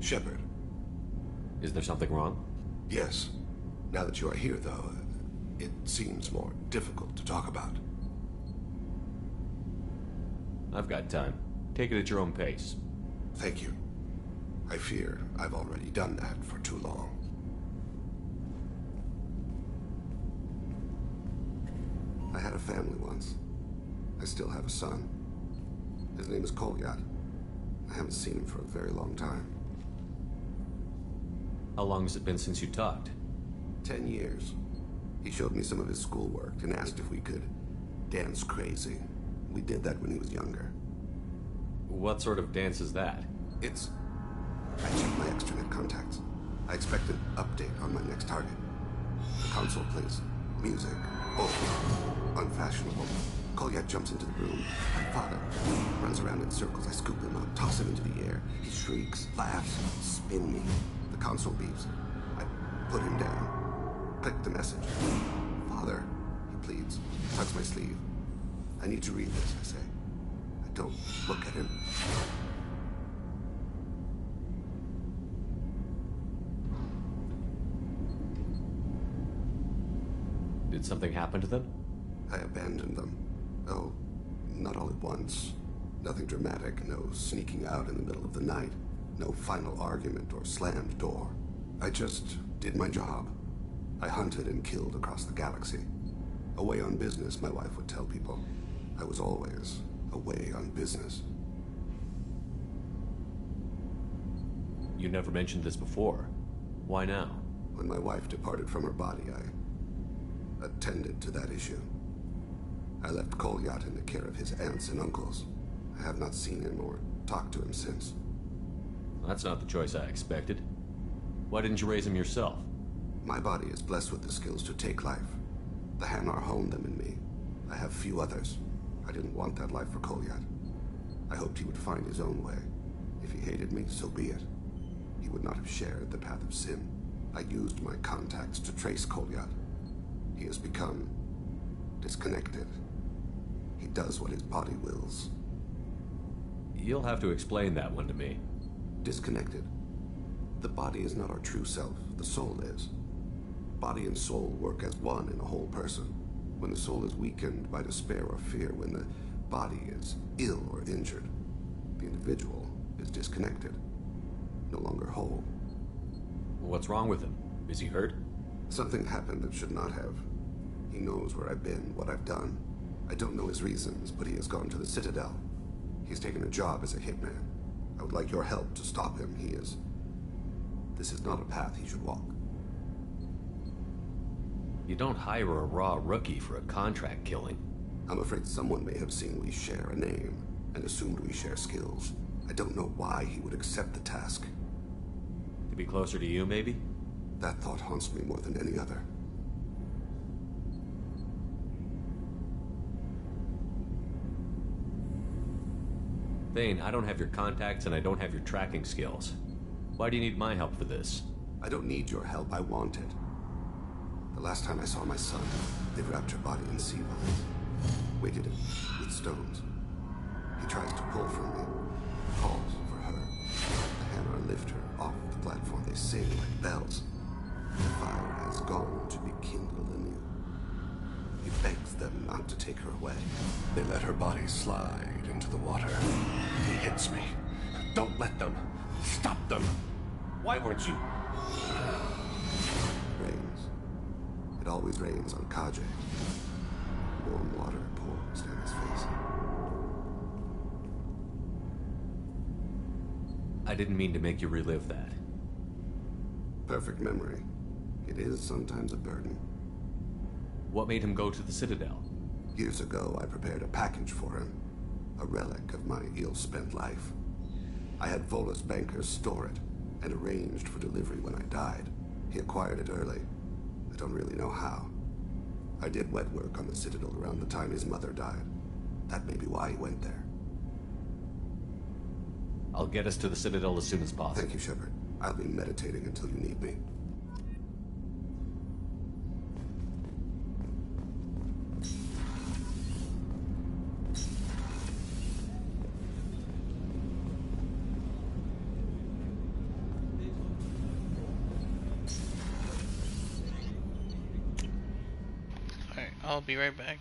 S12: Shepard.
S17: Is there something wrong?
S12: Yes. Now that you are here, though, it seems more difficult to talk about.
S17: I've got time. Take it at your own pace.
S12: Thank you. I fear I've already done that for too long. I had a family once. I still have a son. His name is Kolyat. I haven't seen him for a very long time.
S17: How long has it been since you talked?
S12: 10 years. He showed me some of his schoolwork and asked if we could dance crazy. We did that when he was younger.
S17: What sort of dance is that?
S12: It's... I checked my extranet contacts. I expect an update on my next target. The console plays music. Oh, unfashionable. Kolyat jumps into the room. My father runs around in circles. I scoop him up, toss him into the air. He shrieks, laughs, spin me. The console beeps. I put him down. Click the message. Father, he pleads. Tugs my sleeve. I need to read this, I say. I don't look at him.
S17: Did something happen to them?
S12: I abandoned them. Oh, not all at once. Nothing dramatic, no sneaking out in the middle of the night, no final argument or slammed door. I just did my job. I hunted and killed across the galaxy. Away on business, my wife would tell people. I was always away on business.
S17: You never mentioned this before. Why now?
S12: When my wife departed from her body, I attended to that issue. I left Kolyat in the care of his aunts and uncles. I have not seen him or talked to him since.
S17: That's not the choice I expected. Why didn't you raise him yourself?
S12: My body is blessed with the skills to take life. The Hanar honed them in me. I have few others. I didn't want that life for Kolyat. I hoped he would find his own way. If he hated me, so be it. He would not have shared the path of sin. I used my contacts to trace Kolyat. He has become disconnected. He does what his body wills.
S17: You'll have to explain that one to me.
S12: Disconnected. The body is not our true self. The soul is. Body and soul work as one in a whole person. When the soul is weakened by despair or fear, when the body is ill or injured, the individual is disconnected, no longer whole.
S17: What's wrong with him? Is he hurt?
S12: Something happened that should not have. He knows where I've been, what I've done. I don't know his reasons, but he has gone to the Citadel. He's taken a job as a hitman. I would like your help to stop him. This is not a path he should walk.
S17: You don't hire a raw rookie for a contract killing.
S12: I'm afraid someone may have seen we share a name and assumed we share skills. I don't know why he would accept the task.
S17: To be closer to you, maybe?
S12: That thought haunts me more than any other.
S17: Thane, I don't have your contacts and I don't have your tracking skills. Why do you need my help for this?
S12: I don't need your help, I want it. The last time I saw my son, they wrapped your body in sea vines, weighted it with stones. He tries to pull from me, calls for her. The hammer lift her off the platform. They sing like bells. The fire has gone to be kindled anew. He begs them not to take her away.
S18: They let her body slide into the water. He hits me. Don't let them. Stop them. Why weren't you...
S12: Rains. It always rains on Kaje. Warm water pours down his face.
S17: I didn't mean to make you relive that.
S12: Perfect memory. It is sometimes a burden.
S17: What made him go to the Citadel?
S12: Years ago, I prepared a package for him. A relic of my ill-spent life. I had Volus bankers store it, and arranged for delivery when I died. He acquired it early. I don't really know how. I did wet work on the Citadel around the time his mother died. That may be why he went there.
S17: I'll get us to the Citadel as soon as possible.
S12: Thank you, Shepard. I'll be meditating until you need me.
S1: Alright, I'll be right back.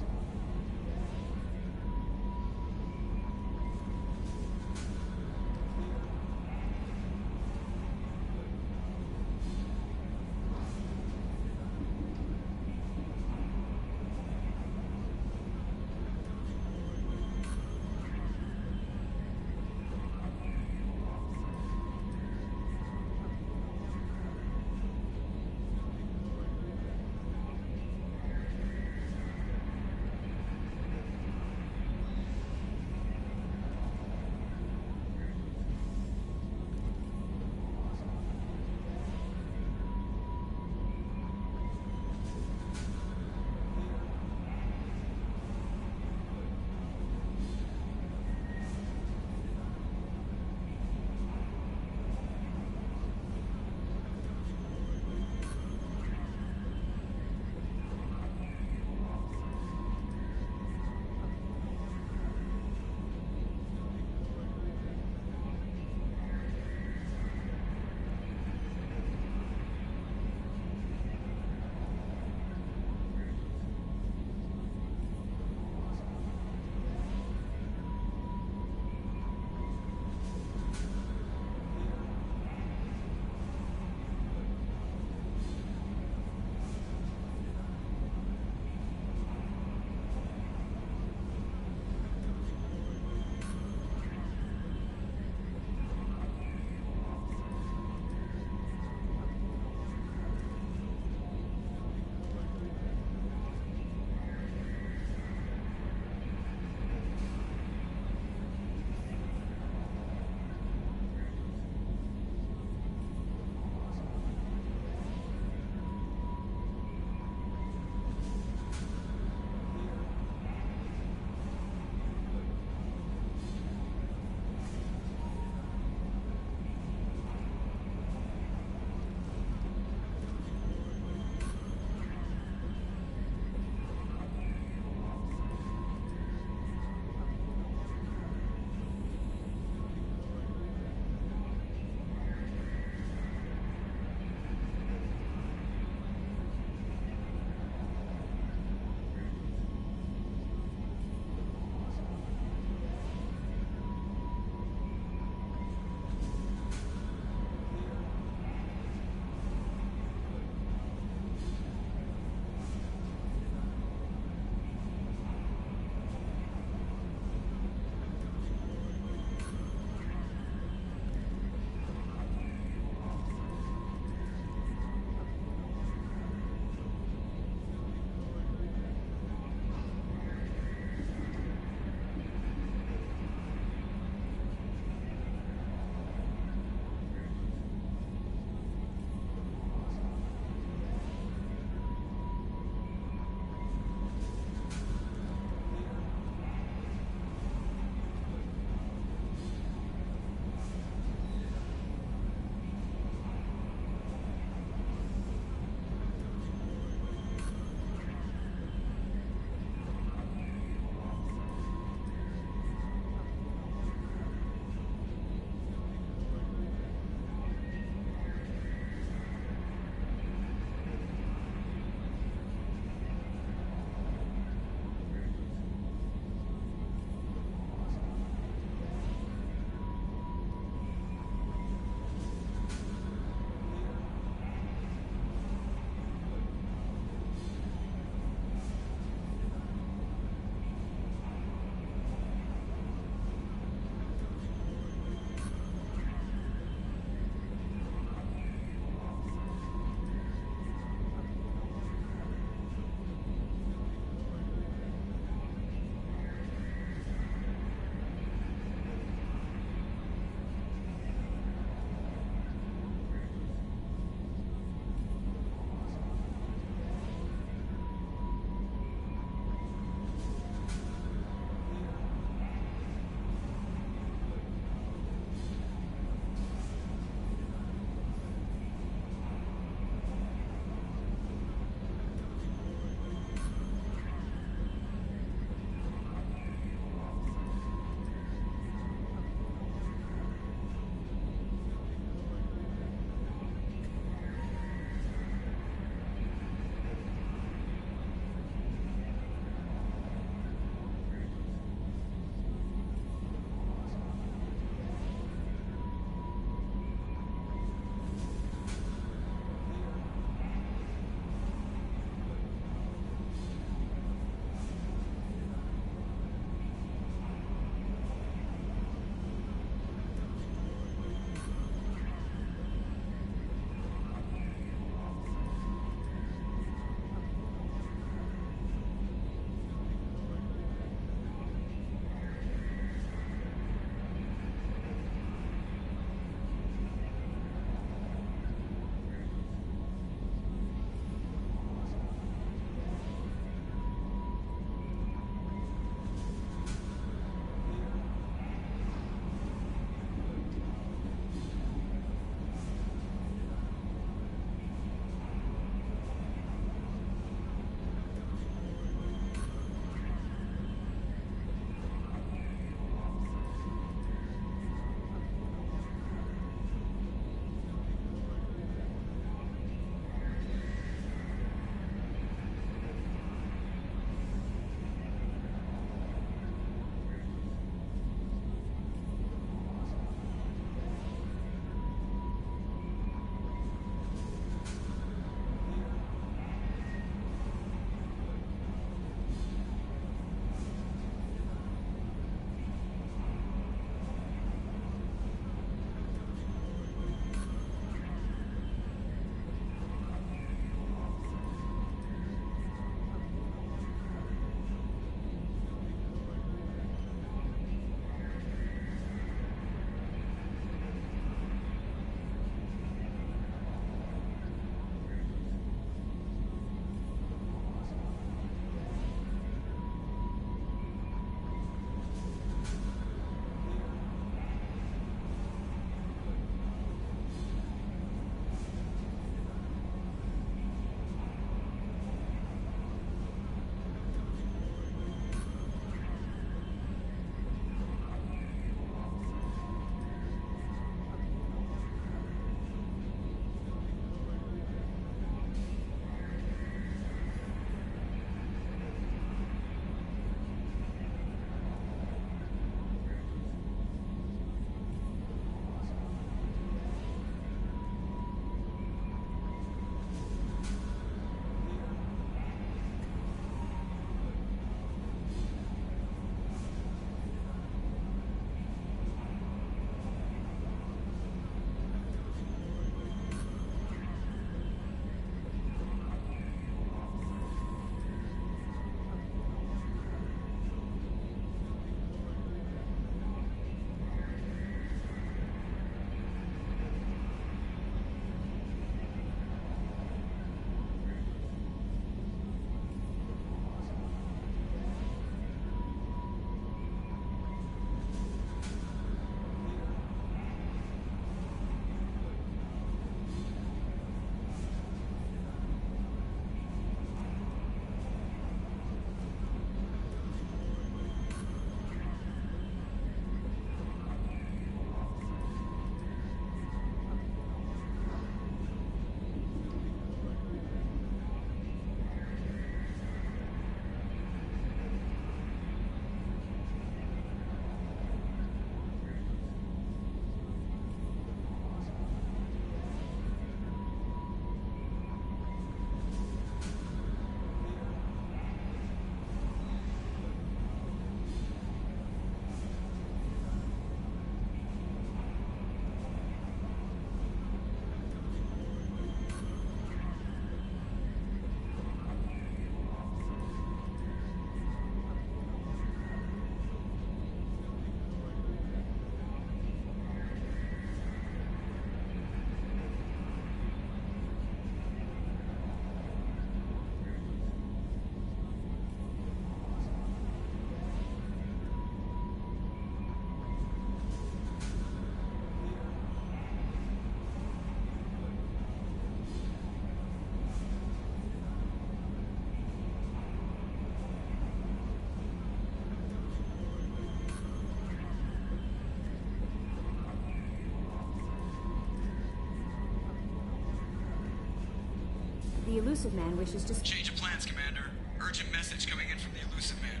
S23: The Elusive Man wishes to...
S19: Change of plans, Commander. Urgent message coming in from the Elusive Man.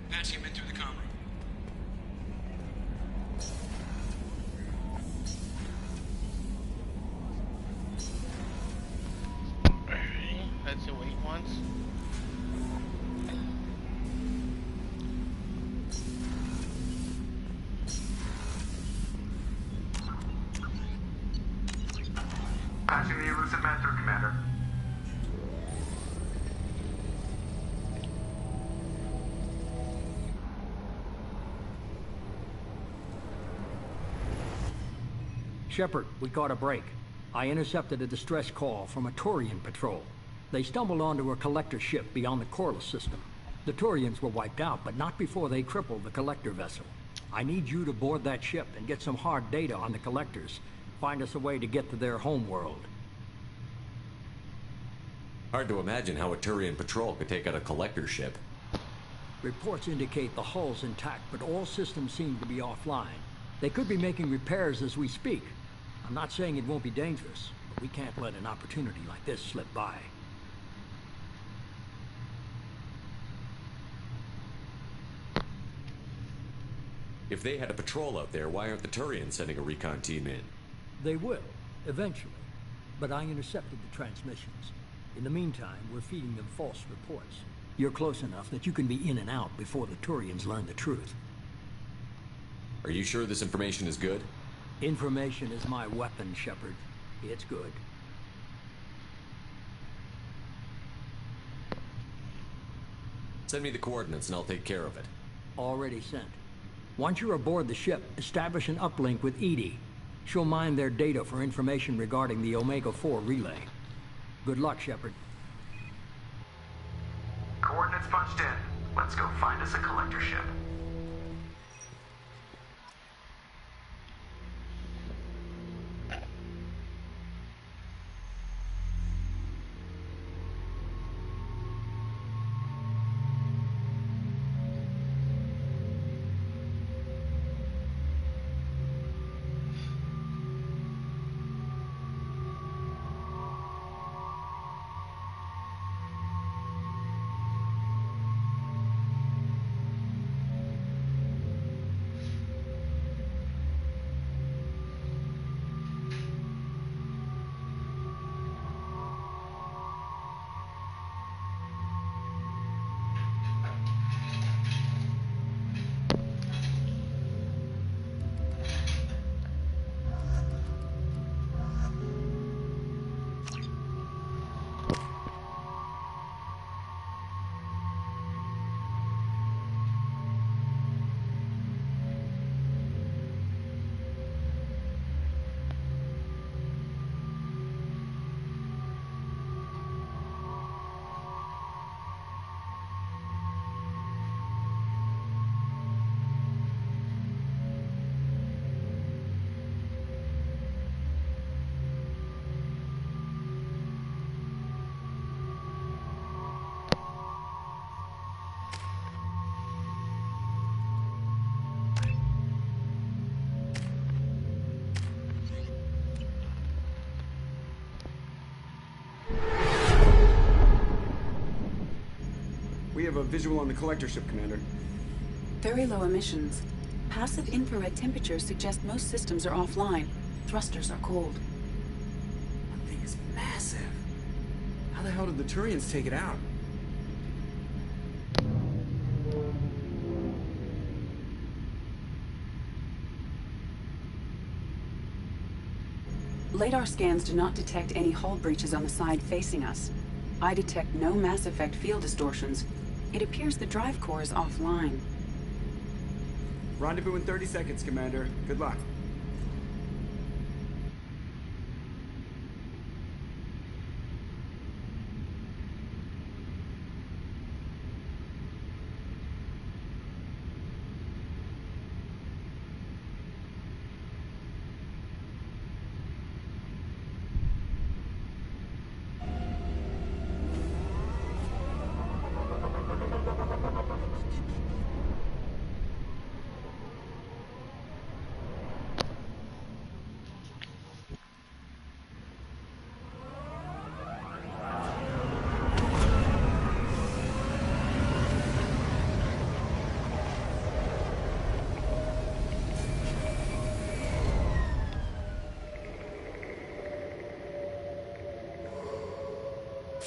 S19: Patching him in through the comm room.
S1: That's your wait once.
S21: Patching the Elusive Man through, Commander.
S22: Shepard, we caught a break. I intercepted a distress call from a Turian patrol. They stumbled onto a collector ship beyond the Corliss system. The Turians were wiped out, but not before they crippled the collector vessel. I need you to board that ship and get some hard data on the collectors. Find us a way to get to their homeworld.
S17: Hard to imagine how a Turian patrol could take out a collector ship.
S22: Reports indicate the hull's intact, but all systems seem to be offline. They could be making repairs as we speak. I'm not saying it won't be dangerous, but we can't let an opportunity like this slip by.
S17: If they had a patrol out there, why aren't the Turians sending a recon team in?
S22: They will, eventually. But I intercepted the transmissions. In the meantime, we're feeding them false reports. You're close enough that you can be in and out before the Turians learn the truth.
S17: Are you sure this information is good?
S22: Information is my weapon, Shepard. It's good.
S17: Send me the coordinates and I'll take care of it.
S22: Already sent. Once you're aboard the ship, establish an uplink with Edie. She'll mine their data for information regarding the Omega-4 relay. Good luck, Shepard.
S21: Coordinates punched in. Let's go find us a collector ship.
S24: We have a visual on the collector ship, Commander.
S25: Very low emissions. Passive infrared temperatures suggest most systems are offline. Thrusters are cold.
S24: That thing is massive. How the hell did the Turians take it out?
S25: Radar scans do not detect any hull breaches on the side facing us. I detect no mass effect field distortions. It appears the drive core is offline.
S24: Rendezvous in 30 seconds, Commander. Good luck.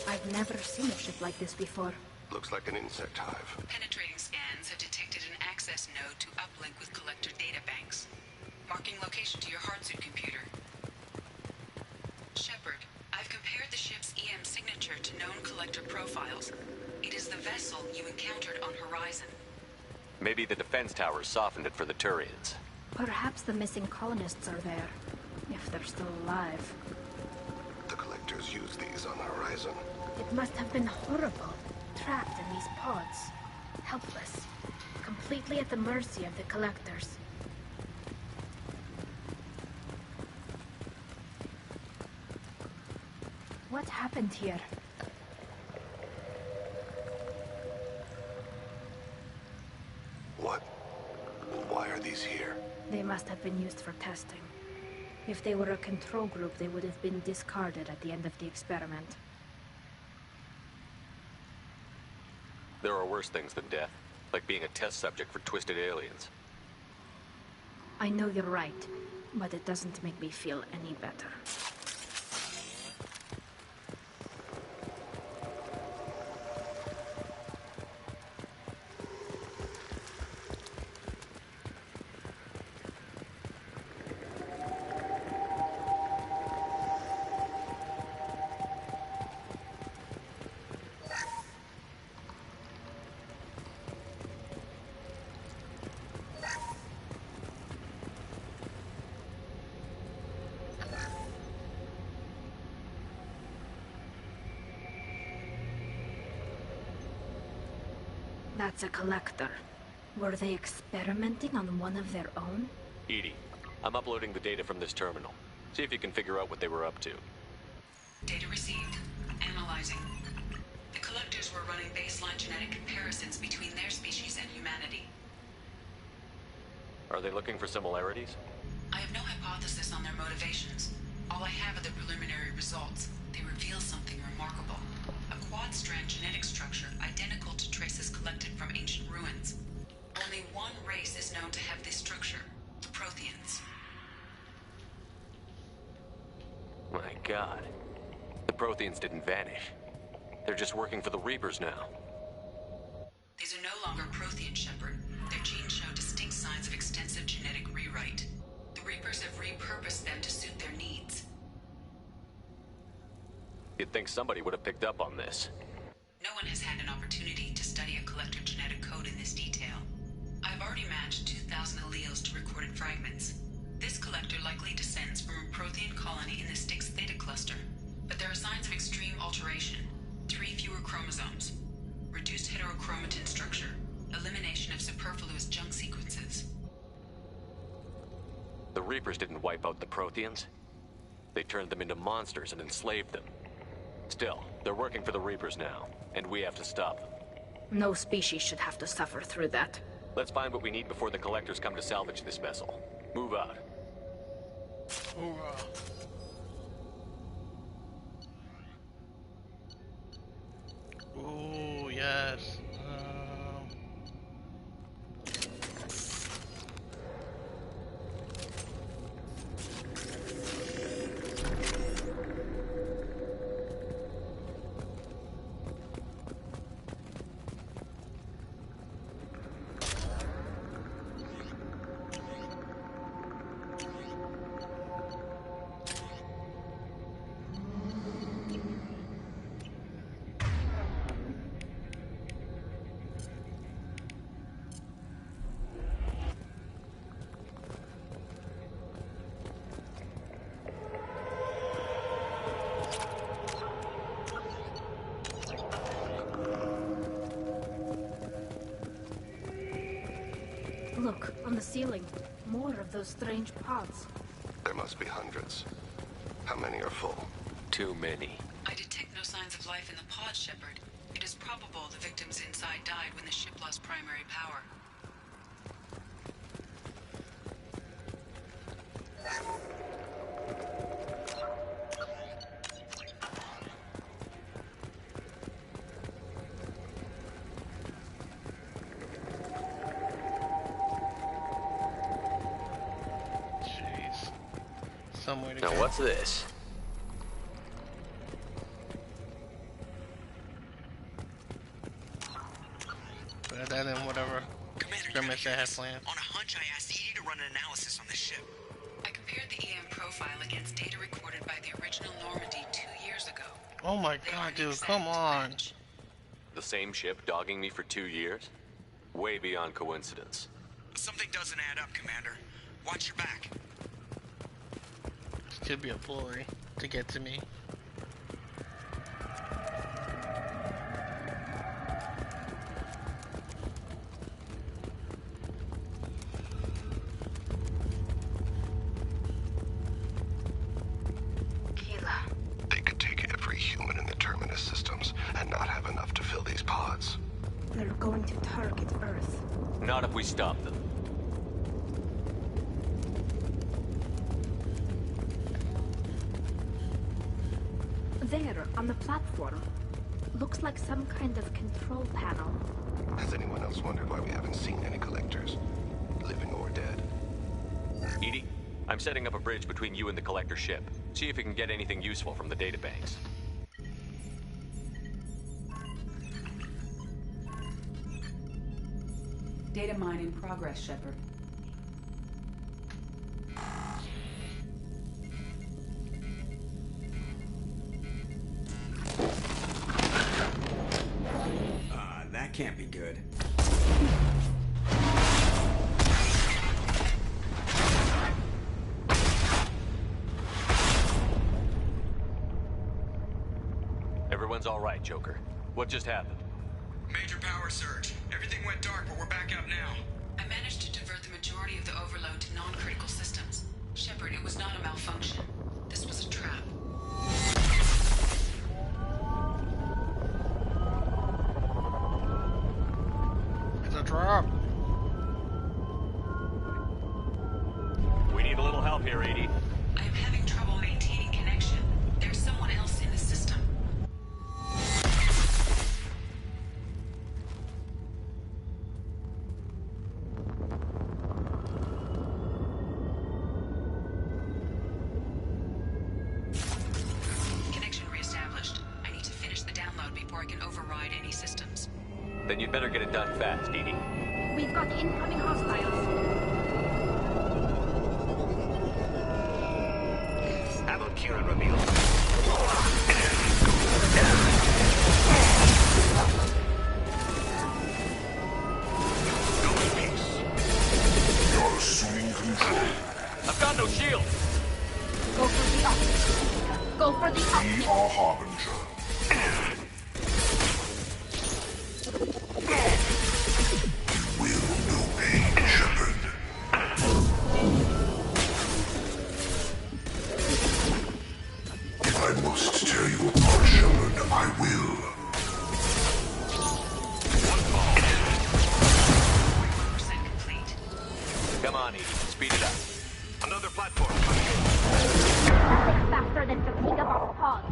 S13: I've never seen a ship like this before.
S12: Looks like an insect hive.
S25: Penetrating scans have detected an access node to uplink with collector data banks. Marking location to your hardsuit computer. Shepard, I've compared the ship's EM signature to known collector profiles. It is the vessel you encountered on Horizon.
S7: Maybe the defense towers softened it for the Turians.
S13: Perhaps the missing colonists are there, if they're still alive.
S12: The collectors use these on Horizon.
S13: It must have been horrible, trapped in these pods, helpless, completely at the mercy of the collectors. What happened here?
S12: What? Why are these here?
S13: They must have been used for testing. If they were a control group, they would have been discarded at the end of the experiment.
S7: There are worse things than death, like being a test subject for twisted aliens.
S13: I know you're right, but it doesn't make me feel any better. That's a collector. Were they experimenting on one of their own?
S7: Edie, I'm uploading the data from this terminal. See if you can figure out what they were up to.
S25: Data received. Analyzing. The collectors were running baseline genetic comparisons between their species and humanity.
S7: Are they looking for similarities?
S25: I have no hypothesis on their motivations. All I have are the preliminary results. They reveal something remarkable. A quad-strand genetic structure identical to traces collected from ancient ruins. Only one race is known to have this structure, the Protheans.
S7: My God. The Protheans didn't vanish. They're just working for the Reapers now.
S25: These are no longer Prothean, Shepard. Their genes show distinct signs of extensive genetic rewrite. The Reapers have repurposed them to suit their needs.
S7: You'd think somebody would have picked up on this.
S25: No one has had an opportunity to study a collector genetic code in this detail. I've already matched 2,000 alleles to recorded fragments. This collector likely descends from a Prothean colony in the Styx Theta cluster. But there are signs of extreme alteration. 3 fewer chromosomes. Reduced heterochromatin structure. Elimination of superfluous junk sequences.
S7: The Reapers didn't wipe out the Protheans. They turned them into monsters and enslaved them. Still, they're working for the Reapers now, and we have to stop them.
S13: No species should have to suffer through that.
S7: Let's find what we need before the collectors come to salvage this vessel. Move out.
S1: Hoorah. Oh, yes.
S13: Look, on the ceiling. More of those strange pods.
S12: There must be hundreds. How many are full?
S7: Too many.
S25: I detect no signs of life in the pod, Shepard. It is probable the victims inside died when the ship lost primary power.
S1: Somewhere to
S7: Now
S1: go.
S7: what's this?
S1: experiments I have planned.
S19: On a hunch, I asked Edie to run an analysis on the ship.
S25: I compared the EM profile against data recorded by the original Normandy 2 years ago.
S1: Oh my god, dude, come on.
S7: The same ship dogging me for 2 years? Way beyond coincidence.
S19: Something doesn't add up, Commander. Watch your back.
S1: This could be a ploy to get to me.
S12: They could take every human in the Terminus systems and not have enough to fill these pods.
S13: They're going to target Earth.
S7: Not if we stop them.
S13: There, on the platform. Looks like some kind of control panel.
S12: Has anyone else wondered why we haven't seen any collectors? Living or dead?
S7: Edie, I'm setting up a bridge between you and the collector ship. See if you can get anything useful from the databanks.
S25: Data mine in progress, Shepard.
S24: That can't be good.
S7: Everyone's all right, Joker. What just happened?
S19: Major power surge. Everything went dark, but we're back up now.
S25: I managed to divert the majority of the overload to non-critical systems. Shepard, it was not a malfunction. This was a trap.
S1: It's a trap.
S7: We need a little help here, Edie.
S25: I am having trouble maintaining connection. There's someone else in the system. Connection reestablished. I need to finish the download before I can override any systems.
S7: Then you'd better get it done fast, Edie.
S13: We've got incoming hostiles.
S7: Ammo Kieran revealed.
S18: You're assuming control.
S7: I've got no shield.
S13: Go for the optic. Go for the optic.
S18: We are Harbinger. You will know pain, Shepard. If I must tear you apart, Shepard, I will.
S7: Come on, Edie. Speed it up. Another platform coming
S13: Nothing faster than fatigue of our pods.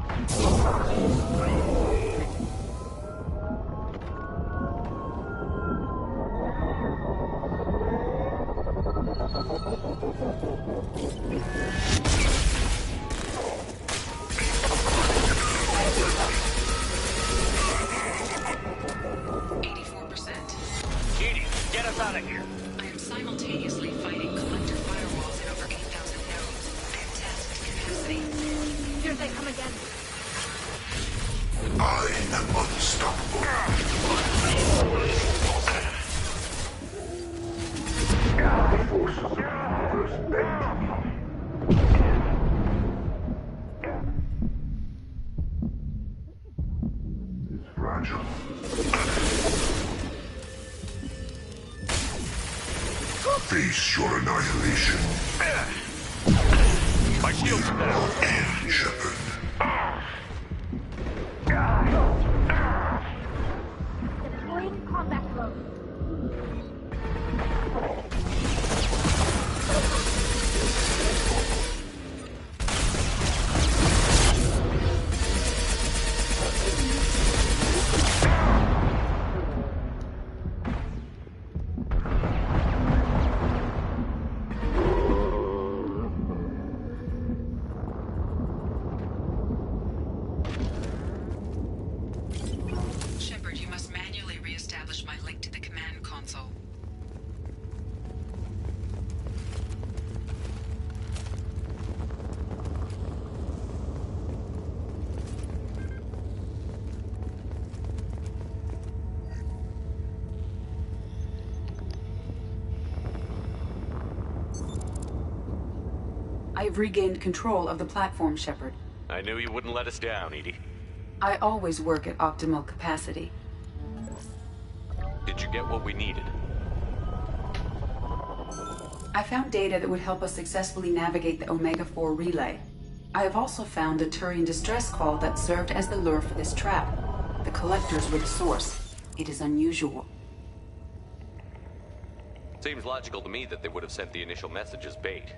S7: Edie, get us out of here.
S25: I am simultaneously fighting collector firewalls in over 8,000 nodes. Fantastic capacity.
S13: Here they come again.
S18: I am unstoppable. The forces of the universe bend me. It's fragile. Face your annihilation.
S7: My shield's down.
S18: End, Shepard.
S13: Deploying combat mode.
S25: I have regained control of the platform, Shepard.
S7: I knew you wouldn't let us down, Edie.
S25: I always work at optimal capacity.
S7: Did you get what we needed?
S25: I found data that would help us successfully navigate the Omega-4 relay. I have also found a Turian distress call that served as the lure for this trap. The collectors were the source. It is unusual.
S7: Seems logical to me that they would have sent the initial message as bait.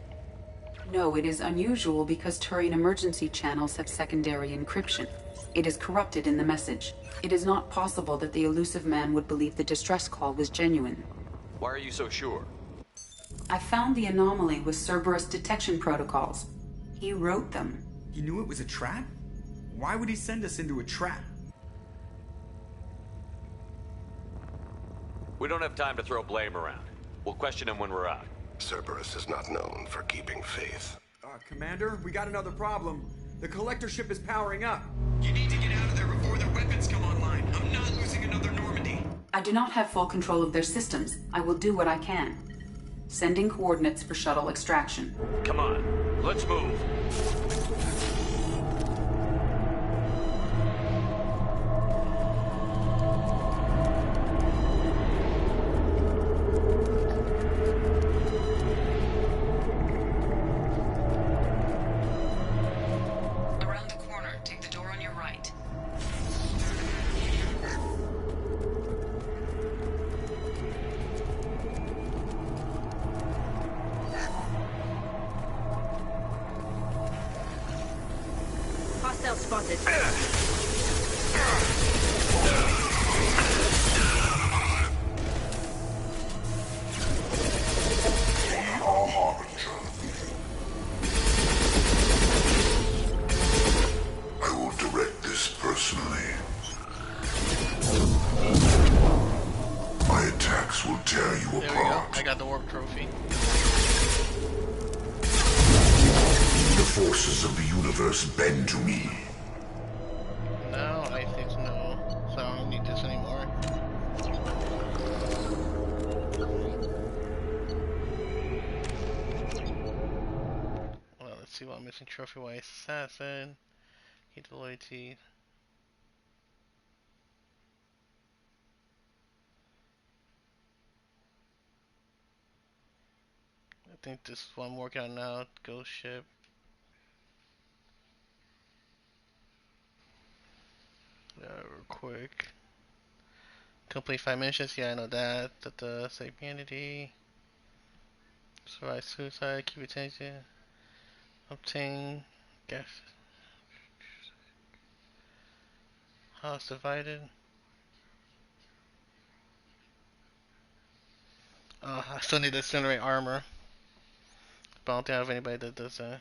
S25: No, it is unusual because Turian emergency channels have secondary encryption. It is corrupted in the message. It is not possible that the elusive man would believe the distress call was genuine.
S7: Why are you so sure?
S25: I found the anomaly with Cerberus detection protocols. He wrote them.
S24: He knew it was a trap? Why would he send us into a trap?
S7: We don't have time to throw blame around. We'll question him when we're out.
S12: Cerberus is not known for keeping faith.
S24: Commander, we got another problem. The collector ship is powering up.
S19: You need to get out of there before their weapons come online. I'm not losing another Normandy.
S25: I do not have full control of their systems. I will do what I can. Sending coordinates for shuttle extraction.
S7: Come on, let's move.
S25: Around the corner, take the door on your right.
S13: Hostile spotted.
S18: Our harbinger. I will direct this personally. My attacks will tear you
S1: There we go.
S18: apart.
S1: I got the warp trophy.
S18: The forces of the universe bend to me.
S1: No, I think no. So I don't need this anymore. Well, let's see what I'm missing. Trophy wise assassin. Keep the loyalty. I think this is what I'm working on now. Ghost ship. Real quick. Complete 5 missions. Yeah, I know that. The save humanity. Survive suicide. Keep attention. Obtain gas. House divided. I still need to generate armor. But I don't think I have anybody that does that.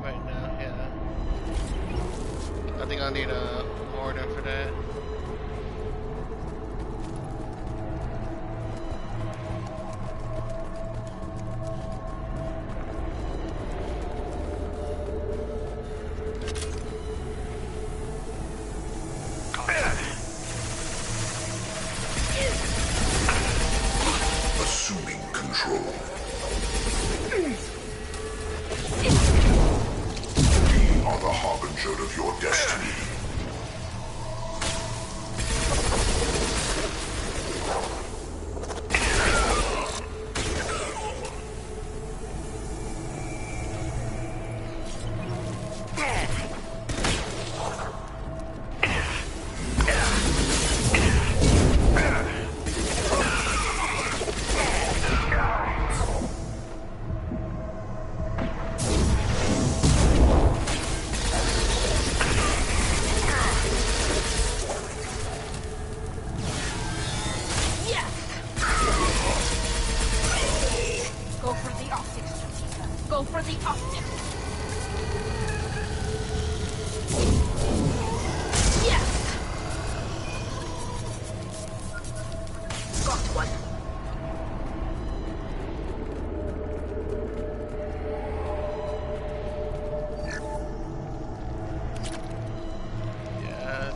S1: Right now, yeah. I think I'll need a warden for that.
S18: Assuming control. We are the harbinger of your destiny.
S13: Go for the optics, Strategia. Go for the optics. Yes! Got one.
S1: Yes.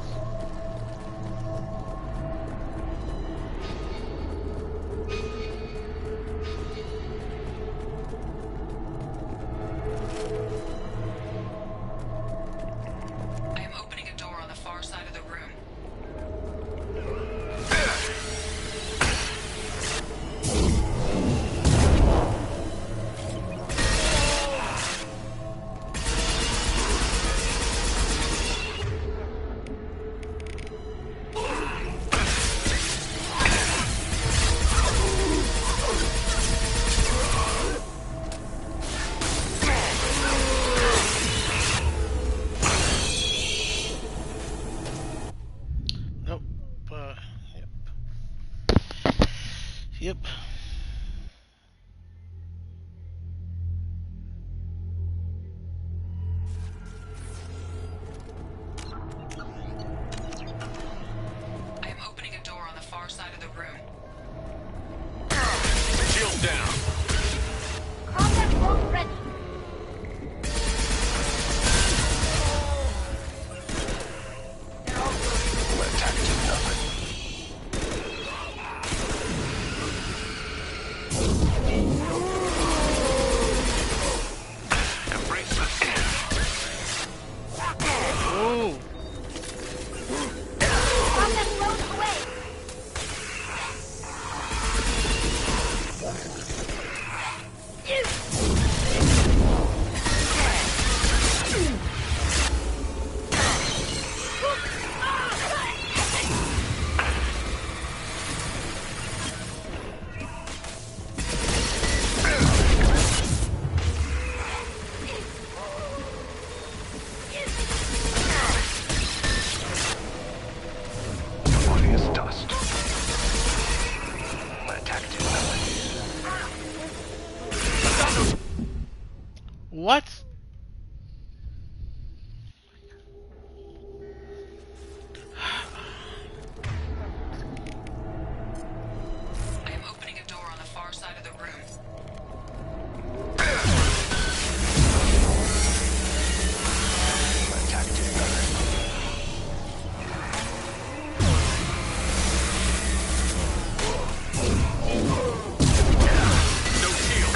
S7: down.
S13: Combat drone ready.
S18: Attack to nothing.
S7: Embrace the fear.
S1: Ooh.
S13: Combat drone away.
S18: Your body is dust. Attack to nothing.
S1: What?
S25: I am opening a door on the far side of the room.
S18: Attack to nothing.
S7: No shield.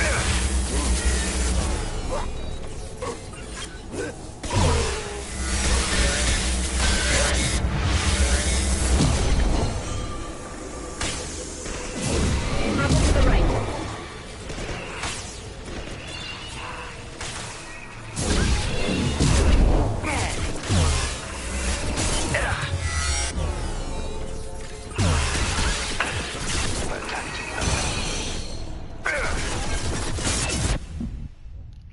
S13: Travel to the right.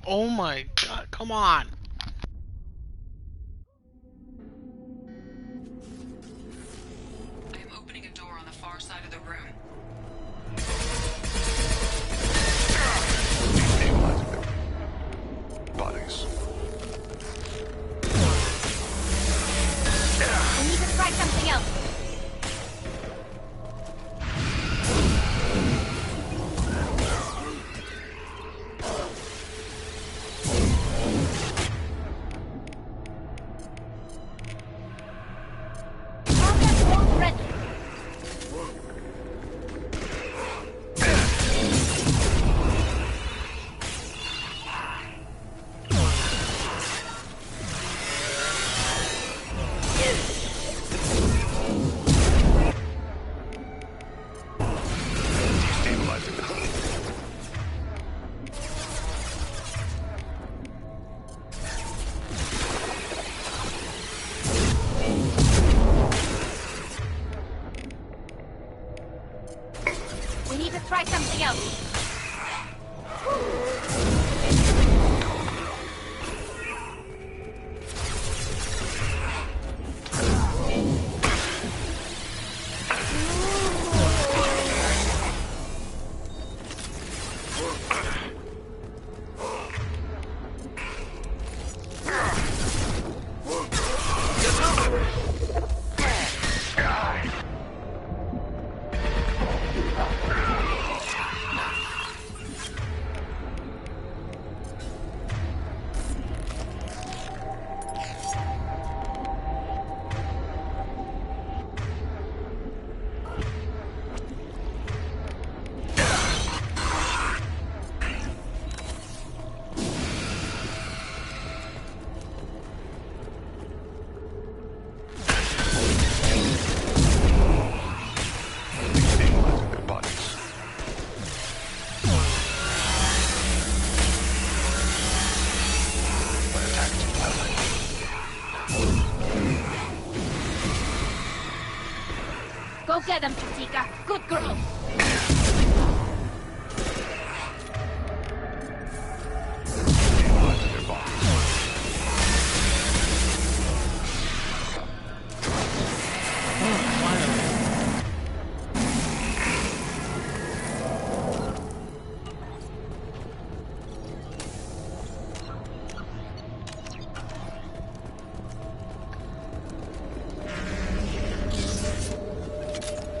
S1: Oh my god, come on.
S25: I am opening a door on the far side of the room.
S18: Destabilizing their bodies.
S13: We need to try something else. Combat drone ready.
S18: Destabilizing them.
S13: We need to try something else.
S18: Destabilizing their bodies. Attack to nothing.
S13: Go get them, Katika. Good girl.
S18: Destabilizing their bodies.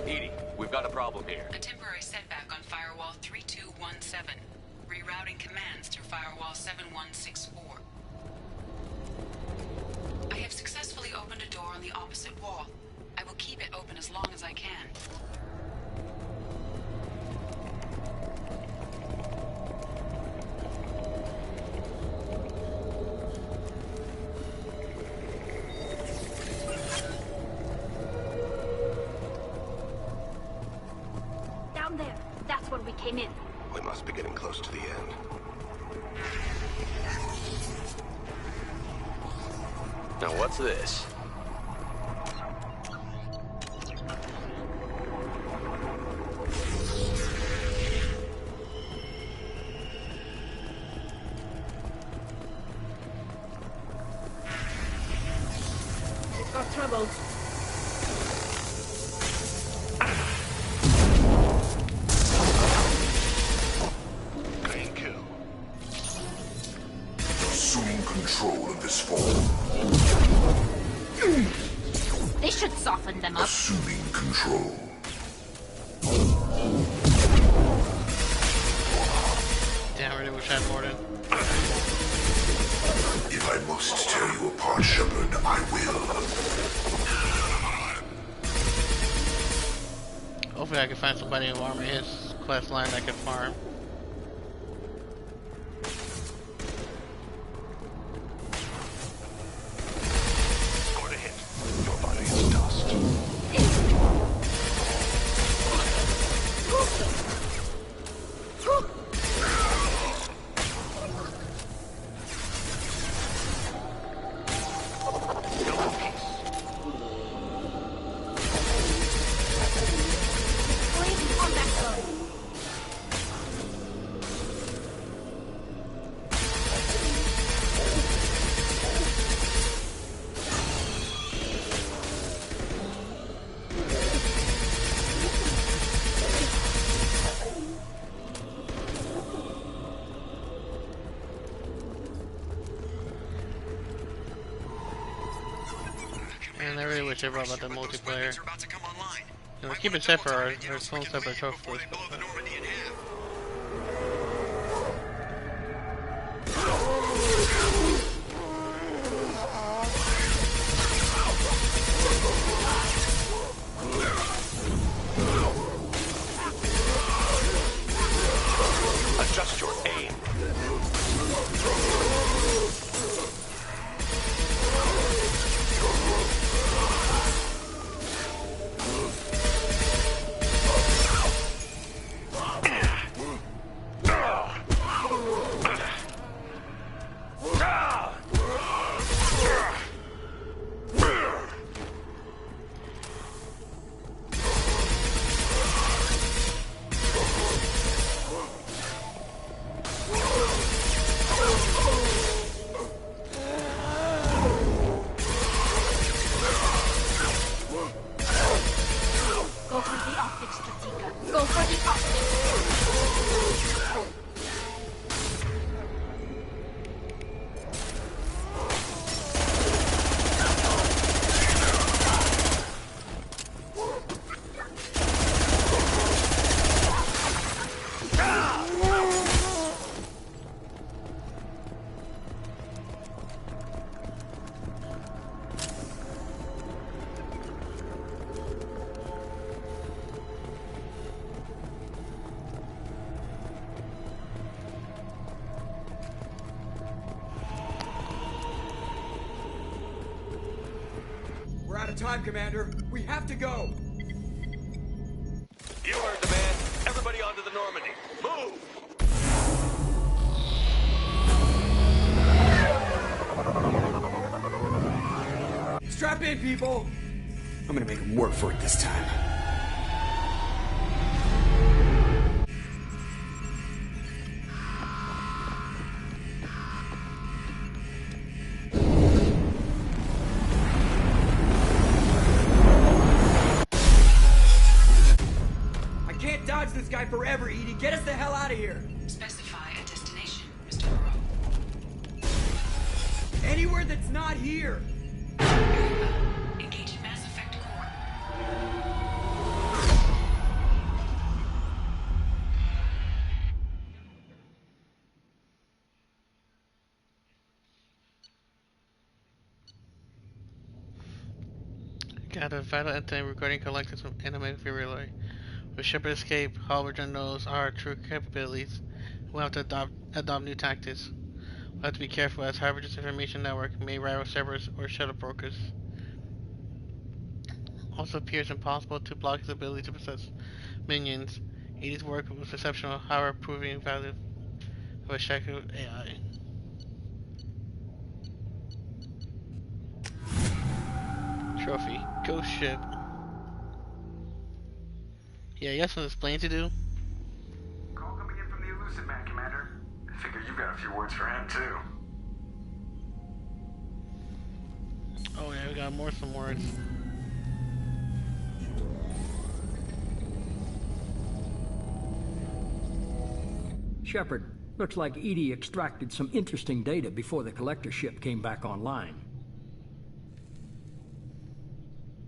S7: Edie, we've got a problem here.
S25: 217. Rerouting commands through firewall 7164. I have successfully opened a door on the opposite wall. I will keep it open as long as I can.
S13: Down there. That's where we came in.
S12: We must be getting close to the end.
S7: Now what's this?
S13: We've got trouble.
S3: Assuming control of this form.
S13: This should soften them up.
S3: Assuming control.
S1: Damn, I really wish I had more than.
S3: If I must tear you apart, Shepard, I will.
S1: Hopefully I can find somebody in armor his quest line I can farm.
S12: Scored a hit. Your body is dust.
S1: And I really wish I brought about the multiplayer. You know, keep it separate, our own separate trophies.
S7: Adjust your aim.
S13: Go for the optics, Stratika. Go for the optics.
S24: We're out of time, Commander. We have to go.
S7: You heard the man. Everybody onto the Normandy. Move!
S24: Strap in, people. I'm gonna make them work for it this time. I can't dodge this guy forever, Edie. Get us the hell out of here.
S25: Specify a destination, Mr. Moreau.
S24: Anywhere that's not here.
S25: Engaging Mass Effect Core.
S1: at a vital incident regarding collectors from animated relay. With Shepard escape, Halberger knows our true capabilities. We'll have to adopt new tactics. We'll have to be careful as Halberger's information network may rival Cerberus or shuttle brokers. Also appears impossible to block his ability to possess minions. Edie's work was exceptional, however proving value of a shadow AI. Trophy. Ghost ship. Yeah, you got something explained to do?
S21: Call coming in from the Elusive Man, Commander. I figure you got a few words for him, too.
S1: Oh yeah, we got some words.
S22: Shepard, looks like Edie extracted some interesting data before the collector ship came back online.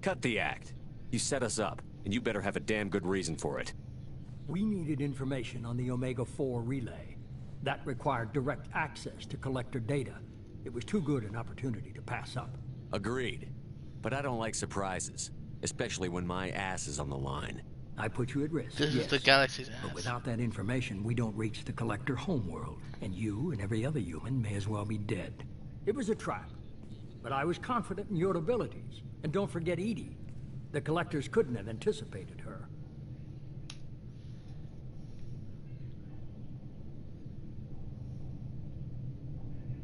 S17: Cut the act. You set us up, and you better have a damn good reason for it.
S22: We needed information on the Omega-4 relay. That required direct access to collector data. It was too good an opportunity to pass up.
S17: Agreed. But I don't like surprises, especially when my ass is on the line.
S22: I put you at risk,
S1: This
S22: yes.
S1: is the galaxy's ass.
S22: But without that information, we don't reach the collector homeworld, and you and every other human may as well be dead. It was a trap, but I was confident in your abilities. And don't forget Edie. The collectors couldn't have anticipated her.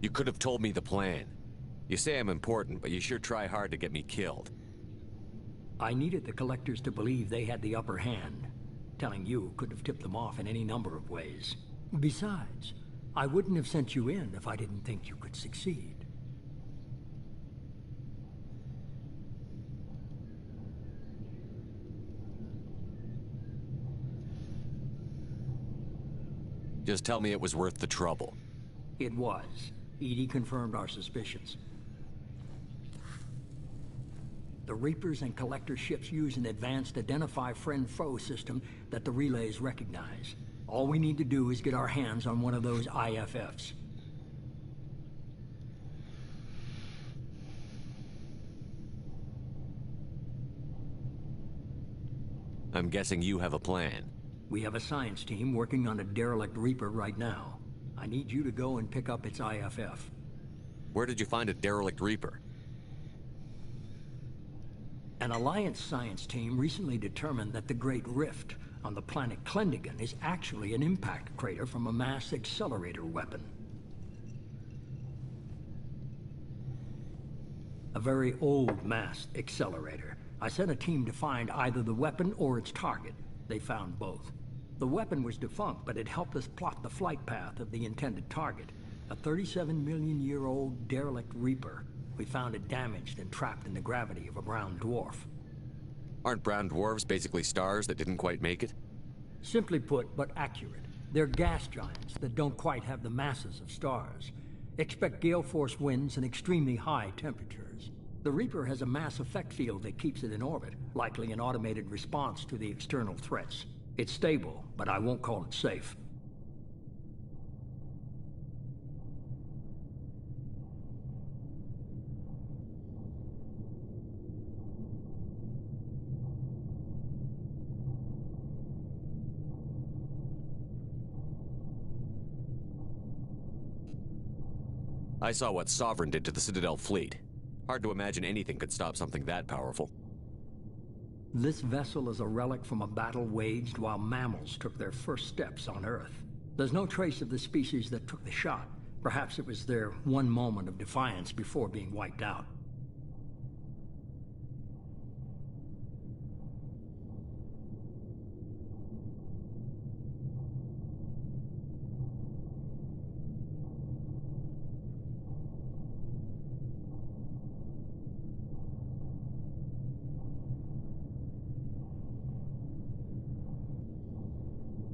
S17: You could have told me the plan. You say I'm important, but you sure try hard to get me killed.
S22: I needed the collectors to believe they had the upper hand. Telling you could have tipped them off in any number of ways. Besides, I wouldn't have sent you in if I didn't think you could succeed.
S17: Just tell me it was worth the trouble.
S22: It was. Edie confirmed our suspicions. The Reapers and Collector ships use an advanced Identify Friend-Foe system that the relays recognize. All we need to do is get our hands on one of those IFFs.
S17: I'm guessing you have a plan.
S22: We have a science team working on a derelict Reaper right now. I need you to go and pick up its IFF.
S17: Where did you find a derelict Reaper?
S22: An Alliance science team recently determined that the Great Rift on the planet Klendigan is actually an impact crater from a mass accelerator weapon. A very old mass accelerator. I sent a team to find either the weapon or its target. They found both. The weapon was defunct, but it helped us plot the flight path of the intended target. A 37-million-year-old derelict Reaper. We found it damaged and trapped in the gravity of a brown dwarf.
S17: Aren't brown dwarves basically stars that didn't quite make it?
S22: Simply put, but accurate. They're gas giants that don't quite have the masses of stars. Expect gale force winds and extremely high temperatures. The Reaper has a mass effect field that keeps it in orbit, likely an automated response to the external threats. It's stable, but I won't call it safe.
S17: I saw what Sovereign did to the Citadel fleet. Hard to imagine anything could stop something that powerful.
S22: This vessel is a relic from a battle waged while mammals took their first steps on Earth. There's no trace of the species that took the shot. Perhaps it was their one moment of defiance before being wiped out.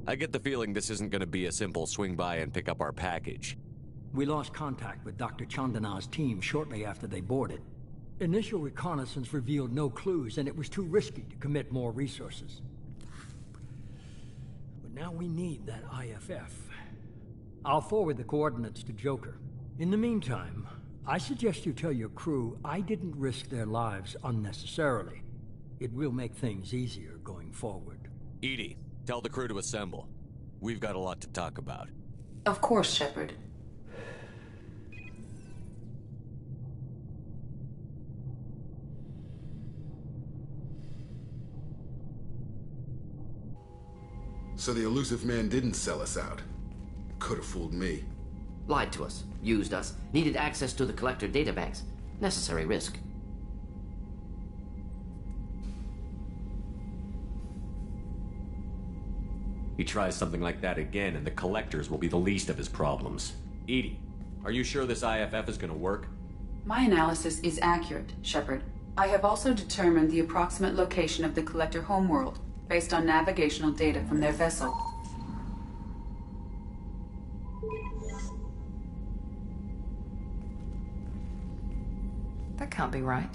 S17: I get the feeling this isn't going to be a simple swing by and pick up our package.
S22: We lost contact with Dr. Chandana's team shortly after they boarded. Initial reconnaissance revealed no clues, and it was too risky to commit more resources. But now we need that IFF. I'll forward the coordinates to Joker. In the meantime, I suggest you tell your crew I didn't risk their lives unnecessarily. It will make things easier going forward.
S17: Edie, tell the crew to assemble. We've got a lot to talk about.
S25: Of course, Shepard.
S4: So the elusive man didn't sell us out. Could have fooled me.
S5: Lied to us, used us, needed access to the collector databanks. Necessary risk.
S17: He tries something like that again, and the collectors will be the least of his problems. Edie, are you sure this IFF is gonna work?
S25: My analysis is accurate, Shepard. I have also determined the approximate location of the collector homeworld, based on navigational data from their vessel.
S6: That can't be right.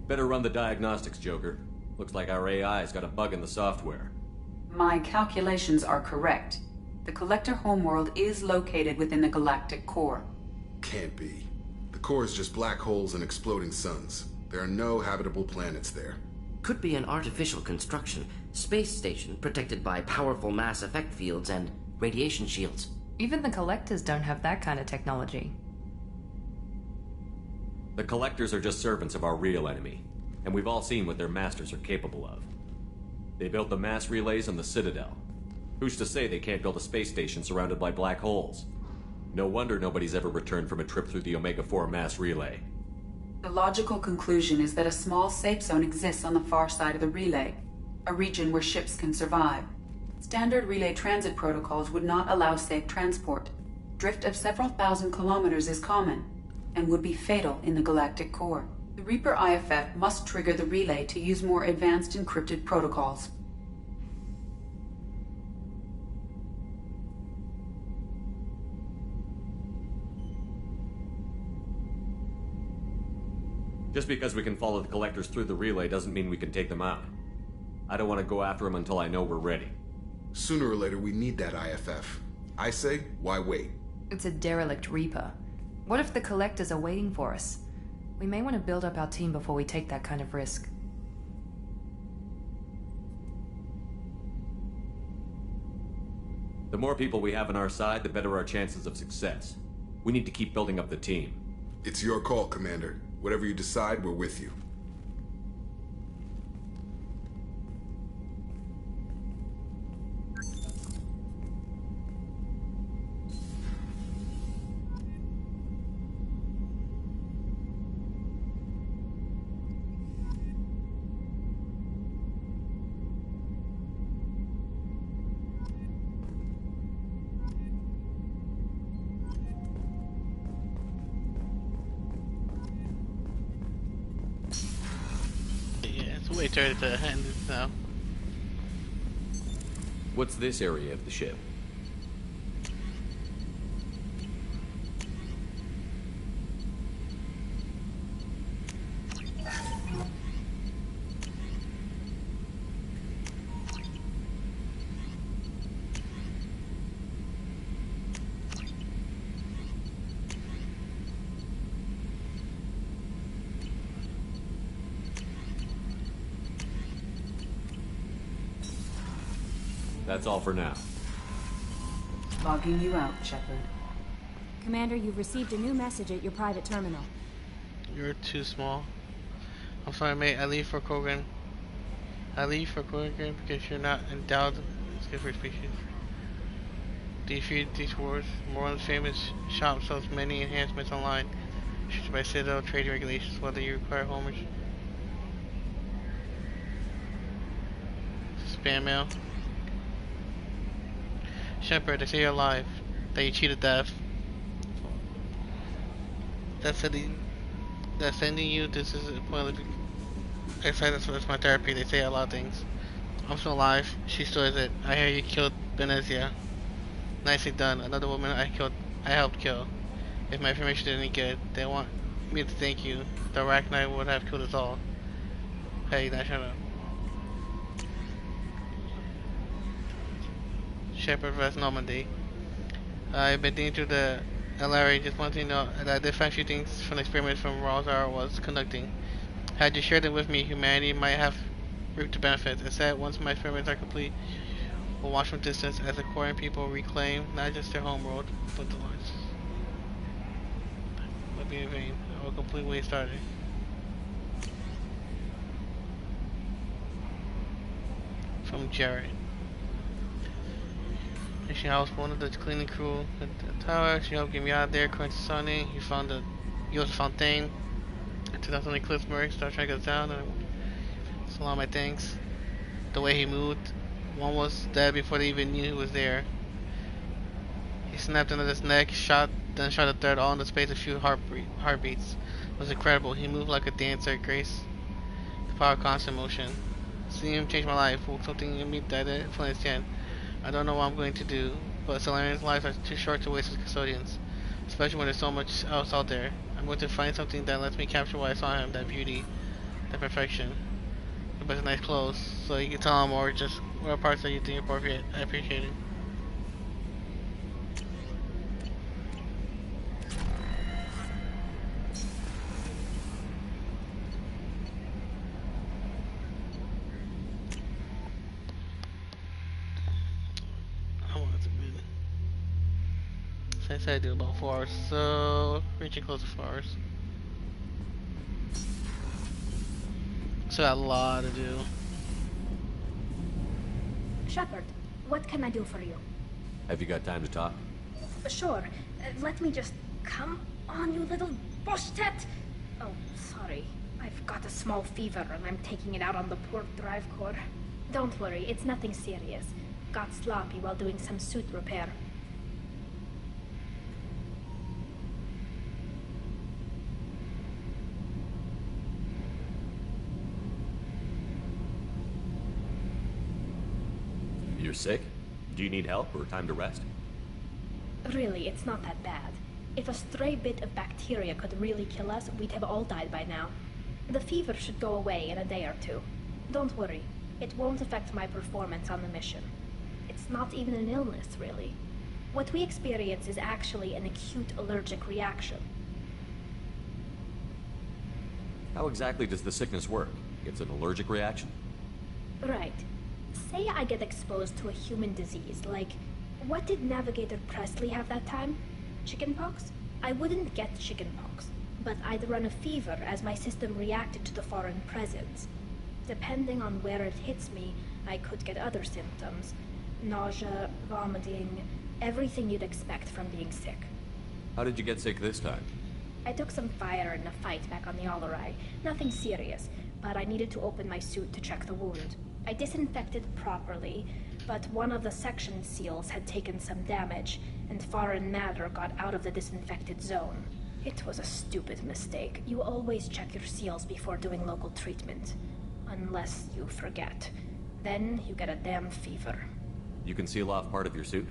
S17: Better run the diagnostics, Joker. Looks like our AI's got a bug in the software.
S25: My calculations are correct. The collector homeworld is located within the galactic core.
S4: Can't be. The core is just black holes and exploding suns. There are no habitable planets there.
S5: Could be an artificial construction. Space station protected by powerful mass effect fields and radiation shields.
S6: Even the collectors don't have that kind of technology.
S17: The collectors are just servants of our real enemy, and we've all seen what their masters are capable of. They built the mass relays on the Citadel. Who's to say they can't build a space station surrounded by black holes? No wonder nobody's ever returned from a trip through the Omega-4 mass relay.
S25: The logical conclusion is that a small safe zone exists on the far side of the relay, a region where ships can survive. Standard relay transit protocols would not allow safe transport. Drift of several thousand kilometers is common, and would be fatal in the galactic core. The Reaper IFF must trigger the relay to use more advanced encrypted protocols.
S17: Just because we can follow the collectors through the relay doesn't mean we can take them out. I don't want to go after them until I know we're ready.
S4: Sooner or later, we need that IFF. I say, why wait?
S6: It's a derelict Reaper. What if the collectors are waiting for us? We may want to build up our team before we take that kind of risk.
S17: The more people we have on our side, the better our chances of success. We need to keep building up the team.
S4: It's your call, Commander. Whatever you decide, we're with you.
S1: Way too early to end this now.
S17: What's this area of the ship? That's all for now.
S25: Logging you out, Shepard.
S23: Commander, you've received a new message at your private terminal.
S1: You're too small. I'm sorry, mate. I leave for Kogan. I leave for Kogan because you're not endowed. It's good for species. Defeat these wars. Moron's famous shop sells many enhancements online. Issued by Citadel trading regulations, whether you require homers. Spam mail. Shepard, they say you're alive. That you cheated death. That's sending you. This is a point of that's my therapy. They say a lot of things. I'm still alive. She still isn't. I hear you killed Benezia. Nicely done. Another woman I helped kill. If my information is any good, they want me to thank you. The Arachnite would have killed us all. Hey, now shut up. Shepard vs. Normandy. I've been digging through the And Larry, just wanted to know that I did find a few things from the experiment from Rosar was conducting. Had you shared them with me, humanity might have reaped the benefits. Instead, once my experiments are complete, we'll watch from distance as the Quarian people reclaim not just their homeworld, but the lives. Would be in vain. I will complete what he started. From Jared. And she housed one of the cleaning crew at the tower. She helped get me out of there. According to Sonny, he found the Yosa Fontaine. I took out some Eclipse Merc, started trying to get us down, and so all my things. The way he moved, one was dead before they even knew he was there. He snapped under his neck, then shot a third, all in the space of a few heartbeats. It was incredible. He moved like a dancer, grace the power of constant motion. Seeing him change my life, woke something in me that I didn't fully understand. I don't know what I'm going to do, but Solarians' lives are too short to waste as custodians, especially when there's so much else out there. I'm going to find something that lets me capture what I saw in him, that beauty, that perfection. But nice clothes, so you can tell him, or just what parts that you think appropriate. I appreciate it. I said I do about 4 hours, so reaching close to 4 hours. So got a lot to do.
S13: Shepard, what can I do for you?
S17: Have you got time to talk?
S13: Sure. Let me just... Come on, you little bushtet! Oh, sorry. I've got a small fever and I'm taking it out on the port drive core. Don't worry, it's nothing serious. Got sloppy while doing some suit repair.
S17: You're sick? Do you need help or time to rest?
S13: Really, it's not that bad. If a stray bit of bacteria could really kill us, we'd have all died by now. The fever should go away in a day or two. Don't worry, it won't affect my performance on the mission. It's not even an illness, really. What we experience is actually an acute allergic reaction.
S17: How exactly does the sickness work? It's an allergic reaction?
S13: Right. Say I get exposed to a human disease, like... What did Navigator Presley have that time? Chickenpox? I wouldn't get chickenpox, but I'd run a fever as my system reacted to the foreign presence. Depending on where it hits me, I could get other symptoms. Nausea, vomiting, everything you'd expect from being sick.
S17: How did you get sick this time?
S13: I took some fire in a fight back on the AoR. Nothing serious, but I needed to open my suit to check the wound. I disinfected properly, but one of the section seals had taken some damage, and foreign matter got out of the disinfected zone. It was a stupid mistake. You always check your seals before doing local treatment. Unless you forget. Then you get a damn fever.
S17: You can seal off part of your suit?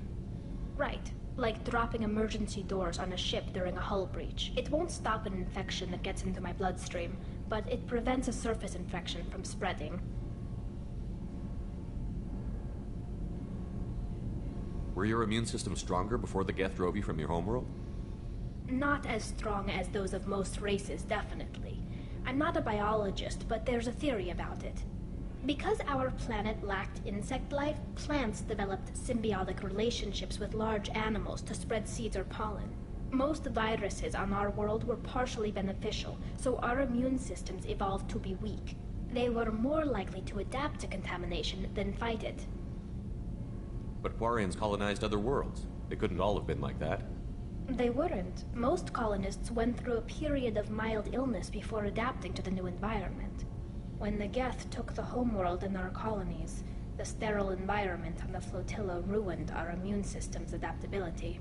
S13: Right. Like dropping emergency doors on a ship during a hull breach. It won't stop an infection that gets into my bloodstream, but it prevents a surface infection from spreading.
S17: Were your immune system stronger before the Geth drove you from your homeworld?
S13: Not as strong as those of most races, definitely. I'm not a biologist, but there's a theory about it. Because our planet lacked insect life, plants developed symbiotic relationships with large animals to spread seeds or pollen. Most viruses on our world were partially beneficial, so our immune systems evolved to be weak. They were more likely to adapt to contamination than fight it.
S17: But Quarians colonized other worlds. They couldn't all have been like that.
S13: They weren't. Most colonists went through a period of mild illness before adapting to the new environment. When the Geth took the homeworld and our colonies, the sterile environment on the flotilla ruined our immune system's adaptability.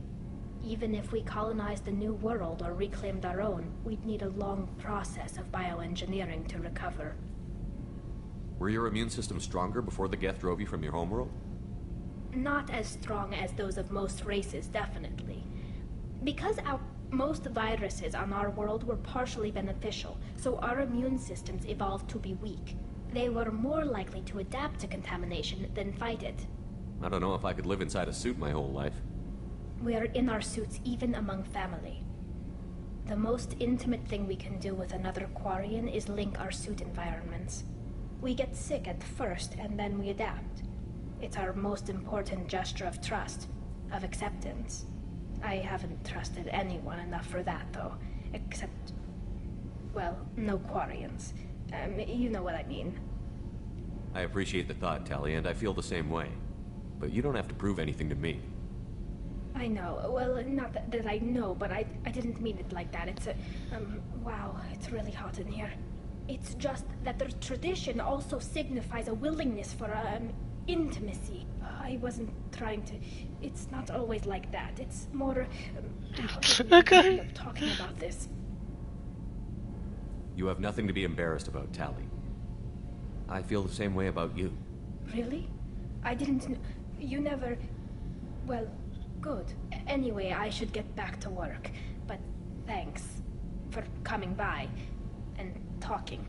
S13: Even if we colonized a new world or reclaimed our own, we'd need a long process of bioengineering to recover.
S17: Were your immune system stronger before the Geth drove you from your homeworld?
S13: Not as strong as those of most races, definitely. Because most viruses on our world were partially beneficial, so our immune systems evolved to be weak. They were more likely to adapt to contamination than fight it.
S17: I don't know if I could live inside a suit my whole life.
S13: We are in our suits even among family. The most intimate thing we can do with another Quarian is link our suit environments. We get sick at first, and then we adapt. It's our most important gesture of trust, of acceptance. I haven't trusted anyone enough for that, though. Except, well, no Quarians. You know what I mean.
S17: I appreciate the thought, Tally, and I feel the same way. But you don't have to prove anything to me.
S13: I know. Well, not that I know, but I didn't mean it like that. It's a... wow, it's really hot in here. It's just that the tradition also signifies a willingness for, intimacy. I wasn't trying to... It's not always like that. It's more...
S1: Okay.
S13: Of talking about this.
S17: You have nothing to be embarrassed about, Tally. I feel the same way about you.
S13: Really? I didn't... You never... Well... Good. Anyway, I should get back to work. But thanks for coming by and talking.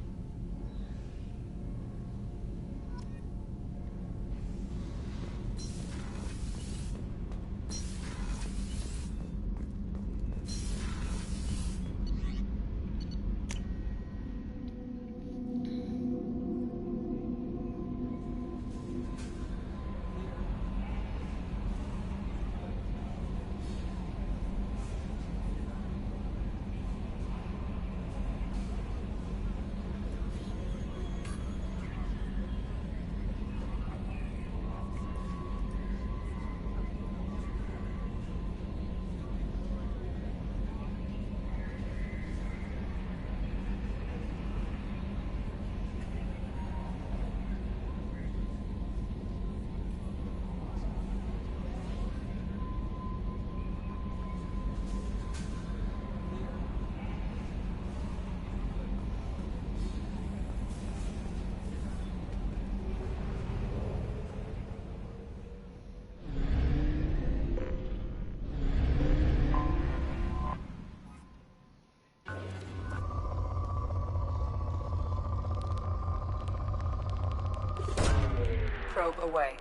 S9: Probe away.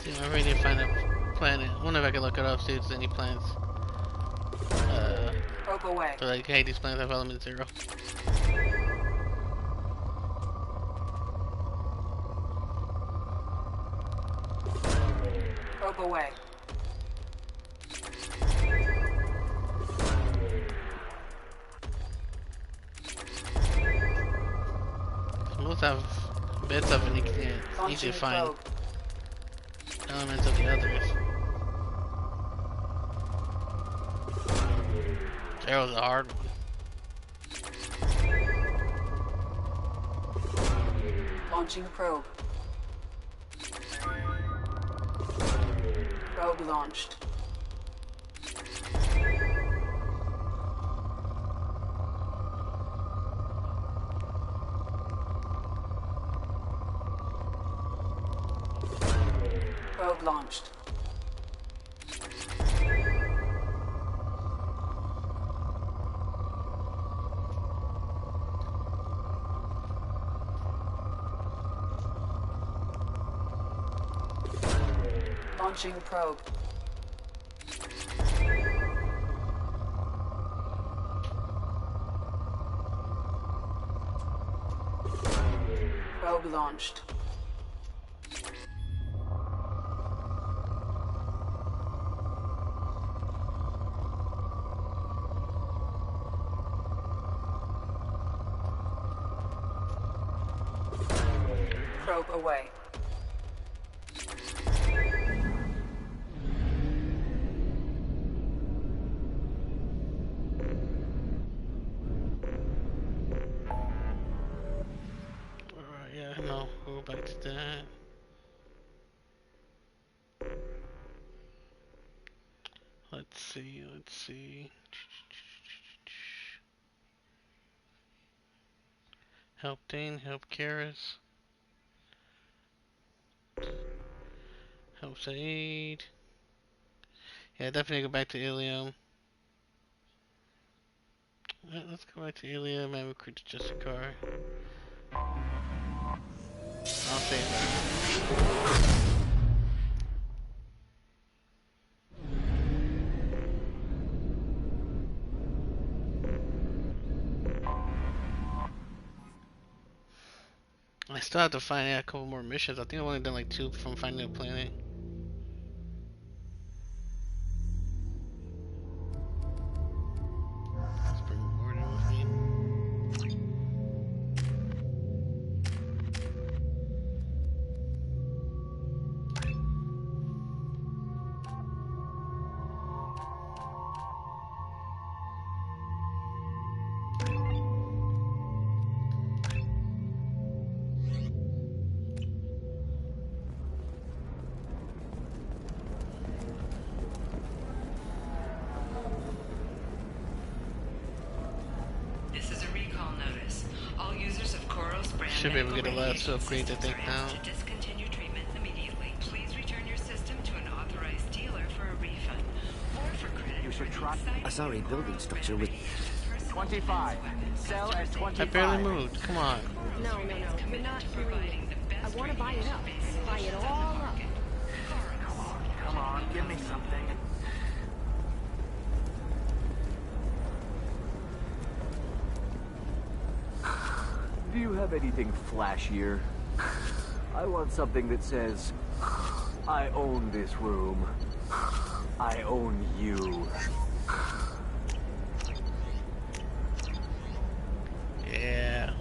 S1: See, I really need to find a planet. I wonder if I can look it up, see if there's any planets.
S9: Probe away.
S1: So like, hey, these planets have element 0.
S9: Probe away.
S1: Most have bits of it, you can easily find elements of the others. Zero's a hard one.
S9: Launching probe. Probe launched. Probe launched. Launching probe. Probe launched. Probe away.
S1: No, we'll go back to that. Let's see. Help Dane, help Karis. Help Saeed. Yeah, definitely go back to Ilium. Let's go back to Ilium and recruit just a car. I'll save that. still have to find out a couple more missions. I think I've only done like 2 from finding a planet. Let's bring Morgan with me. Should be able to get a last upgrade, I think, now.
S2: To discontinue treatment immediately. Please return your system to an authorized dealer for a refund or for credit.
S10: You should try.
S5: Sorry, building structure with
S10: 25. Sell at 25.
S1: I barely moved. Come on.
S13: No. You're not doing it. I want to buy it up. Buy it all up.
S10: Come on, give me something. Do you have anything flashier? I want something that says, I own this room. I own you.
S1: Yeah.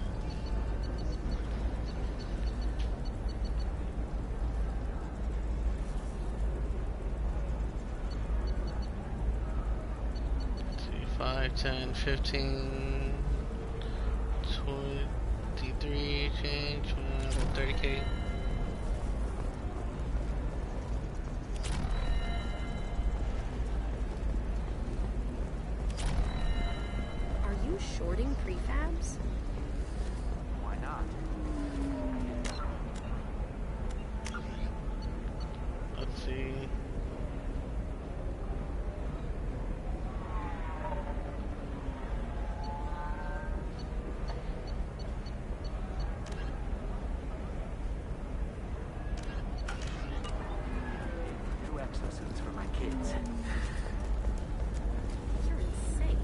S1: Let's see, 5, 10, 15, 23, change, 30K.
S13: Are you shorting prefabs?
S10: Why not?
S1: Let's see.
S10: Two exosuits for my kids.
S13: You're insane.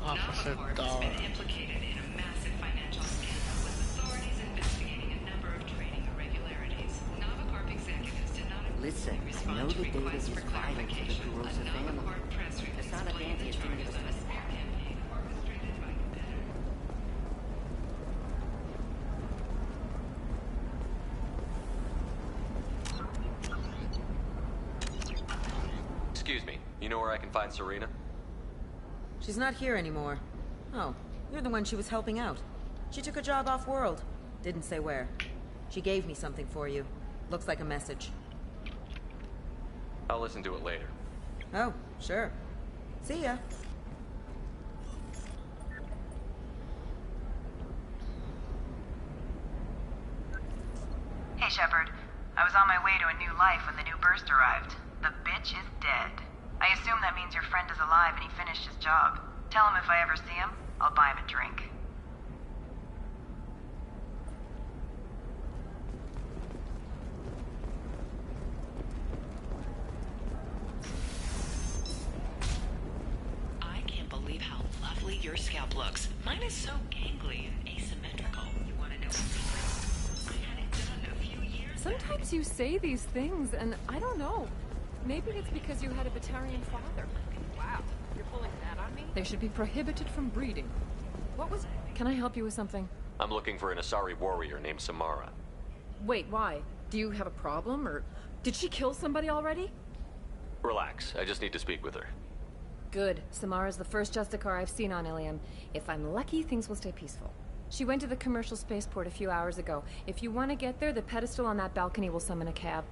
S1: Officer Dar.
S2: Implicated in a massive financial scandal with authorities investigating a number of trading irregularities. Novacorp executives did not
S5: Listen, I know the data is vital to the Carosa family. It's not a fancy thing to discuss.
S7: Excuse me, you know where I can find Serena?
S11: She's not here anymore. Oh, you're the one she was helping out. She took a job off-world. Didn't say where. She gave me something for you. Looks like a message.
S7: I'll listen to it later.
S11: Oh, sure. See ya.
S14: Hey, Shepard. I was on my way to a new life when the new burst arrived. The bitch is dead. I assume that means your friend is alive and he finished his job. Tell him if I ever see him, I'll buy him a drink.
S2: I can't believe how lovely your scalp looks. Mine is so gangly and asymmetrical. You want to know a secret? I had it done a few years
S6: Sometimes you say these things, and I don't know. Maybe it's because you had a Batarian father.
S13: Wow, you're pulling that on me?
S6: They should be prohibited from breeding. What was... Can I help you with something?
S7: I'm looking for an Asari warrior named Samara.
S6: Wait, why? Do you have a problem, or... Did she kill somebody already?
S7: Relax, I just need to speak with her.
S6: Good. Samara's the first Justicar I've seen on Ilium. If I'm lucky, things will stay peaceful. She went to the commercial spaceport a few hours ago. If you want to get there, the pedestal on that balcony will summon a cab.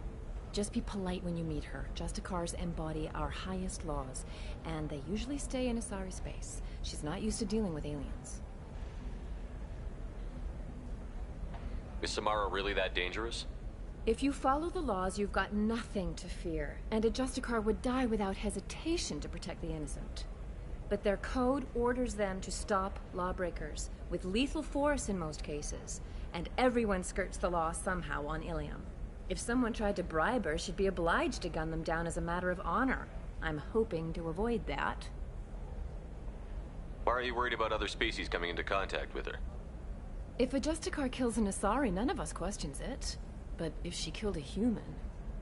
S6: Just be polite when you meet her. Justicars embody our highest laws, and they usually stay in Asari space. She's not used to dealing with aliens.
S7: Is Samara really that dangerous?
S6: If you follow the laws, you've got nothing to fear, and a Justicar would die without hesitation to protect the innocent. But their code orders them to stop lawbreakers, with lethal force in most cases, and everyone skirts the law somehow on Ilium. If someone tried to bribe her, she'd be obliged to gun them down as a matter of honor. I'm hoping to avoid that.
S7: Why are you worried about other species coming into contact with her?
S6: If a Justicar kills an Asari, none of us questions it. But if she killed a human...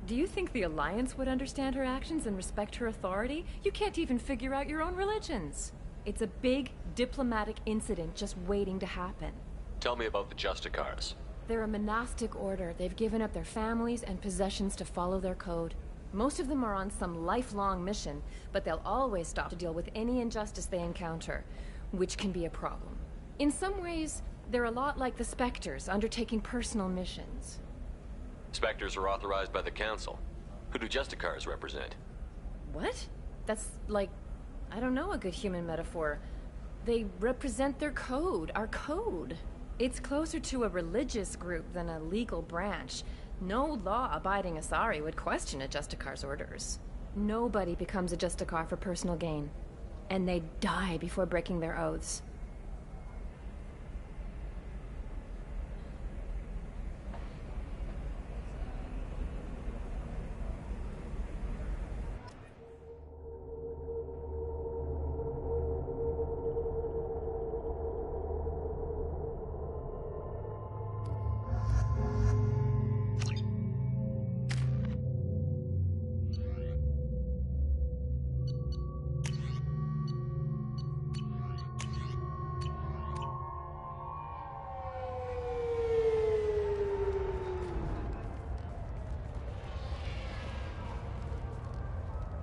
S6: Do you think the Alliance would understand her actions and respect her authority? You can't even figure out your own religions. It's a big diplomatic incident just waiting to happen.
S7: Tell me about the Justicars.
S6: They're a monastic order. They've given up their families and possessions to follow their code. Most of them are on some lifelong mission, but they'll always stop to deal with any injustice they encounter, which can be a problem. In some ways, they're a lot like the Spectres, undertaking personal missions.
S7: Spectres are authorized by the Council. Who do Justicars represent?
S6: What? That's like, I don't know, a good human metaphor. They represent their code, our code. It's closer to a religious group than a legal branch. No law-abiding Asari would question a Justicar's orders. Nobody becomes a Justicar for personal gain. And they die before breaking their oaths.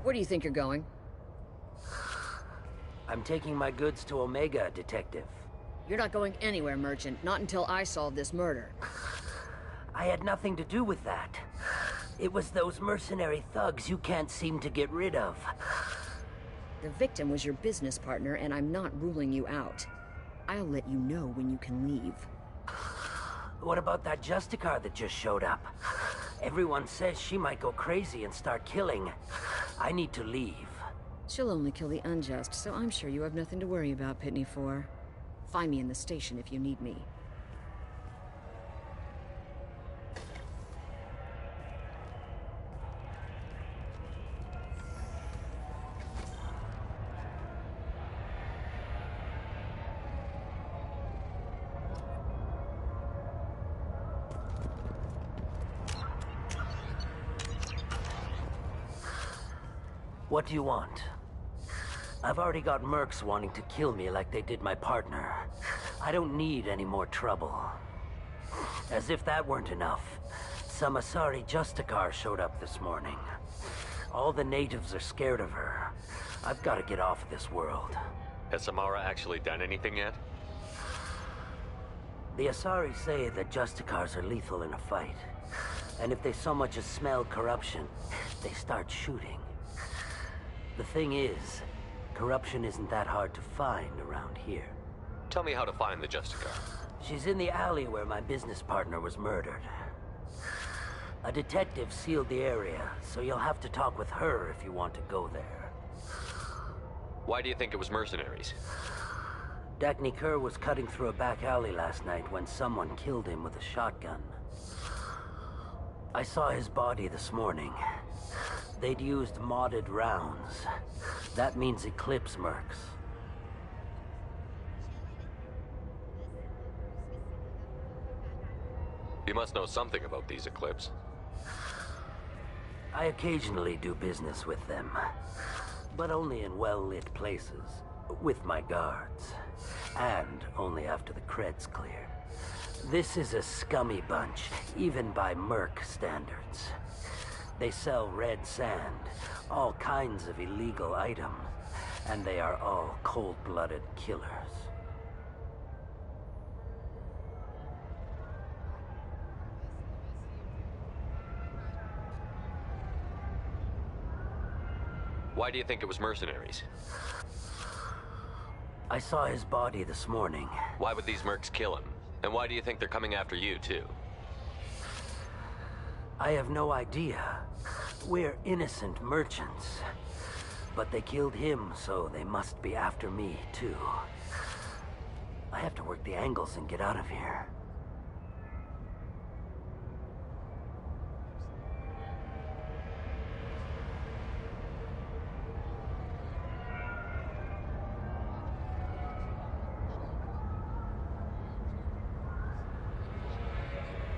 S8: Where do you think you're going?
S15: I'm taking my goods to Omega, Detective.
S8: You're not going anywhere, Merchant. Not until I solve this murder.
S15: I had nothing to do with that. It was those mercenary thugs you can't seem to get rid of.
S8: The victim was your business partner, and I'm not ruling you out. I'll let you know when you can leave.
S15: What about that Justicar that just showed up? Everyone says she might go crazy and start killing. I need to leave.
S8: She'll only kill the unjust, so I'm sure you have nothing to worry about, Pitney 4. Find me in the station if you need me.
S15: What do you want? I've already got mercs wanting to kill me like they did my partner. I don't need any more trouble. As if that weren't enough, some Asari Justicar showed up this morning. All the natives are scared of her. I've got to get off of this world.
S7: Has Samara actually done anything yet?
S15: The Asari say that Justicars are lethal in a fight. And if they so much as smell corruption, they start shooting. The thing is, corruption isn't that hard to find around here.
S7: Tell me how to find the Justicar.
S15: She's in the alley where my business partner was murdered. A detective sealed the area, so you'll have to talk with her if you want to go there.
S7: Why do you think it was mercenaries?
S15: Dagny Kerr was cutting through a back alley last night when someone killed him with a shotgun. I saw his body this morning. They'd used modded rounds. That means Eclipse mercs.
S7: You must know something about these Eclipse.
S15: I occasionally do business with them, but only in well-lit places, with my guards, and only after the cred's clear. This is a scummy bunch, even by merc standards. They sell red sand, all kinds of illegal items, and they are all cold-blooded killers.
S7: Why do you think it was mercenaries?
S15: I saw his body this morning.
S7: Why would these mercs kill him? And why do you think they're coming after you, too?
S15: I have no idea. We're innocent merchants. But they killed him, so they must be after me, too. I have to work the angles and get out of here.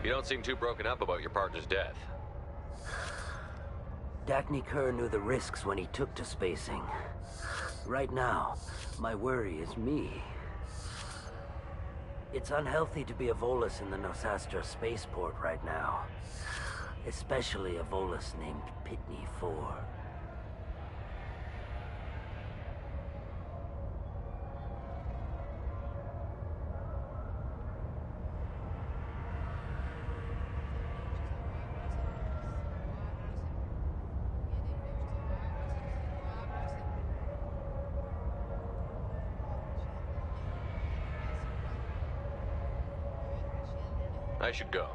S7: You don't seem too broken up about your partner's death.
S15: Dacne Kerr knew the risks when he took to spacing. Right now, my worry is me. It's unhealthy to be a Volus in the Nosastra spaceport right now. Especially a Volus named Pitney 4.
S7: I should go.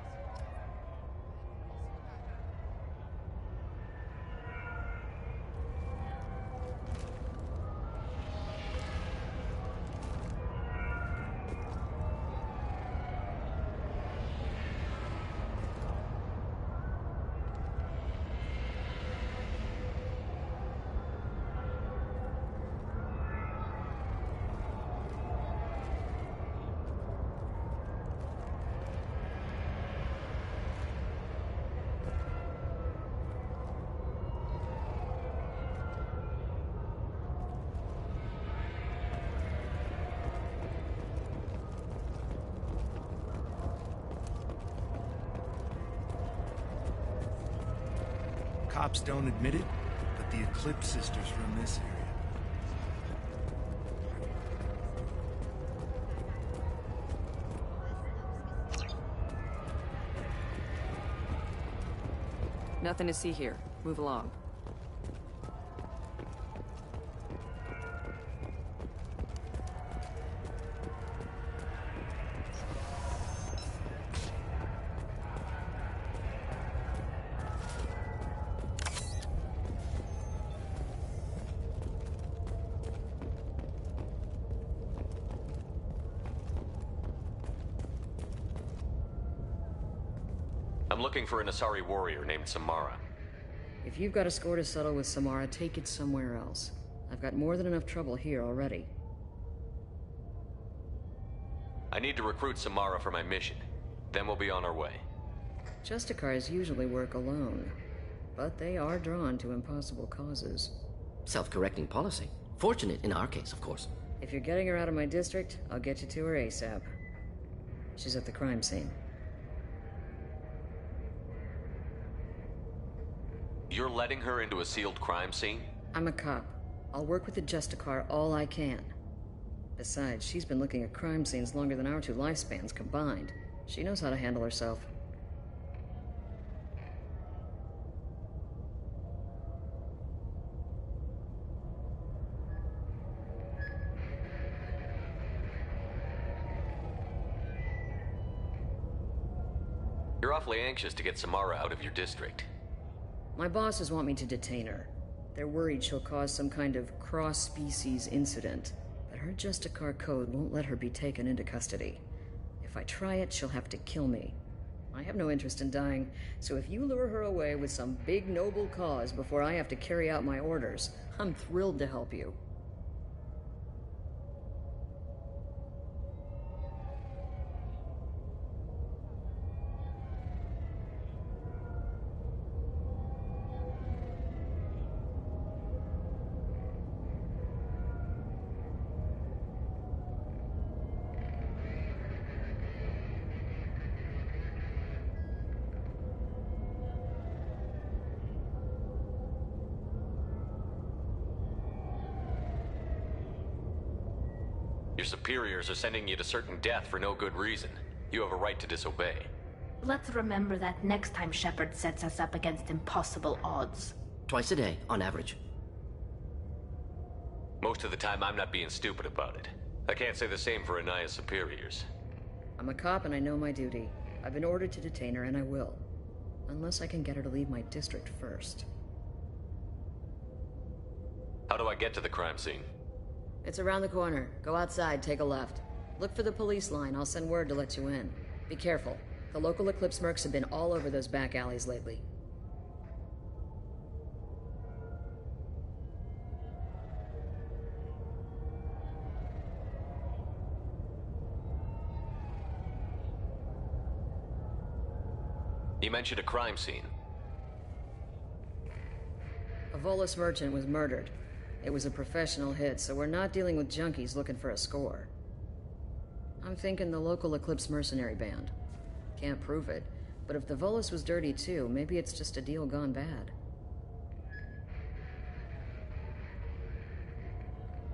S3: Cops don't admit it, but the Eclipse sisters run this area.
S16: Nothing to see here. Move along.
S7: I'm looking for an Asari warrior named Samara.
S8: If you've got a score to settle with Samara, take it somewhere else. I've got more than enough trouble here already.
S7: I need to recruit Samara for my mission. Then we'll be on our way.
S8: Justicars usually work alone, but they are drawn to impossible causes.
S5: Self-correcting policy. Fortunate in our case, of course.
S8: If you're getting her out of my district, I'll get you to her ASAP. She's at the crime scene.
S7: You're letting her into a sealed crime scene?
S8: I'm a cop. I'll work with the Justicar all I can. Besides, she's been looking at crime scenes longer than our two lifespans combined. She knows how to handle herself.
S7: You're awfully anxious to get Samara out of your district.
S8: My bosses want me to detain her. They're worried she'll cause some kind of cross-species incident, but her Justicar code won't let her be taken into custody. If I try it, she'll have to kill me. I have no interest in dying, so if you lure her away with some big noble cause before I have to carry out my orders, I'm thrilled to help you.
S7: Your superiors are sending you to certain death for no good reason. You have a right to disobey.
S13: Let's remember that next time Shepard sets us up against impossible odds.
S5: Twice a day, on average.
S7: Most of the time, I'm not being stupid about it. I can't say the same for Anaya's superiors.
S8: I'm a cop and I know my duty. I've been ordered to detain her and I will. Unless I can get her to leave my district first.
S7: How do I get to the crime scene?
S8: It's around the corner. Go outside, take a left. Look for the police line. I'll send word to let you in. Be careful. The local Eclipse mercs have been all over those back alleys lately.
S7: You mentioned a crime scene.
S8: A Volus merchant was murdered. It was a professional hit, so we're not dealing with junkies looking for a score. I'm thinking the local Eclipse mercenary band. Can't prove it, but if the Volus was dirty too, maybe it's just a deal gone bad.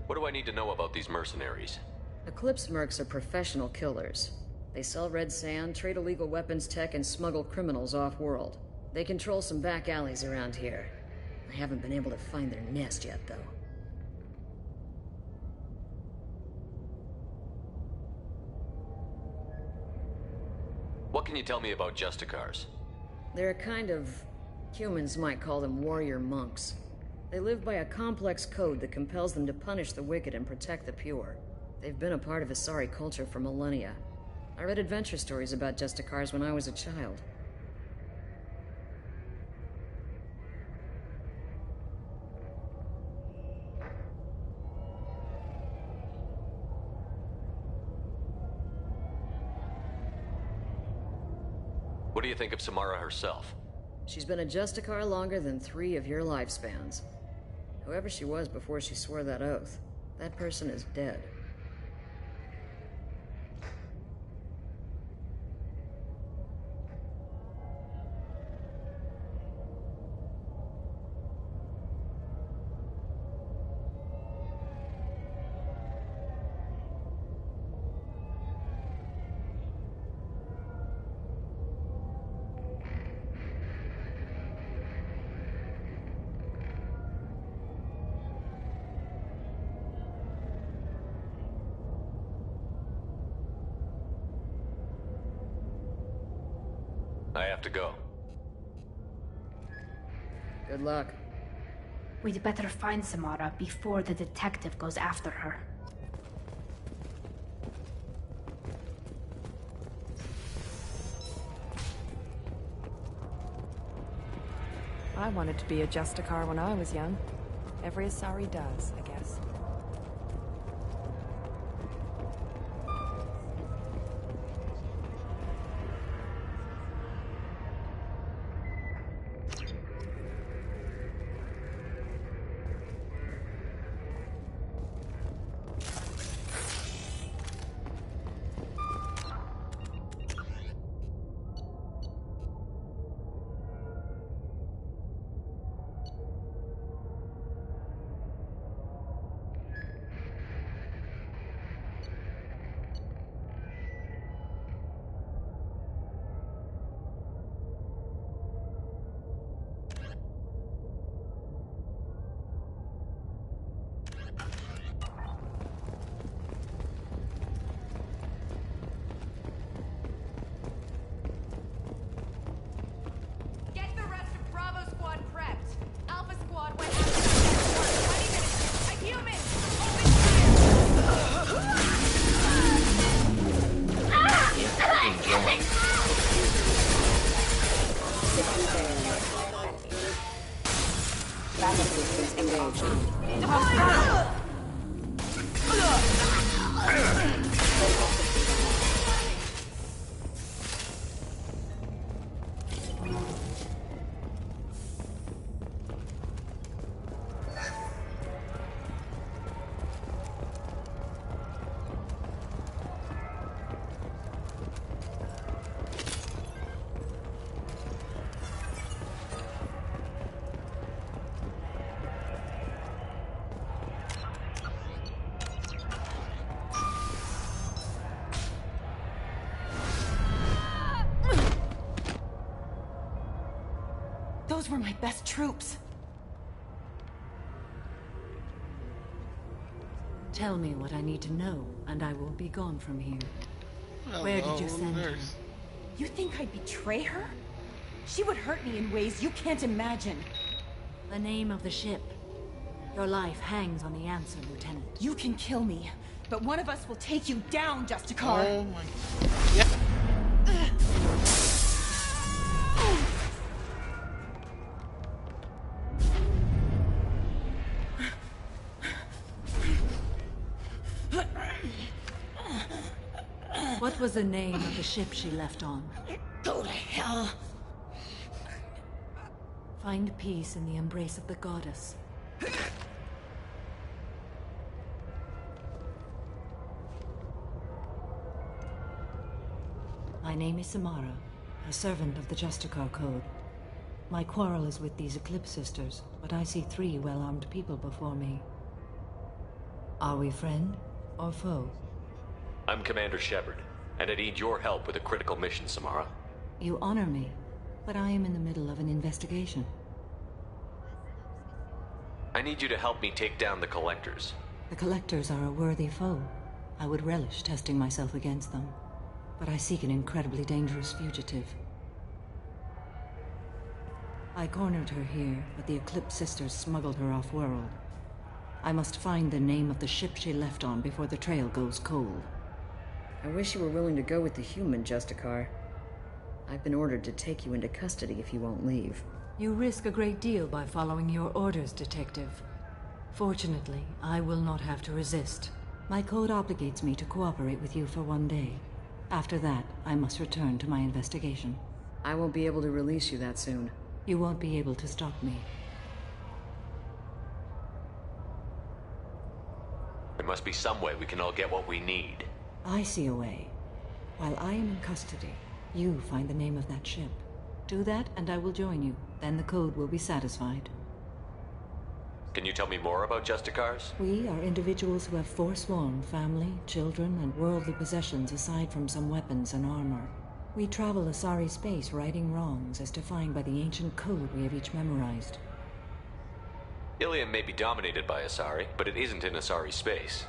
S7: What do I need to know about these mercenaries?
S8: Eclipse mercs are professional killers. They sell red sand, trade illegal weapons tech, and smuggle criminals off-world. They control some back alleys around here. I haven't been able to find their nest yet, though.
S7: What can you tell me about Justicars?
S8: They're a kind of... humans might call them warrior monks. They live by a complex code that compels them to punish the wicked and protect the pure. They've been a part of Asari culture for millennia. I read adventure stories about Justicars when I was a child.
S7: What do you think of Samara herself?
S8: She's been a Justicar longer than 3 of your lifespans. Whoever she was before she swore that oath, that person is dead.
S7: I have to go.
S8: Good luck.
S13: We'd better find Samara before the detective goes after her.
S16: I wanted to be a Justicar when I was young. Every Asari does, I guess.
S11: Those were my best troops.
S12: Tell me what I need to know, and I will be gone from here. Where did you send her?
S11: You think I'd betray her? She would hurt me in ways you can't imagine.
S12: The name of the ship. Your life hangs on the answer, Lieutenant.
S11: You can kill me, but one of us will take you down, Justicar.
S1: Oh my... Yeah.
S12: What was the name of the ship she left on?
S11: Go to hell.
S12: Find peace in the embrace of the goddess. My name is Samara, a servant of the Justicar Code. My quarrel is with these Eclipse Sisters, but I see 3 well-armed people before me. Are we friend or foe?
S7: I'm Commander Shepard, and I need your help with a critical mission, Samara.
S12: You honor me, but I am in the middle of an investigation.
S7: I need you to help me take down the Collectors.
S12: The Collectors are a worthy foe. I would relish testing myself against them, but I seek an incredibly dangerous fugitive. I cornered her here, but the Eclipse Sisters smuggled her off-world. I must find the name of the ship she left on before the trail goes cold.
S8: I wish you were willing to go with the human, Justicar. I've been ordered to take you into custody if you won't leave.
S12: You risk a great deal by following your orders, Detective. Fortunately, I will not have to resist. My code obligates me to cooperate with you for 1 day. After that, I must return to my investigation.
S8: I won't be able to release you that soon.
S12: You won't be able to stop me.
S7: There must be some way we can all get what we need.
S12: I see a way. While I am in custody, you find the name of that ship. Do that, and I will join you. Then the code will be satisfied.
S7: Can you tell me more about Justicars?
S12: We are individuals who have forsworn family, children, and worldly possessions aside from some weapons and armor. We travel Asari space righting wrongs as defined by the ancient code we have each memorized.
S7: Ilium may be dominated by Asari, but it isn't in Asari space.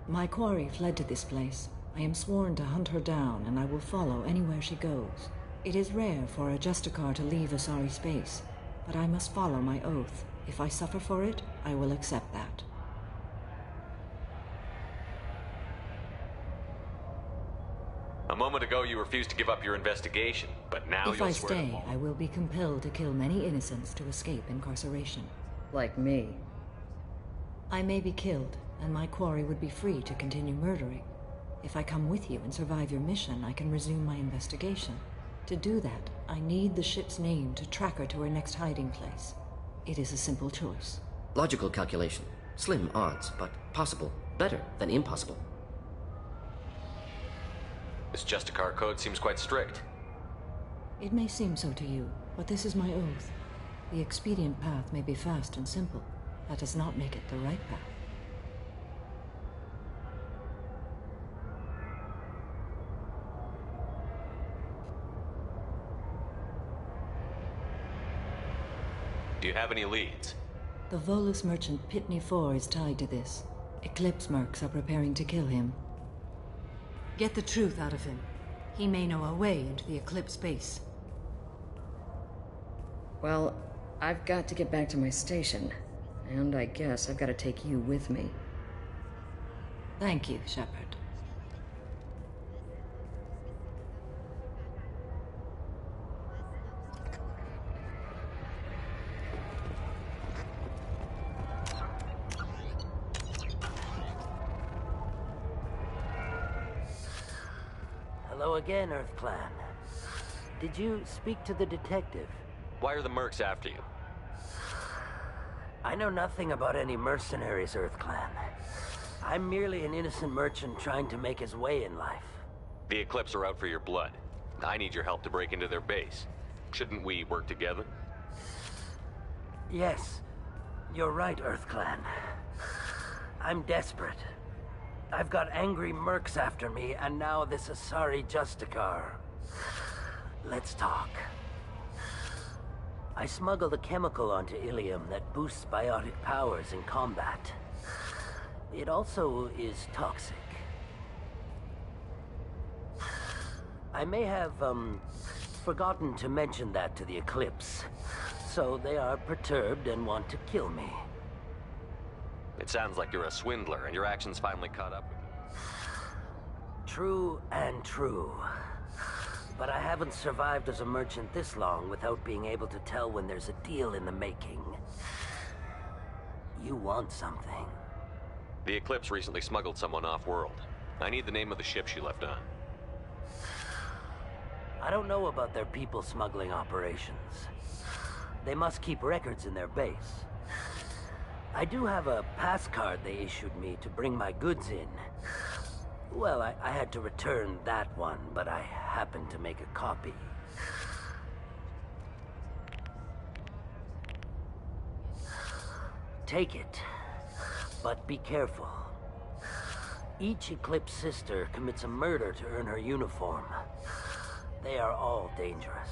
S12: My quarry fled to this place. I am sworn to hunt her down, and I will follow anywhere she goes. It is rare for a Justicar to leave Asari space, but I must follow my oath. If I suffer for it, I will accept that.
S7: A moment ago you refused to give up your investigation, but now
S12: If
S7: you'll
S12: I
S7: swear to
S12: stay,
S7: won't.
S12: I will be compelled to kill many innocents to escape incarceration.
S8: Like me.
S12: I may be killed, and my quarry would be free to continue murdering. If I come with you and survive your mission, I can resume my investigation. To do that, I need the ship's name to track her to her next hiding place. It is a simple choice.
S5: Logical calculation. Slim odds, but possible. Better than impossible.
S7: This Justicar code seems quite strict.
S12: It may seem so to you, but this is my oath. The expedient path may be fast and simple. That does not make it the right path.
S7: Do you have any leads?
S12: The Volus merchant Pitney 4 is tied to this. Eclipse mercs are preparing to kill him. Get the truth out of him. He may know a way into the Eclipse base.
S8: Well, I've got to get back to my station. And I guess I've got to take you with me.
S12: Thank you, Shepard.
S15: Hello again, Earth Clan. Did you speak to the detective?
S7: Why are the mercs after you?
S15: I know nothing about any mercenaries, Earth Clan. I'm merely an innocent merchant trying to make his way in life.
S7: The Eclipse are out for your blood. I need your help to break into their base. Shouldn't we work together?
S15: Yes, you're right, Earth Clan. I'm desperate. I've got angry mercs after me, and now this Asari Justicar. Let's talk. I smuggled a chemical onto Ilium that boosts biotic powers in combat. It also is toxic. I may have, forgotten to mention that to the Eclipse, so they are perturbed and want to kill me.
S7: It sounds like you're a swindler, and your actions finally caught up with you.
S15: True and true. But I haven't survived as a merchant this long without being able to tell when there's a deal in the making. You want something.
S7: The Eclipse recently smuggled someone off-world. I need the name of the ship she left on.
S15: I don't know about their people smuggling operations. They must keep records in their base. I do have a pass card they issued me to bring my goods in. Well, I had to return that one, but I happened to make a copy. Take it, but be careful. Each Eclipse sister commits a murder to earn her uniform. They are all dangerous.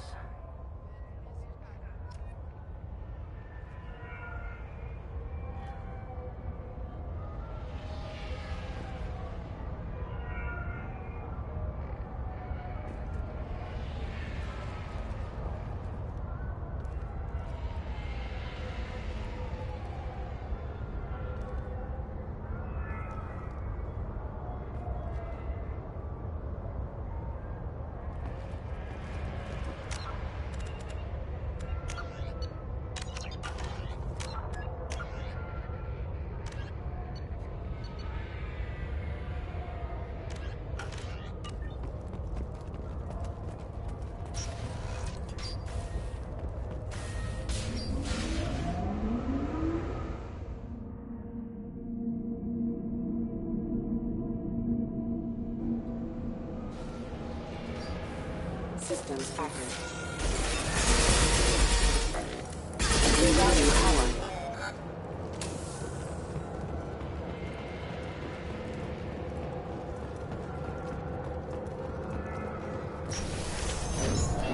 S9: Systems active. Rerouting power.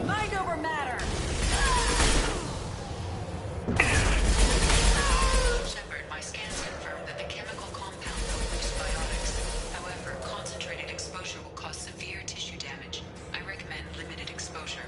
S11: Mind over matter!
S25: Shepard, my scans confirm that the chemical compound will produce biotics. However, concentrated exposure will cause severe tissue damage. I recommend limited exposure.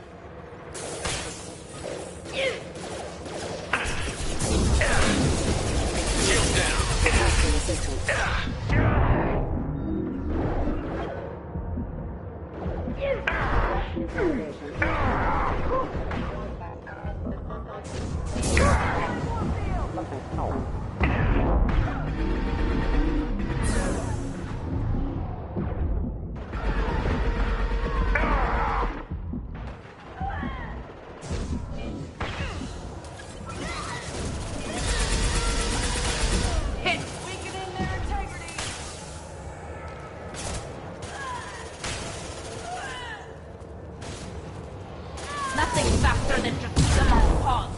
S13: Nothing faster than to keep them on pause.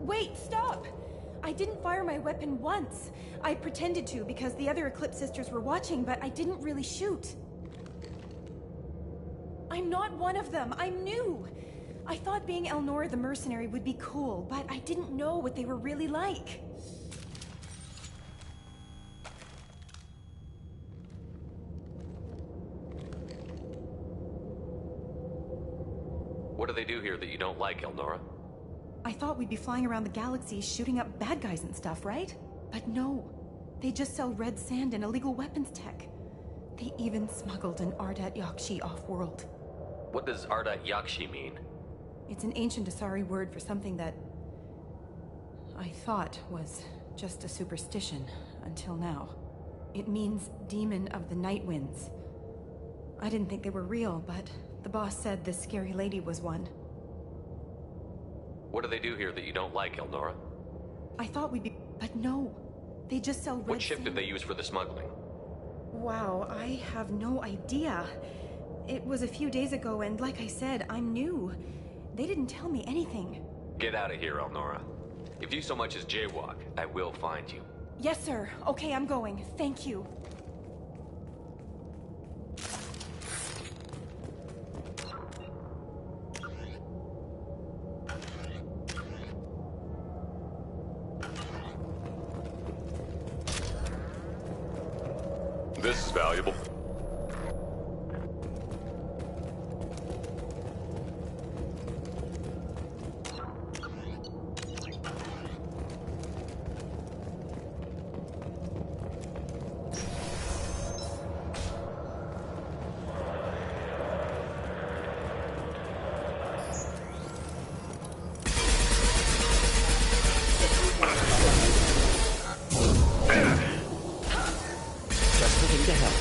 S18: Wait, stop! I didn't fire my weapon once. I pretended to because the other Eclipse sisters were watching, but I didn't really shoot. I'm not one of them. I'm new. I thought being Elnora the mercenary would be cool, but I didn't know what they were really like.
S7: What do they do here that you don't like, Elnora?
S18: I thought we'd be flying around the galaxy shooting up bad guys and stuff, right? But no. They just sell red sand and illegal weapons tech. They even smuggled an Ardat Yakshi off-world.
S7: What does Ardat Yakshi mean?
S18: It's an ancient Asari word for something that I thought was just a superstition until now. It means demon of the night winds. I didn't think they were real, but the boss said this scary lady was one.
S7: What do they do here that you don't like, Elnora?
S18: I thought we'd be... But no. They just sell red
S7: What ship
S18: sand.
S7: did they use for the smuggling?
S18: Wow, I have no idea. It was a few days ago, and like I said, I'm new. They didn't tell me anything.
S7: Get out of here, Elnora. If you so much as jaywalk, I will find you.
S18: Yes, sir. Okay, I'm going. Thank you.
S7: This is valuable.
S5: Just looking to help.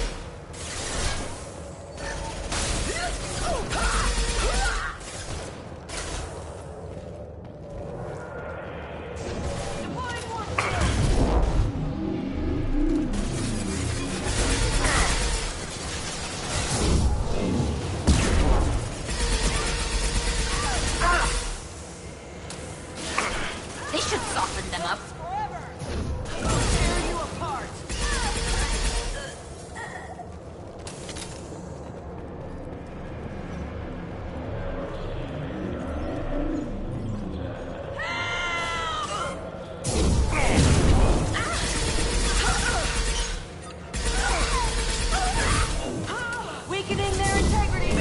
S13: They should soften them up.
S11: Tear you apart! Weakening their integrity!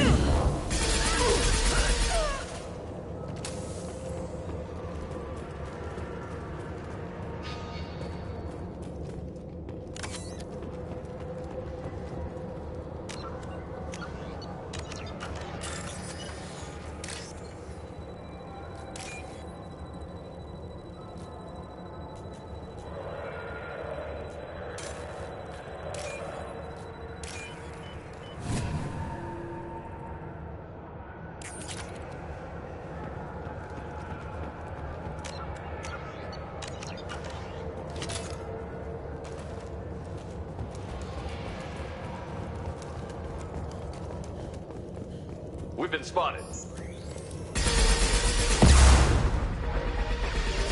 S7: We've been spotted.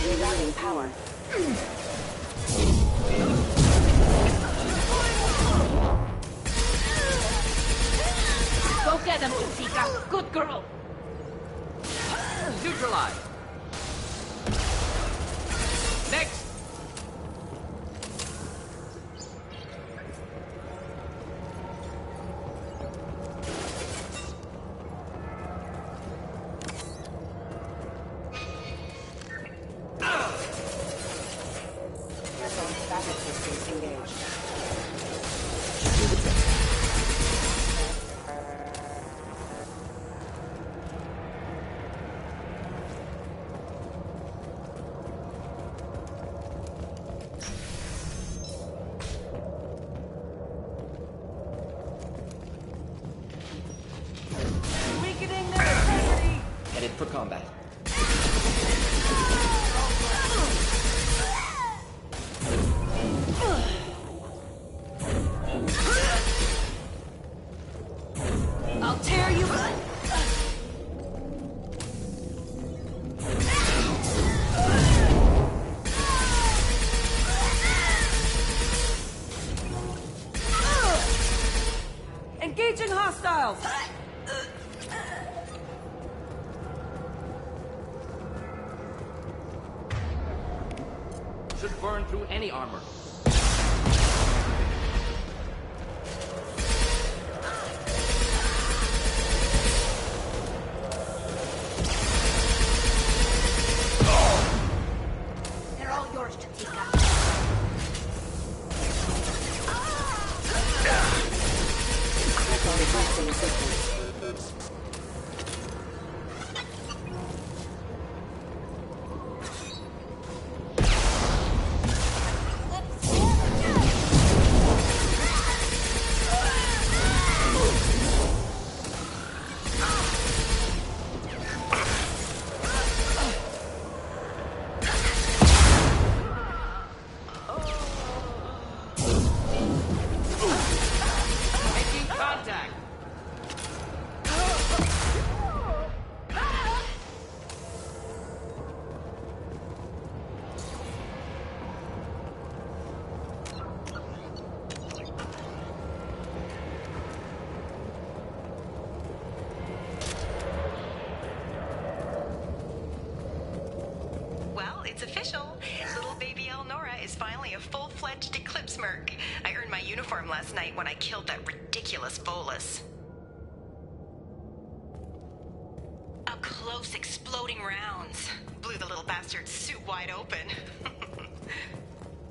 S9: Rerouting power.
S13: Go get them, Jessica. Good girl.
S19: Neutralize. Next.
S9: Backup systems engaged.
S11: Weakening their integrity!
S5: Headed for combat.
S11: I'll tear you up! Engaging hostiles!
S19: Should burn through any armor.
S13: They're all yours, Jessica.
S9: Requesting assistance.
S19: Making contact!
S14: Well, it's official. Little baby Elnora is finally a full-fledged Eclipse merc. I earned my uniform last night when I killed that ridiculous bolus. Up close, exploding rounds. Blew the little bastard's suit wide open.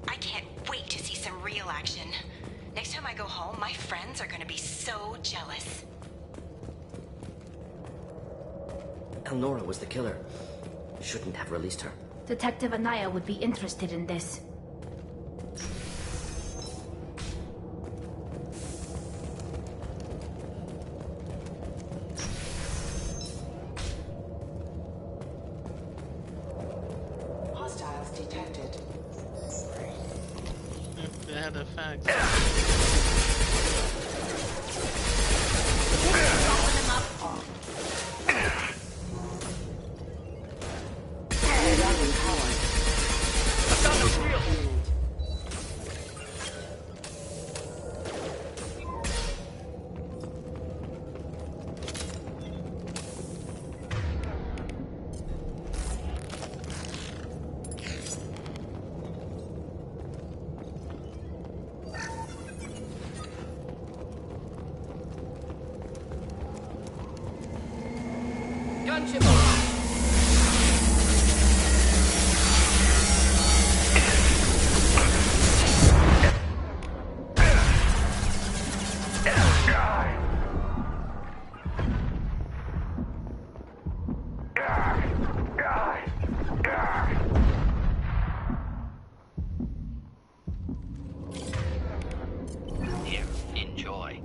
S14: I can't wait to see some real action. Next time I go home, my friends are gonna be so jealous.
S5: Elnora was the killer. Shouldn't have released her.
S13: Detective Anaya would be interested in this.
S9: Hostiles detected.
S1: If they had the facts.
S19: Gunship on!
S15: Here, enjoy.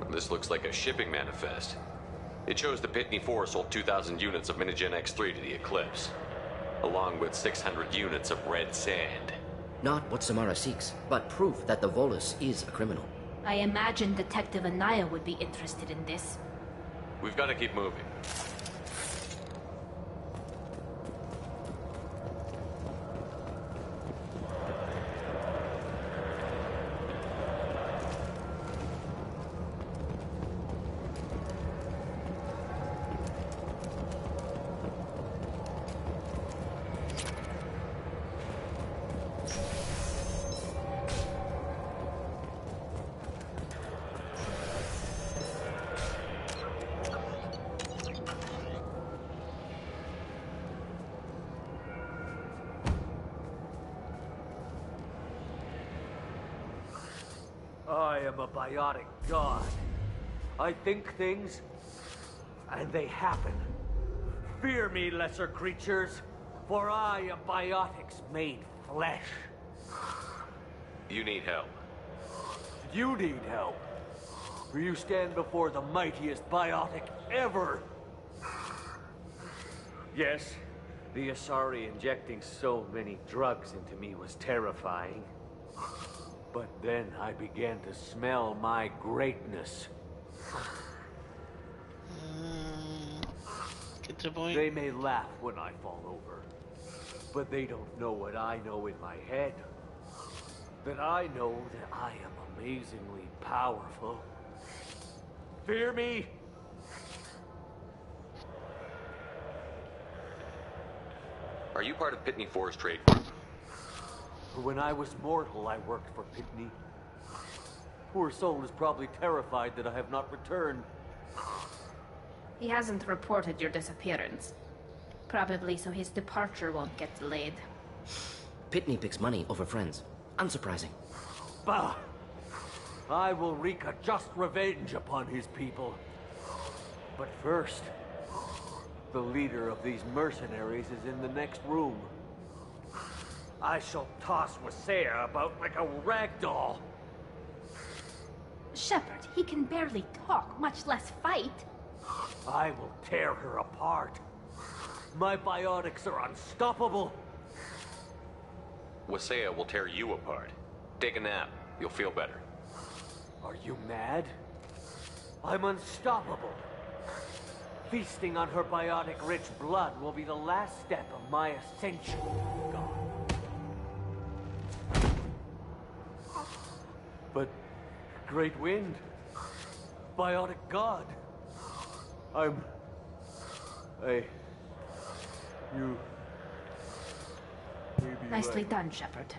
S17: This looks like a shipping manifest. It shows the Pitney 4 sold 2,000 units of Minigen X3 to the Eclipse, along with 600 units of red sand.
S5: Not what Samara seeks, but proof that the Volus is a criminal.
S13: I imagine Detective Anaya would be interested in this.
S17: We've got to keep moving.
S10: I am a biotic god. I think things, and they happen. Fear me, lesser creatures. For I am biotics made flesh.
S7: You need help.
S10: You need help. For you stand before the mightiest biotic ever. Yes, the Asari injecting so many drugs into me was terrifying. But then I began to smell my greatness.
S1: Get to the point.
S10: They may laugh when I fall over, but they don't know what I know in my head. That I know that I am amazingly powerful. Fear me?
S7: Are you part of Pitney Forest Trade Group?
S10: When I was mortal, I worked for Pitney. Poor soul is probably terrified that I have not returned.
S13: He hasn't reported your disappearance. Probably so his departure won't get delayed.
S5: Pitney picks money over friends. Unsurprising.
S10: Bah! I will wreak a just revenge upon his people. But first, the leader of these mercenaries is in the next room. I shall toss Wasea about like a rag doll.
S13: Shepard, he can barely talk, much less fight.
S10: I will tear her apart. My biotics are unstoppable.
S7: Wasea will tear you apart. Take a nap. You'll feel better.
S10: Are you mad? I'm unstoppable. Feasting on her biotic-rich blood will be the last step of my ascension, God. But, Great Wind, biotic god, you... maybe
S13: Nicely done, Shepard.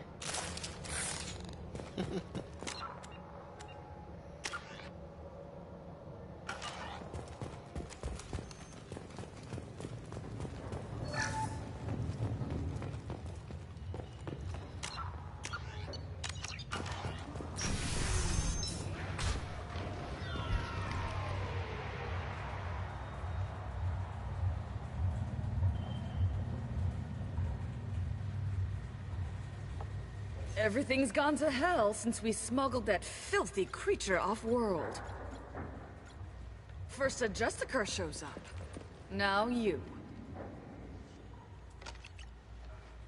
S8: Everything's gone to hell since we smuggled that filthy creature off-world. First a Justicar shows up. Now you.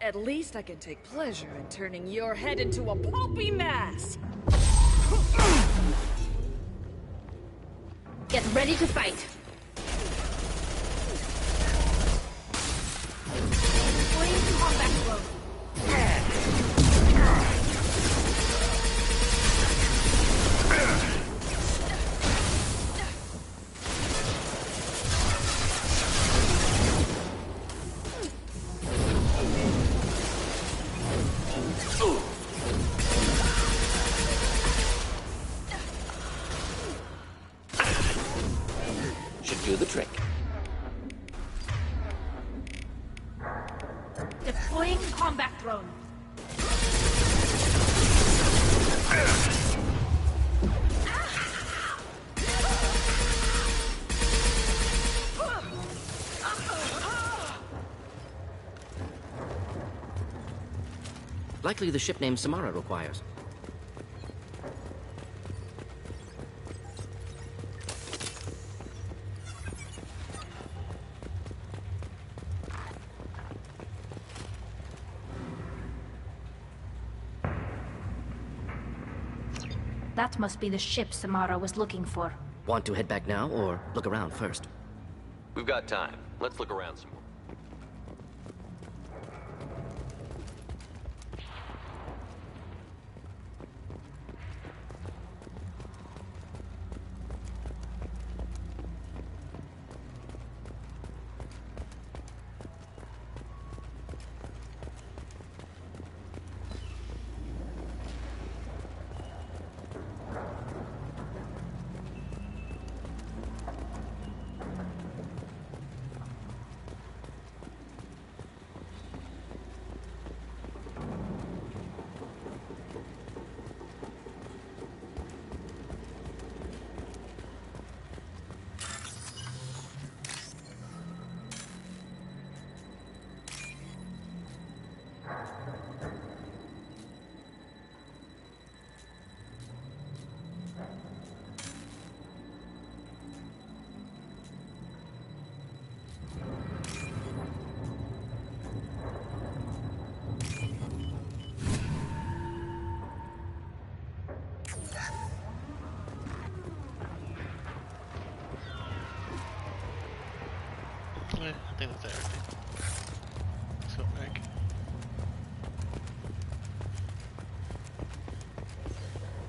S8: At least I can take pleasure in turning your head into a pulpy mass!
S13: Get ready to fight! Flame combat blow.
S5: Should do the trick.
S13: Deploying combat drone.
S5: Likely the ship name Samara requires.
S13: That must be the ship Samara was looking for.
S5: Want to head back now, or look around first?
S7: We've got time. Let's look around some more.
S1: I think that's everything. Let's go back.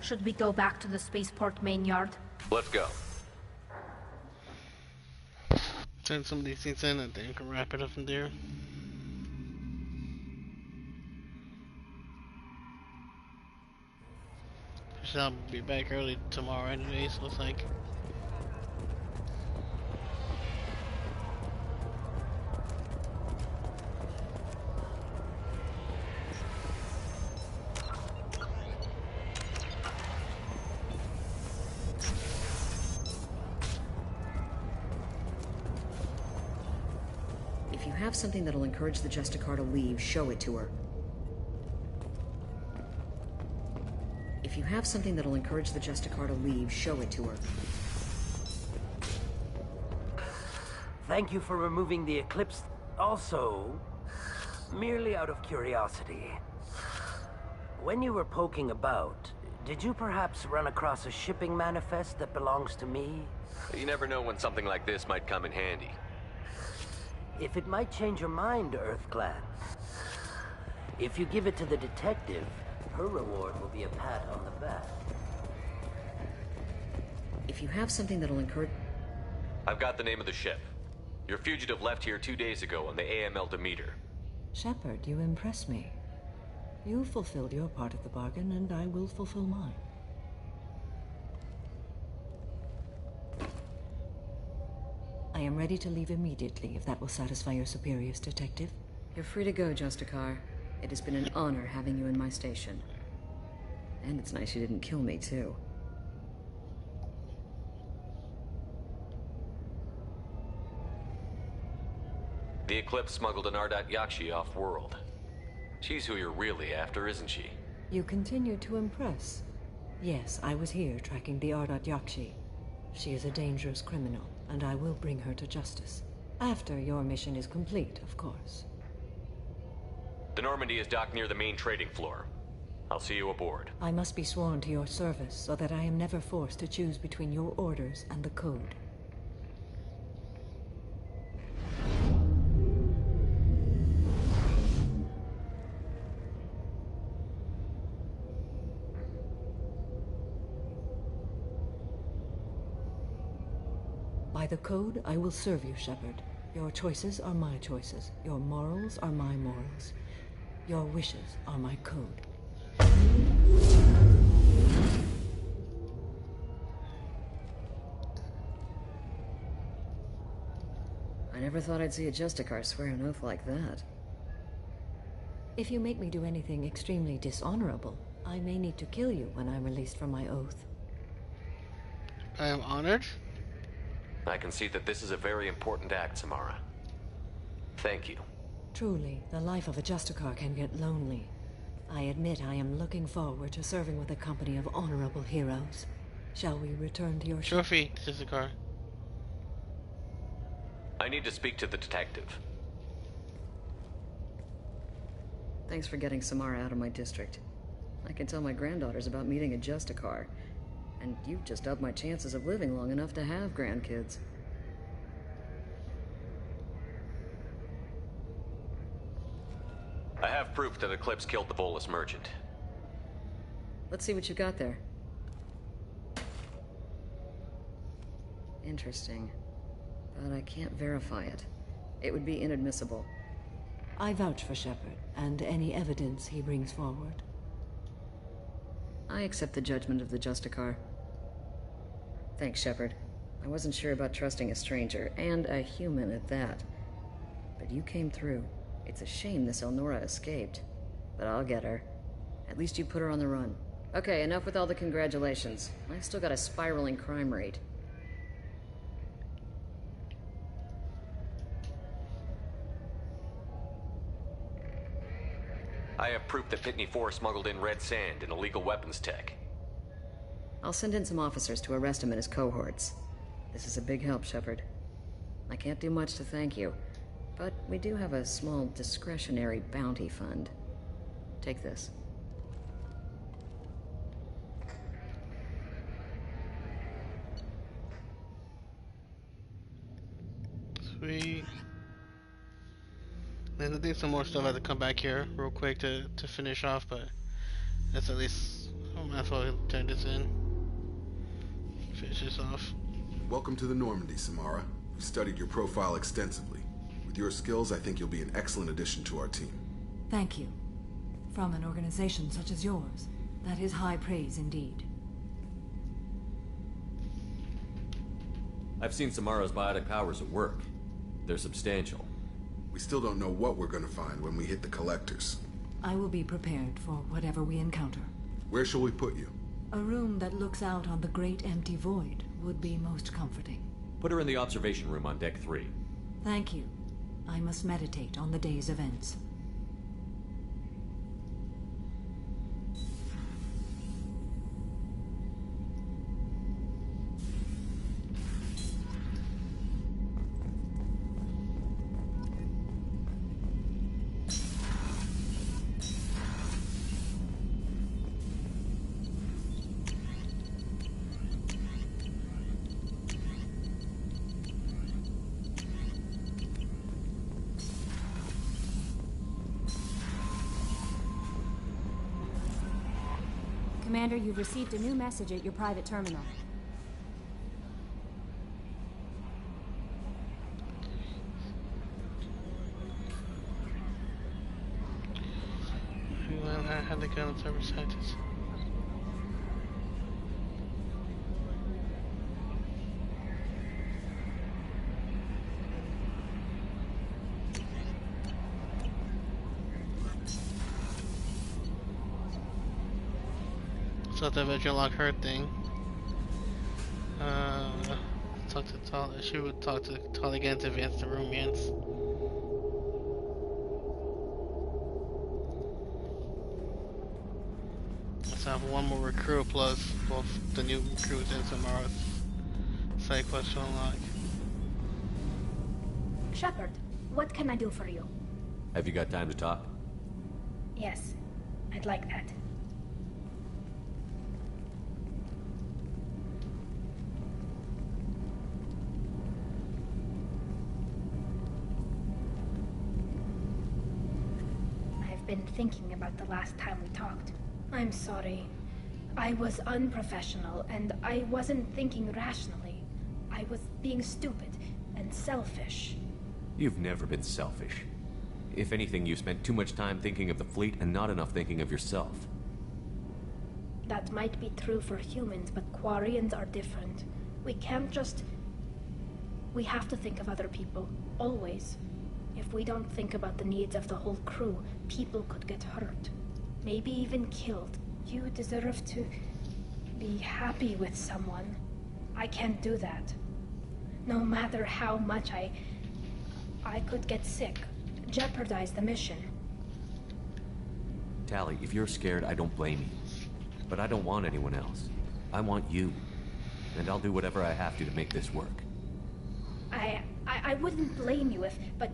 S13: Should we go back to the spaceport main yard?
S7: Let's go.
S1: Turn some of these things in and then you can wrap it up from there. I'll be back early tomorrow anyways, looks like.
S8: If you have something that'll encourage the Justicar to leave, show it to her. If you have something that'll encourage the Justicar to leave, show it to her.
S15: Thank you for removing the Eclipse. Also, merely out of curiosity, when you were poking about, did you perhaps run across a shipping manifest that belongs to me?
S7: You never know when something like this might come in handy.
S15: If it might change your mind, Earth Clan. If you give it to the detective, her reward will be a pat on the back.
S8: If you have something that'll encourage...
S7: I've got the name of the ship. Your fugitive left here 2 days ago on the AML Demeter.
S12: Shepard, you impress me. You fulfilled your part of the bargain, and I will fulfill mine. I am ready to leave immediately, if that will satisfy your superiors, Detective.
S8: You're free to go, Justicar. It has been an honor having you in my station. And it's nice you didn't kill me, too.
S7: The Eclipse smuggled an Ardat Yakshi off-world. She's who you're really after, isn't she?
S12: You continue to impress. Yes, I was here tracking the Ardat Yakshi. She is a dangerous criminal, and I will bring her to justice. After your mission is complete, of course.
S7: The Normandy is docked near the main trading floor. I'll see you aboard.
S12: I must be sworn to your service so that I am never forced to choose between your orders and the Code. By the Code, I will serve you, Shepard. Your choices are my choices. Your morals are my morals. Your wishes are my code.
S8: I never thought I'd see a Justicar swear an oath like that.
S12: If you make me do anything extremely dishonorable, I may need to kill you when I'm released from my oath.
S1: I am honored.
S7: I can see that this is a very important act, Samara. Thank you.
S12: Truly, the life of a Justicar can get lonely. I admit I am looking forward to serving with a company of honorable heroes. Shall we return to your
S1: trophy, Justicar?
S7: I need to speak to the detective.
S8: Thanks for getting Samara out of my district. I can tell my granddaughters about meeting a Justicar. And you've just upped my chances of living long enough to have grandkids.
S7: I have proof that Eclipse killed the Volus merchant.
S8: Let's see what you got there. Interesting. But I can't verify it. It would be inadmissible.
S12: I vouch for Shepard, and any evidence he brings forward.
S8: I accept the judgment of the Justicar. Thanks, Shepard. I wasn't sure about trusting a stranger, and a human at that. But you came through. It's a shame this Elnora escaped. But I'll get her. At least you put her on the run. Okay, enough with all the congratulations. I've still got a spiraling crime rate.
S7: I have proof that Pitney 4 smuggled in red sand and illegal weapons tech.
S8: I'll send in some officers to arrest him and his cohorts. This is a big help, Shepard. I can't do much to thank you, but we do have a small discretionary bounty fund. Take this.
S1: Sweet. There's some more stuff I have to come back here real quick to finish off, but that's at least I might as well turn this in. Finish this off.
S4: Welcome to the Normandy, Samara. We studied your profile extensively. With your skills, I think you'll be an excellent addition to our team.
S12: Thank you. From an organization such as yours, that is high praise indeed.
S17: I've seen Samara's biotic powers at work. They're substantial.
S4: We still don't know what we're going to find when we hit the collectors.
S12: I will be prepared for whatever we encounter.
S4: Where shall we put you?
S12: A room that looks out on the great empty void would be most comforting.
S17: Put her in the observation room on deck 3.
S12: Thank you. I must meditate on the day's events.
S13: Commander, you've received a new message at your private terminal.
S1: I had the gun on cyber scientists. So the virtual lock her thing. Talk to Tal. She would talk to Tal again to advance the romance. Let's have one more recruit plus both the new recruits and Samara's side quest to unlock.
S13: Shepard, what can I do for you?
S17: Have you got time to talk?
S13: Yes, I'd like that. Been thinking about the last time we talked. I'm sorry. I was unprofessional and I wasn't thinking rationally. I was being stupid and selfish.
S17: You've never been selfish. If anything, you spent too much time thinking of the fleet and not enough thinking of yourself.
S13: That might be true for humans, but Quarians are different. We can't just... We have to think of other people, always. If we don't think about the needs of the whole crew, people could get hurt. Maybe even killed. You deserve to be happy with someone. I can't do that. No matter how much I could get sick, jeopardize the mission.
S17: Tally, if you're scared, I don't blame you. But I don't want anyone else. I want you. And I'll do whatever I have to make this work.
S13: I wouldn't blame you if, but...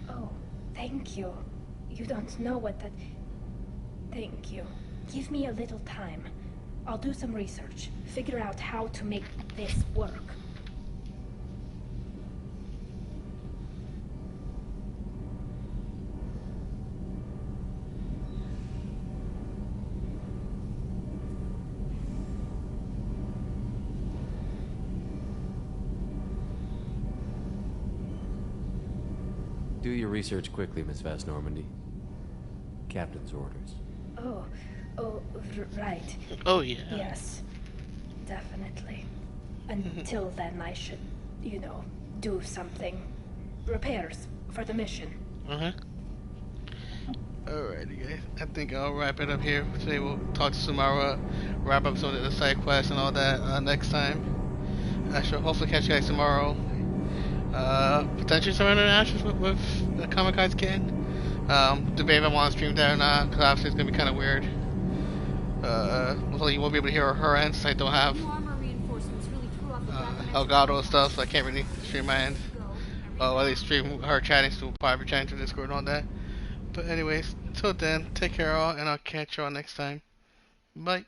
S13: Oh, thank you. You don't know what that... Thank you. Give me a little time. I'll do some research. Figure out how to make this work.
S17: Do your research quickly, Miss Vast Normandy. Captain's orders.
S13: Right.
S1: Oh, yeah.
S13: Yes, definitely. Until then, I should, do something. Repairs for the mission.
S1: Uh-huh. Alrighty, guys. I think I'll wrap it up here. Today we'll talk to Samara, wrap up some of the side quests and all that next time. I shall hopefully catch you guys tomorrow. Potentially some interactions with the Comic Con's kid. Debate if I want to stream that or not, because obviously it's going to be kind of weird. Hopefully you won't be able to hear her end, since I don't have Elgato stuff, so I can't really stream my end. Or at least stream her chatting, so probably chatting to Discord and all that. But anyways, till then, take care all, and I'll catch y'all next time. Bye.